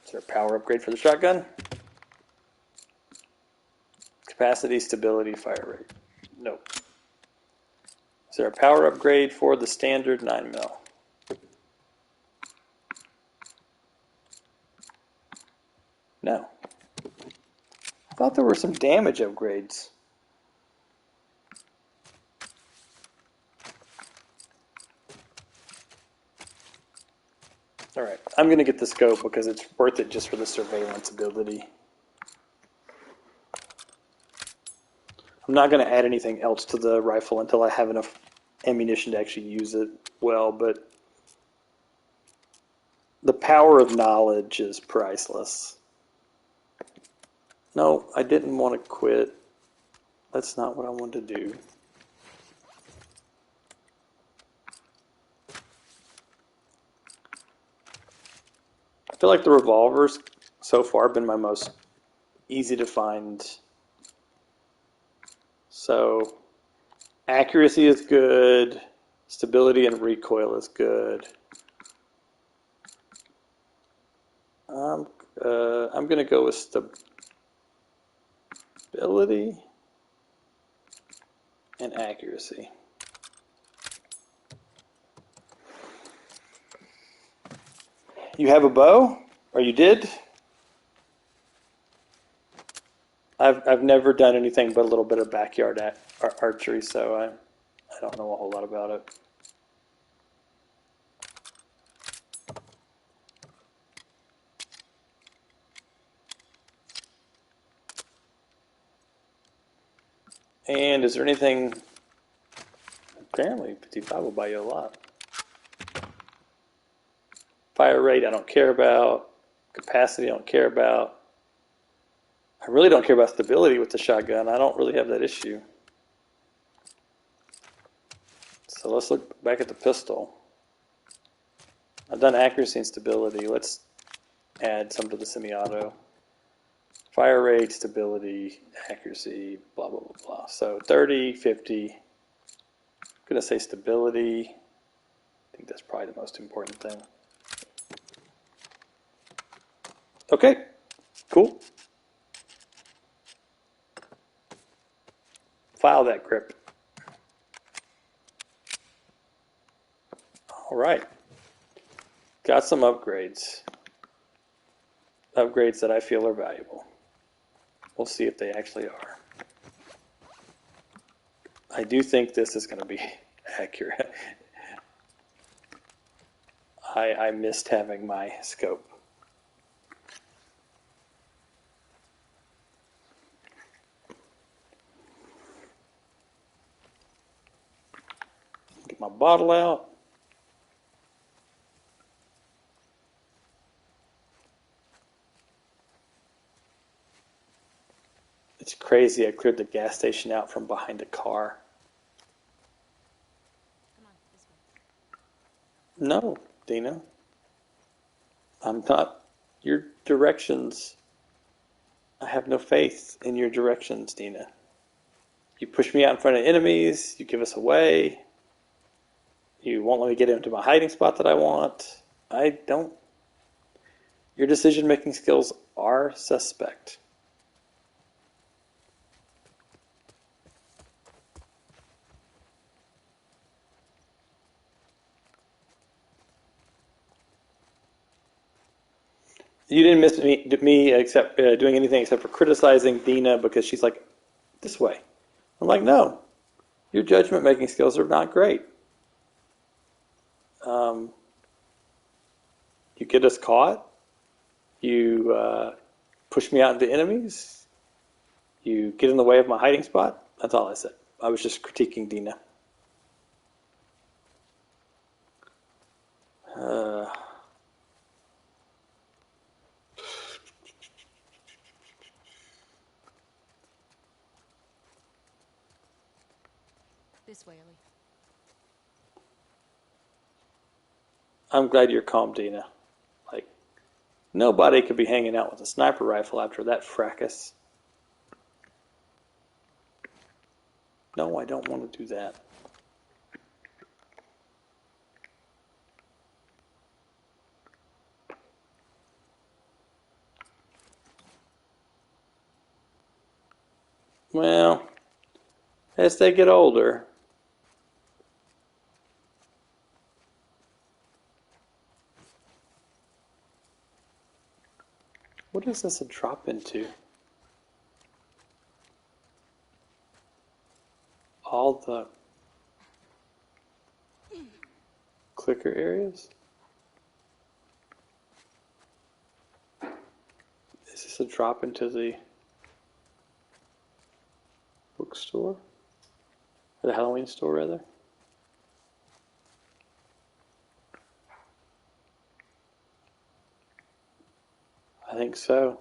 Is there a power upgrade for the shotgun? Capacity, stability, fire rate. Nope. Is there a power upgrade for the standard 9mm? No. I thought there were some damage upgrades. Alright, I'm going to get the scope because it's worth it just for the surveillance ability. I'm not going to add anything else to the rifle until I have enough ammunition to actually use it well, but the power of knowledge is priceless. No, I didn't want to quit. That's not what I wanted to do. I feel like the revolver's so far been my most easy to find. So accuracy is good, stability and recoil is good. I'm going to go with stability and accuracy. You have a bow? Or you did? I've never done anything but a little bit of backyard archery, so I don't know a whole lot about it. And is there anything... Apparently, 55 will buy you a lot. Fire rate, I don't care about. Capacity, I don't care about. I really don't care about stability with the shotgun. I don't really have that issue. So let's look back at the pistol. I've done accuracy and stability. Let's add some to the semi-auto. Fire rate, stability, accuracy, blah, blah, blah, blah. So 30, 50. I'm going to say stability. I think that's probably the most important thing. Okay, cool. File that grip. All right. Got some upgrades. Upgrades that I feel are valuable. We'll see if they actually are. I do think this is going to be accurate. I missed having my scope. Get my bottle out. It's crazy. I cleared the gas station out from behind a car. Come on, this way. No, Dina. I'm not. Your directions. I have no faith in your directions, Dina. You push me out in front of enemies. You give us away. You won't let me get into my hiding spot that I want. I don't. Your decision-making skills are suspect. You didn't miss me except doing anything except for criticizing Dina because she's like, this way. I'm like, no. Your judgment-making skills are not great. You get us caught. You push me out into enemies. You get in the way of my hiding spot. That's all I said. I was just critiquing Dina. This way, Ellie. I'm glad you're calm, Dina. Like, nobody could be hanging out with a sniper rifle after that fracas. No, I don't want to do that. Well, as they get older. What is this a drop into? All the clicker areas? Is this a drop into the bookstore? Or the Halloween store, rather? I think so.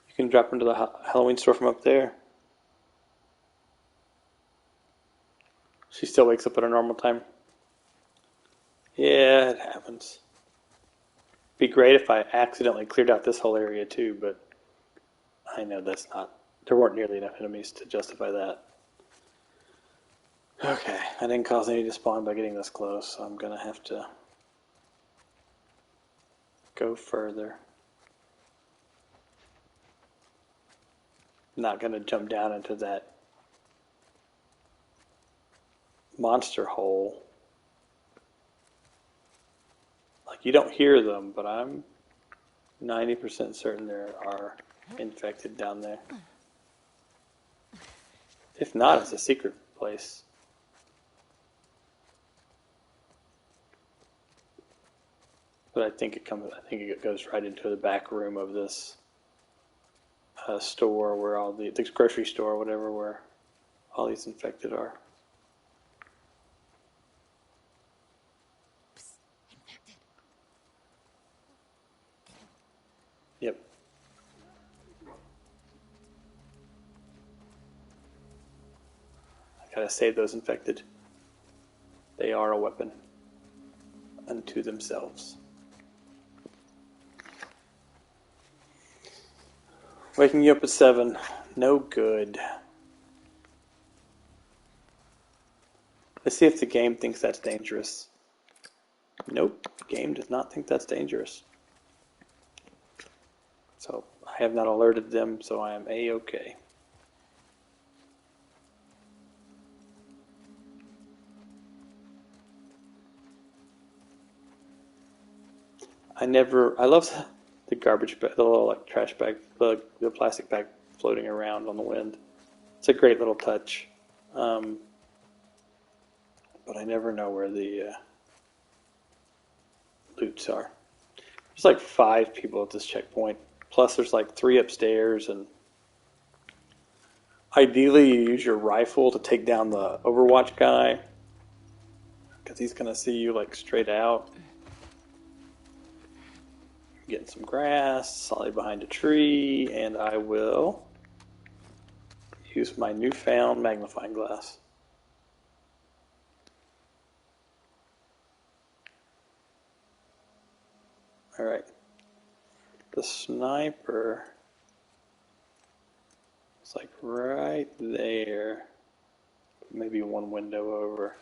You can drop into the Halloween store from up there. She still wakes up at a normal time. Yeah, it happens. Be great if I accidentally cleared out this whole area too, but I know that's not. There weren't nearly enough enemies to justify that. Okay, I didn't cause any to spawn by getting this close, so I'm gonna have to go further. Not gonna jump down into that monster hole. Like, you don't hear them, but I'm 90% certain there are infected down there. If not, it's a secret place. But I think it goes right into the back room of this store where all the grocery store or whatever, where all these infected are. Infected. Yep. I gotta save those infected. They are a weapon unto themselves. Waking you up at 7. No good. Let's see if the game thinks that's dangerous. Nope, the game does not think that's dangerous. So I have not alerted them, so I am A-okay. I love the garbage bag, the little like trash bag, the plastic bag floating around on the wind. It's a great little touch. But I never know where the loots are. There's like 5 people at this checkpoint. Plus there's like 3 upstairs, and ideally you use your rifle to take down the Overwatch guy, because he's going to see you like straight out. Getting some grass, solid behind a tree, and I will use my newfound magnifying glass. Alright. The sniper is like right there. Maybe one window over.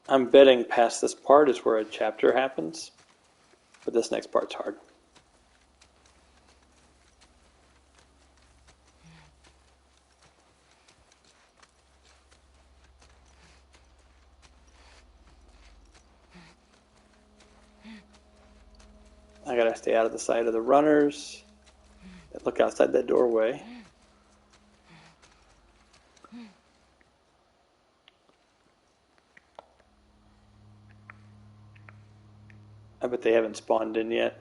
I'm betting past this part is where a chapter happens, but this next part's hard. I gotta stay out of the sight of the runners that look outside that doorway. I bet they haven't spawned in yet.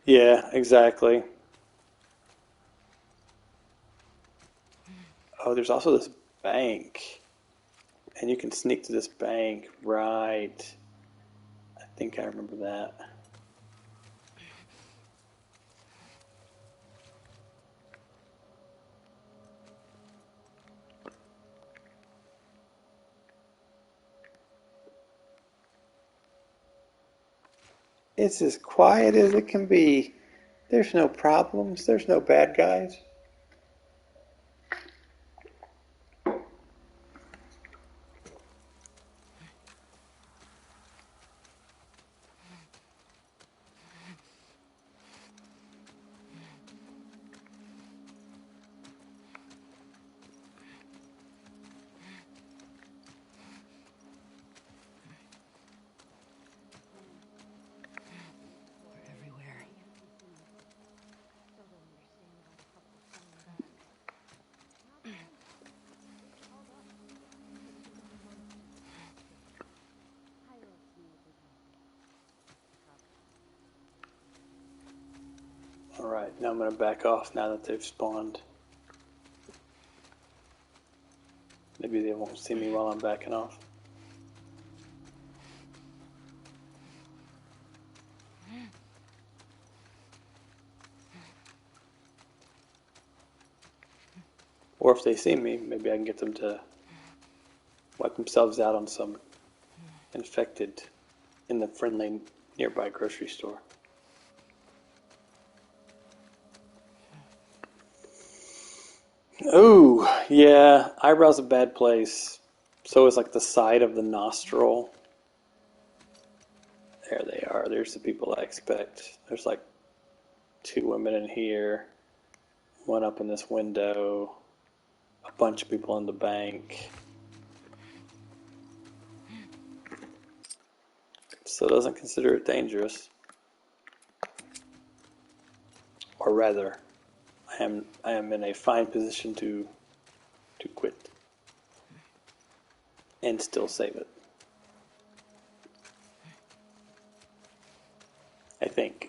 Yeah, exactly. Oh, there's also this bank. And you can sneak to this bank, right? I think I remember that. It's as quiet as it can be. There's no problems. There's no bad guys. Alright, now I'm going to back off now that they've spawned. Maybe they won't see me while I'm backing off. Or if they see me, maybe I can get them to wipe themselves out on some infected in the friendly nearby grocery store. Ooh, yeah, eyebrows a bad place. So is like the side of the nostril. There they are. There's the people I expect. There's like 2 women in here, one up in this window, a bunch of people in the bank. So it doesn't consider it dangerous. Or rather, I am in a fine position to quit and still save it. I think.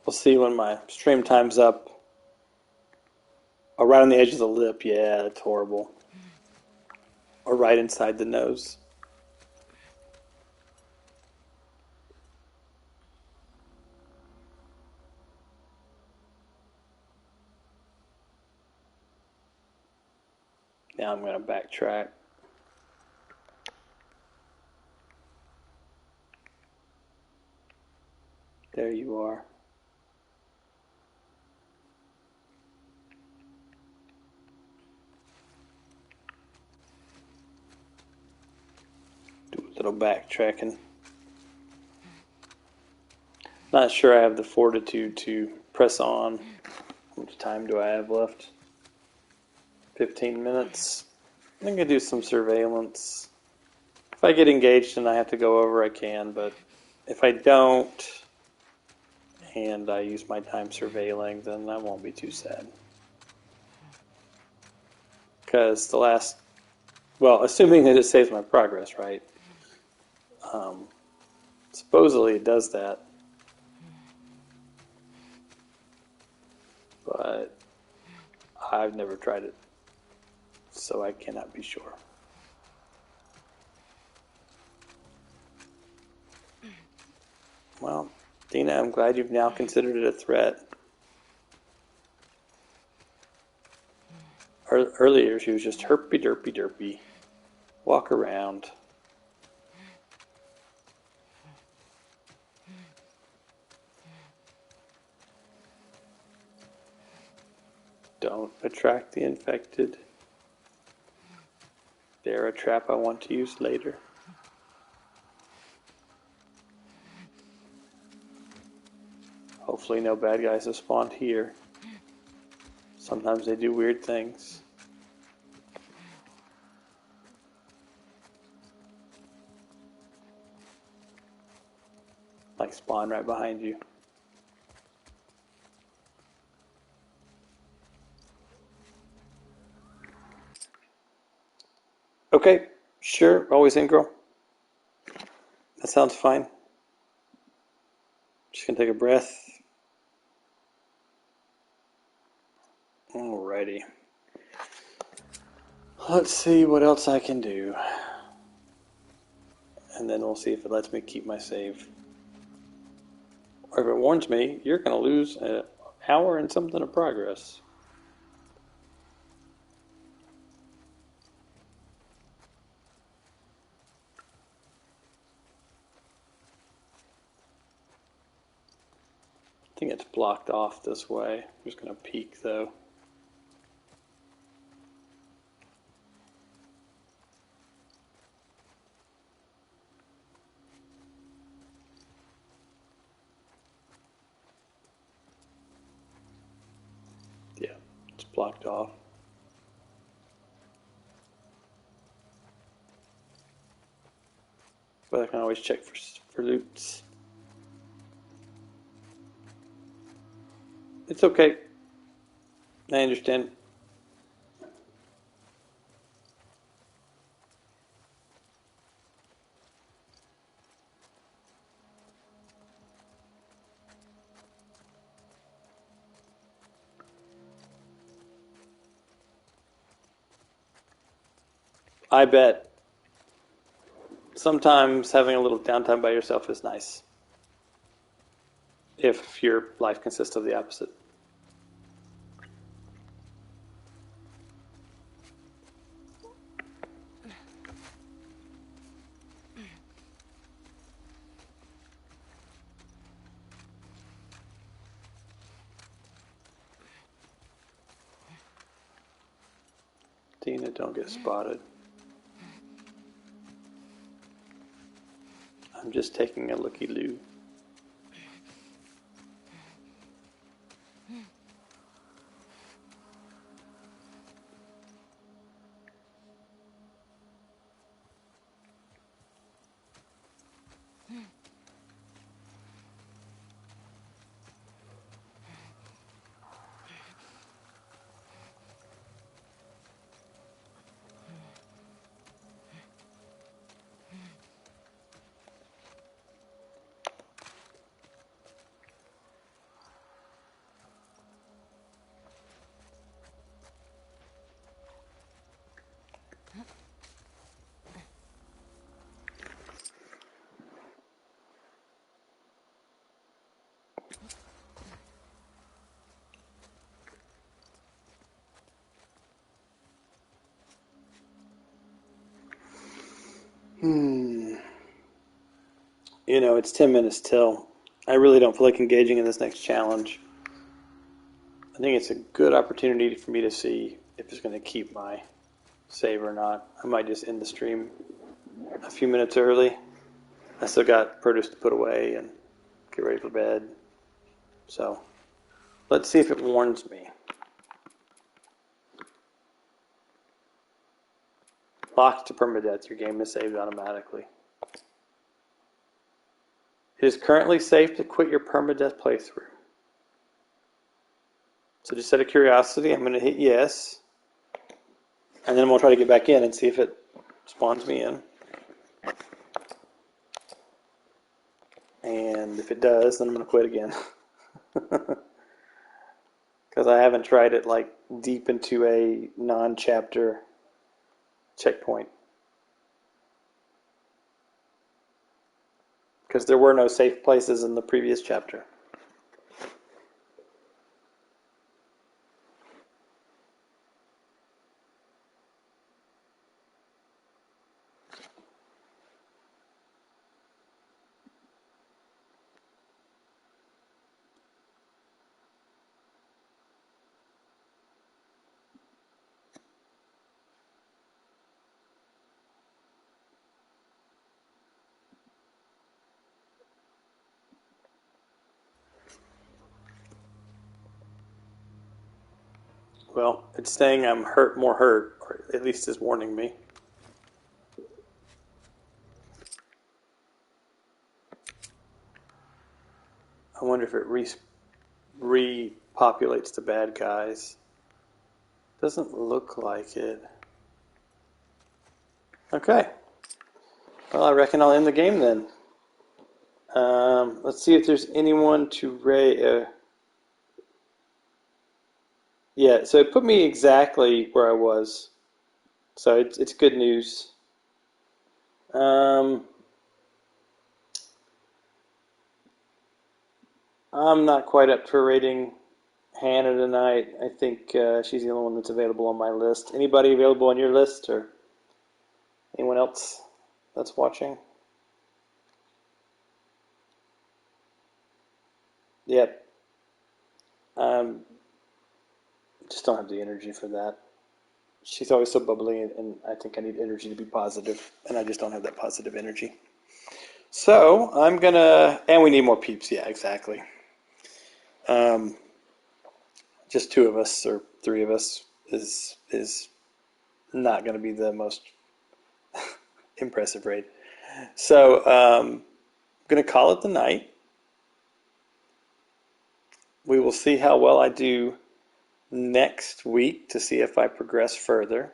We'll see when my stream time's up. Oh, right on the edge of the lip. Yeah, that's horrible. Or right inside the nose. Now I'm going to backtrack. There you are. Do a little backtracking. Not sure I have the fortitude to press on. How much time do I have left? 15 minutes. I'm going to do some surveillance. If I get engaged and I have to go over, I can, but if I don't and I use my time surveilling, then I won't be too sad. Because the last, well, assuming that it saves my progress, right? Supposedly it does that. But I've never tried it, so I cannot be sure. Well, Dina, I'm glad you've now considered it a threat. Earlier, she was just herpy derpy derpy. Walk around. Don't attract the infected. They're a trap I want to use later. Hopefully no bad guys have spawned here. Sometimes they do weird things. Like spawn right behind you. Okay, sure, always in, girl. That sounds fine. Just gonna take a breath. Alrighty. Let's see what else I can do. And then we'll see if it lets me keep my save. Or if it warns me, you're gonna lose an hour and something of progress. I think it's blocked off this way. I'm just gonna peek though. Yeah, it's blocked off. But I can always check for loots. It's okay. I understand. I bet sometimes having a little downtime by yourself is nice if your life consists of the opposite. Dina, don't get spotted. I'm just taking a looky-loo. You know, it's 10 minutes till. I really don't feel like engaging in this next challenge. I think it's a good opportunity for me to see if it's going to keep my save or not. I might just end the stream a few minutes early. I still got produce to put away and get ready for bed. So let's see if it warns me. Locked to permadeath. Your game is saved automatically. It is currently safe to quit your permadeath playthrough. So just out of curiosity, I'm going to hit yes. And then I'm going to try to get back in and see if it spawns me in. And if it does, then I'm going to quit again. Because I haven't tried it like deep into a non-chapter checkpoint. Because there were no safe places in the previous chapter. Well, it's saying I'm hurt, more hurt, or at least is warning me. I wonder if it repopulates the bad guys. Doesn't look like it. Okay. Well, I reckon I'll end the game then. Let's see if there's anyone to yeah, so it put me exactly where I was. So it's good news. I'm not quite up for rating Hannah tonight. I think she's the only one that's available on my list. Anybody available on your list, or anyone else that's watching? Yep. Just don't have the energy for that. She's always so bubbly, and I think I need energy to be positive, and I just don't have that positive energy. So I'm gonna, and we need more peeps. Yeah, exactly. Just two of us or three of us is not going to be the most impressive raid. So I'm going to call it the night. we will see how well I do next week to see if I progress further.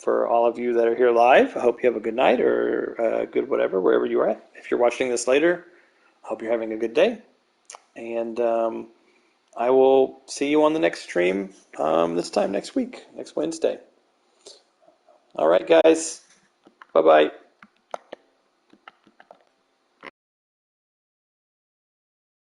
For all of you that are here live, I hope you have a good night or a good whatever, wherever you are at. If you're watching this later, I hope you're having a good day. And I will see you on the next stream this time next week, next Wednesday. All right, guys. Bye-bye.